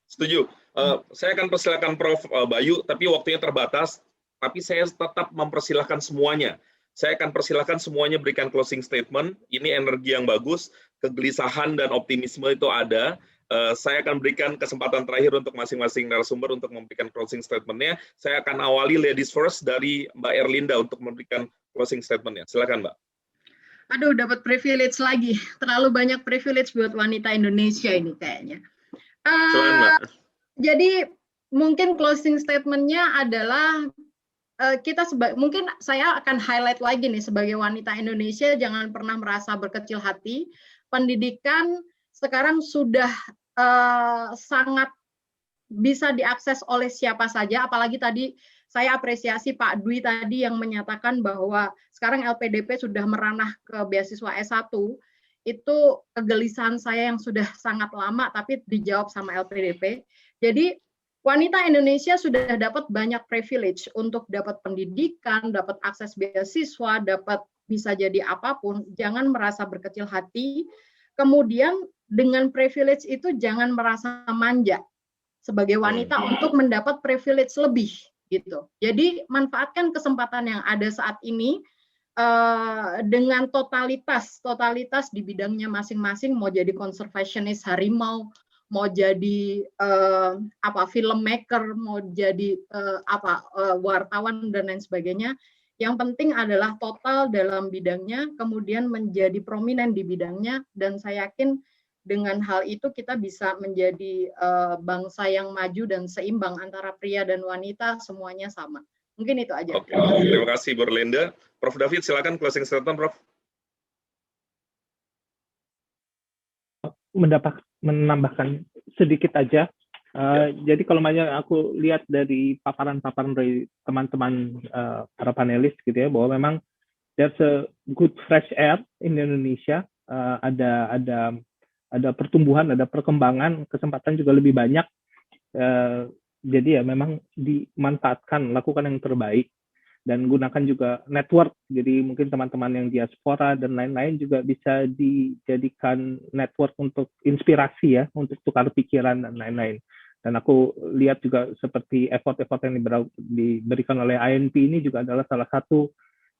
Setuju. Saya akan persilakan Prof. Bayu, tapi waktunya terbatas. Tapi saya tetap mempersilahkan semuanya. Saya akan persilahkan semuanya berikan closing statement. Ini energi yang bagus, kegelisahan dan optimisme itu ada. Saya akan berikan kesempatan terakhir untuk masing-masing narasumber untuk memberikan closing statement-nya. Saya akan awali ladies first dari Mbak Erlinda untuk memberikan closing statement-nya. Silakan, Mbak. Aduh, dapat privilege lagi. Terlalu banyak privilege buat wanita Indonesia ini kayaknya. Silakan, Mbak. Jadi mungkin closing statement-nya adalah mungkin saya akan highlight lagi nih, sebagai wanita Indonesia jangan pernah merasa berkecil hati. Pendidikan sekarang sudah sangat bisa diakses oleh siapa saja, apalagi tadi saya apresiasi Pak Dwi tadi yang menyatakan bahwa sekarang LPDP sudah meranah ke beasiswa S1. Itu kegelisahan saya yang sudah sangat lama tapi dijawab sama LPDP. Jadi wanita Indonesia sudah dapat banyak privilege untuk dapat pendidikan, dapat akses beasiswa, dapat bisa jadi apapun. Jangan merasa berkecil hati. Kemudian dengan privilege itu jangan merasa manja sebagai wanita untuk mendapat privilege lebih gitu. Jadi manfaatkan kesempatan yang ada saat ini dengan totalitas di bidangnya masing-masing, mau jadi conservationist harimau, mau jadi filmmaker, mau jadi wartawan dan lain sebagainya. Yang penting adalah total dalam bidangnya, kemudian menjadi prominent di bidangnya, dan saya yakin dengan hal itu kita bisa menjadi bangsa yang maju dan seimbang antara pria dan wanita, semuanya sama. Mungkin itu aja. Oke, terima kasih Bu Erlinda. Prof. David, silakan closing statement, Prof. Menambahkan sedikit aja. Jadi kalau aku lihat dari paparan-paparan dari teman-teman para panelis gitu ya, bahwa memang there's a good fresh air in Indonesia, ada pertumbuhan, ada perkembangan, kesempatan juga lebih banyak. Jadi ya memang dimanfaatkan, lakukan yang terbaik, dan gunakan juga network. Jadi mungkin teman-teman yang diaspora dan lain-lain juga bisa dijadikan network untuk inspirasi ya, untuk tukar pikiran dan lain-lain. Dan aku lihat juga seperti effort-effort yang diberikan oleh INP ini juga adalah salah satu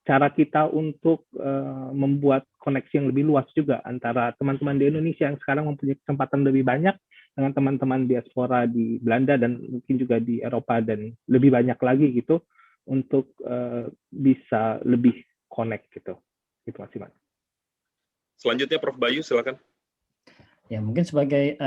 cara kita untuk membuat koneksi yang lebih luas juga antara teman-teman di Indonesia yang sekarang mempunyai kesempatan lebih banyak dengan teman-teman diaspora di Belanda dan mungkin juga di Eropa dan lebih banyak lagi gitu, untuk bisa lebih connect gitu. Terima kasih, Mas. Selanjutnya Prof. Bayu, silakan. Ya, mungkin sebagai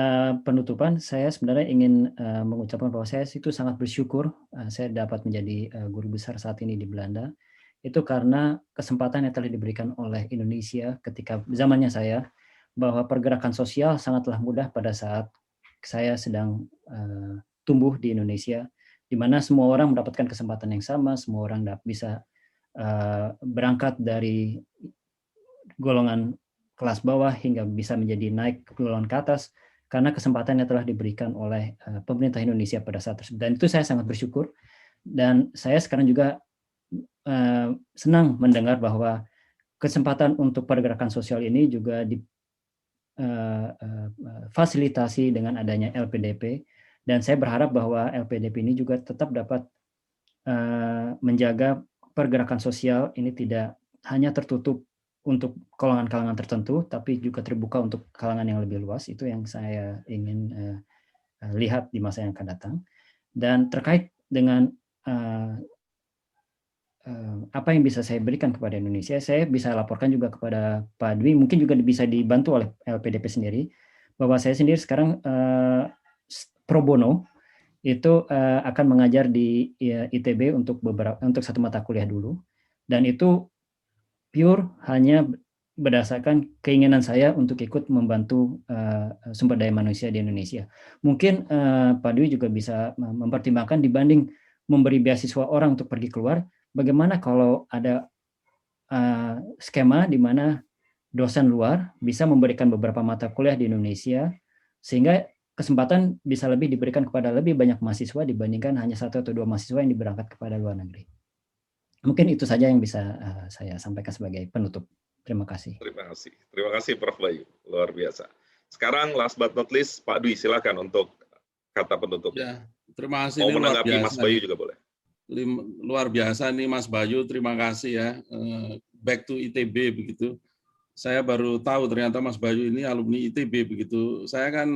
penutupan, saya sebenarnya ingin mengucapkan bahwa saya itu sangat bersyukur saya dapat menjadi guru besar saat ini di Belanda. Itu karena kesempatan yang telah diberikan oleh Indonesia ketika zamannya saya, bahwa pergerakan sosial sangatlah mudah pada saat saya sedang tumbuh di Indonesia, di mana semua orang mendapatkan kesempatan yang sama, semua orang bisa berangkat dari golongan kelas bawah hingga bisa menjadi naik ke golongan ke atas, karena kesempatan yang telah diberikan oleh pemerintah Indonesia pada saat tersebut. Dan itu saya sangat bersyukur, dan saya sekarang juga senang mendengar bahwa kesempatan untuk pergerakan sosial ini juga difasilitasi dengan adanya LPDP, dan saya berharap bahwa LPDP ini juga tetap dapat menjaga pergerakan sosial ini tidak hanya tertutup untuk kalangan-kalangan tertentu, tapi juga terbuka untuk kalangan yang lebih luas. Itu yang saya ingin lihat di masa yang akan datang. Dan terkait dengan apa yang bisa saya berikan kepada Indonesia, saya bisa laporkan juga kepada Pak Dwi, mungkin juga bisa dibantu oleh LPDP sendiri, bahwa saya sendiri sekarang pro bono itu akan mengajar di ITB untuk satu mata kuliah dulu, dan itu pure hanya berdasarkan keinginan saya untuk ikut membantu sumber daya manusia di Indonesia. Mungkin Pak Dwi juga bisa mempertimbangkan dibanding memberi beasiswa orang untuk pergi keluar, bagaimana kalau ada skema di mana dosen luar bisa memberikan beberapa mata kuliah di Indonesia, sehingga kesempatan bisa lebih diberikan kepada lebih banyak mahasiswa dibandingkan hanya 1 atau 2 mahasiswa yang diberangkat kepada luar negeri. Mungkin itu saja yang bisa saya sampaikan sebagai penutup. Terima kasih. Terima kasih Prof. Bayu, luar biasa. Sekarang last but not least, Pak Dwi, silakan untuk kata penutup. Ya, terima kasih. Mau menanggapi Mas Bayu juga boleh. Luar biasa nih Mas Bayu, terima kasih ya. Back to ITB begitu. Saya baru tahu ternyata Mas Bayu ini alumni ITB begitu. Saya kan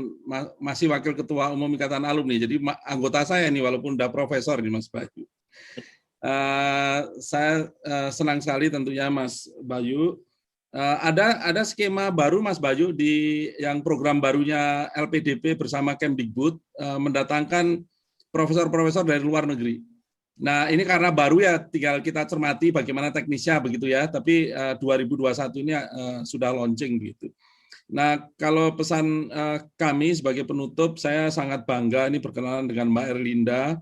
masih wakil ketua umum Ikatan Alumni, jadi anggota saya nih walaupun udah profesor nih Mas Bayu. Saya senang sekali tentunya Mas Bayu. Ada skema baru Mas Bayu di yang program barunya LPDP bersama Kemdikbud mendatangkan profesor-profesor dari luar negeri. Nah, ini karena baru ya, tinggal kita cermati bagaimana teknisnya begitu ya. Tapi 2021 ini sudah launching gitu. Nah, kalau pesan kami sebagai penutup, saya sangat bangga ini berkenalan dengan Mbak Erlinda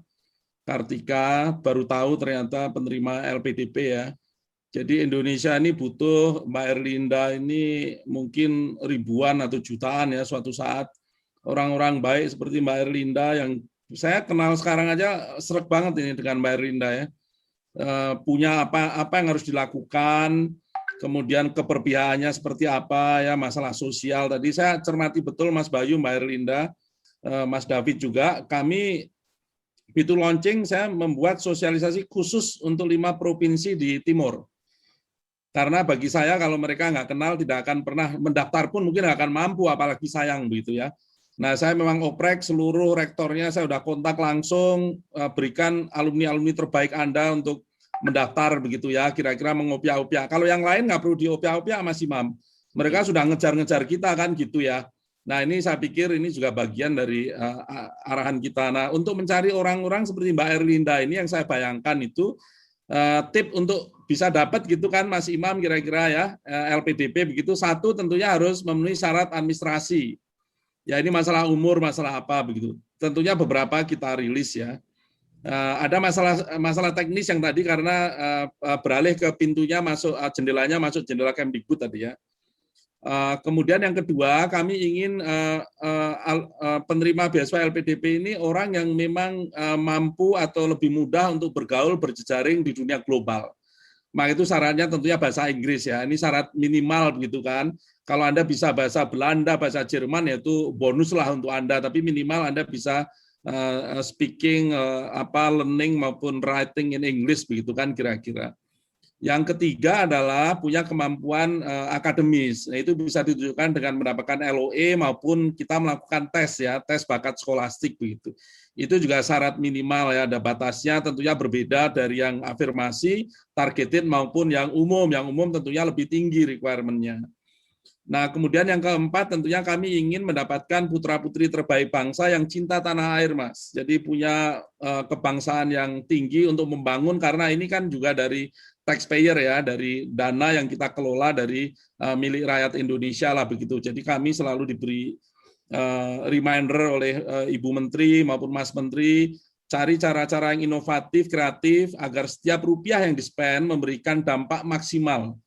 Kartika, baru tahu ternyata penerima LPDP ya. Jadi Indonesia ini butuh Mbak Erlinda ini mungkin ribuan atau jutaan ya suatu saat. Orang-orang baik seperti Mbak Erlinda yang saya kenal sekarang aja sreg banget ini dengan Mbak Erlinda ya. Punya apa yang harus dilakukan, kemudian keberpihakannya seperti apa ya, masalah sosial tadi saya cermati betul Mas Bayu, Mbak Erlinda, Mas David juga. Kami begitu launching saya membuat sosialisasi khusus untuk 5 provinsi di timur. Karena bagi saya kalau mereka nggak kenal tidak akan pernah mendaftar pun mungkin nggak akan mampu, apalagi sayang begitu ya. Nah, saya memang oprek seluruh rektornya, saya sudah kontak langsung, berikan alumni-alumni terbaik Anda untuk mendaftar begitu ya, kira-kira mengopiak-opiak. Kalau yang lain nggak perlu diopiak-opiak Mas Imam. Mereka sudah ngejar-ngejar kita kan gitu ya. Nah, ini saya pikir ini juga bagian dari arahan kita. Nah, untuk mencari orang-orang seperti Mbak Erlinda ini yang saya bayangkan itu tip untuk bisa dapat gitu kan Mas Imam kira-kira ya, LPDP begitu. Satu tentunya harus memenuhi syarat administrasi. Ya ini masalah umur, masalah apa begitu. Tentunya beberapa kita rilis ya. Ada masalah teknis yang tadi karena beralih ke pintunya masuk jendelanya masuk jendela Kemdikbud tadi ya. Kemudian yang kedua kami ingin penerima beasiswa LPDP ini orang yang memang mampu atau lebih mudah untuk bergaul berjejaring di dunia global. Maka itu syaratnya tentunya bahasa Inggris ya. Ini syarat minimal begitu kan. Kalau Anda bisa bahasa Belanda, bahasa Jerman ya itu bonus lah untuk Anda. Tapi minimal Anda bisa speaking, learning maupun writing in English begitu kan kira-kira. Yang ketiga adalah punya kemampuan akademis. Nah, itu bisa ditunjukkan dengan mendapatkan LOE maupun kita melakukan tes ya, tes bakat skolastik begitu. Itu juga syarat minimal ya, ada batasnya tentunya berbeda dari yang afirmasi, targeted maupun yang umum. Yang umum tentunya lebih tinggi requirement-nya. Nah, kemudian yang keempat tentunya kami ingin mendapatkan putra-putri terbaik bangsa yang cinta tanah air, Mas. Jadi punya kebangsaan yang tinggi untuk membangun, karena ini kan juga dari taxpayer ya, dari dana yang kita kelola dari milik rakyat Indonesia lah begitu. Jadi kami selalu diberi reminder oleh Ibu Menteri maupun Mas Menteri, cari cara-cara yang inovatif, kreatif, agar setiap rupiah yang di-spend memberikan dampak maksimal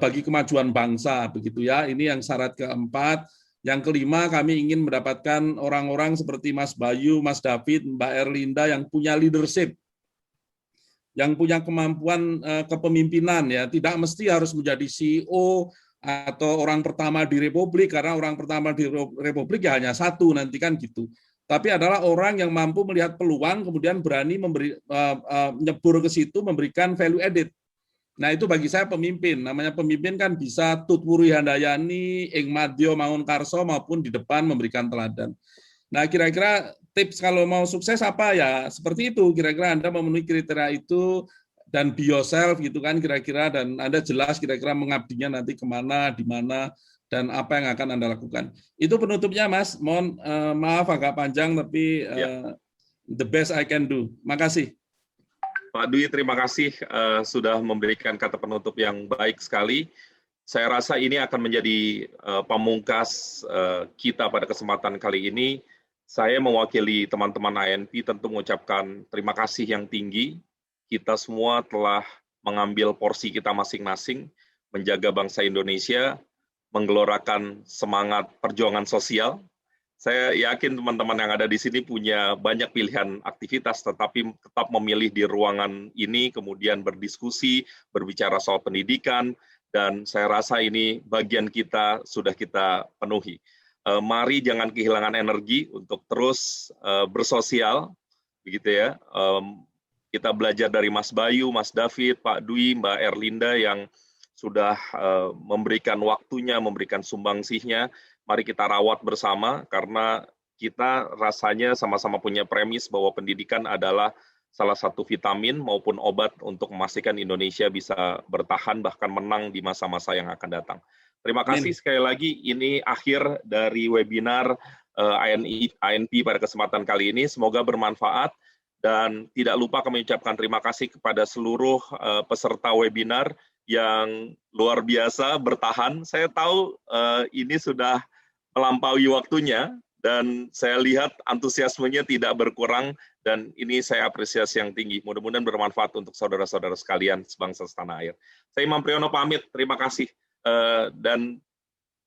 bagi kemajuan bangsa begitu ya. Ini yang syarat keempat. Yang kelima, kami ingin mendapatkan orang-orang seperti Mas Bayu, Mas David, Mbak Erlinda yang punya leadership, yang punya kemampuan kepemimpinan ya. Tidak mesti harus menjadi CEO atau orang pertama di Republik, karena orang pertama di Republik ya hanya satu nanti kan gitu. Tapi adalah orang yang mampu melihat peluang kemudian berani nyebur ke situ, memberikan value added. Nah, itu bagi saya pemimpin. Namanya pemimpin kan bisa Tutwuri Handayani, Ing Madyo Mangunkarso maupun di depan memberikan teladan. Nah, kira-kira tips kalau mau sukses apa ya? Seperti itu, kira-kira Anda memenuhi kriteria itu dan be yourself gitu kan kira-kira, dan Anda jelas kira-kira mengabdinya nanti kemana, di mana, dan apa yang akan Anda lakukan. Itu penutupnya, Mas. Mohon maaf agak panjang, tapi the best I can do. Makasih. Pak Dwi, terima kasih sudah memberikan kata penutup yang baik sekali. Saya rasa ini akan menjadi pamungkas kita pada kesempatan kali ini. Saya mewakili teman-teman ANP tentu mengucapkan terima kasih yang tinggi. Kita semua telah mengambil porsi kita masing-masing, menjaga bangsa Indonesia, menggelorakan semangat perjuangan sosial. Saya yakin teman-teman yang ada di sini punya banyak pilihan aktivitas, tetapi tetap memilih di ruangan ini, kemudian berdiskusi, berbicara soal pendidikan, dan saya rasa ini bagian kita sudah kita penuhi. Mari jangan kehilangan energi untuk terus bersosial, begitu ya. Kita belajar dari Mas Bayu, Mas David, Pak Dwi, Mbak Erlinda yang sudah memberikan waktunya, memberikan sumbangsihnya. Mari kita rawat bersama, karena kita rasanya sama-sama punya premis bahwa pendidikan adalah salah satu vitamin maupun obat untuk memastikan Indonesia bisa bertahan, bahkan menang di masa-masa yang akan datang. Terima kasih sekali lagi, ini akhir dari webinar ANP pada kesempatan kali ini. Semoga bermanfaat, dan tidak lupa kami ucapkan terima kasih kepada seluruh peserta webinar yang luar biasa bertahan. Saya tahu ini sudah melampaui waktunya, dan saya lihat antusiasmenya tidak berkurang, dan ini saya apresiasi yang tinggi. Mudah-mudahan bermanfaat untuk saudara-saudara sekalian sebangsa setanah air. Saya Imam Priyono pamit, terima kasih, dan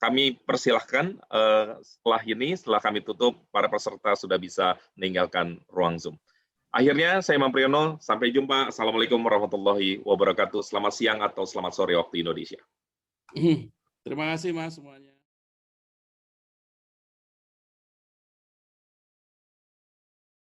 kami persilahkan setelah kami tutup, para peserta sudah bisa meninggalkan ruang Zoom. Akhirnya, saya Imam Priyono, sampai jumpa. Assalamualaikum warahmatullahi wabarakatuh. Selamat siang atau selamat sore waktu Indonesia. Terima kasih Mas semuanya.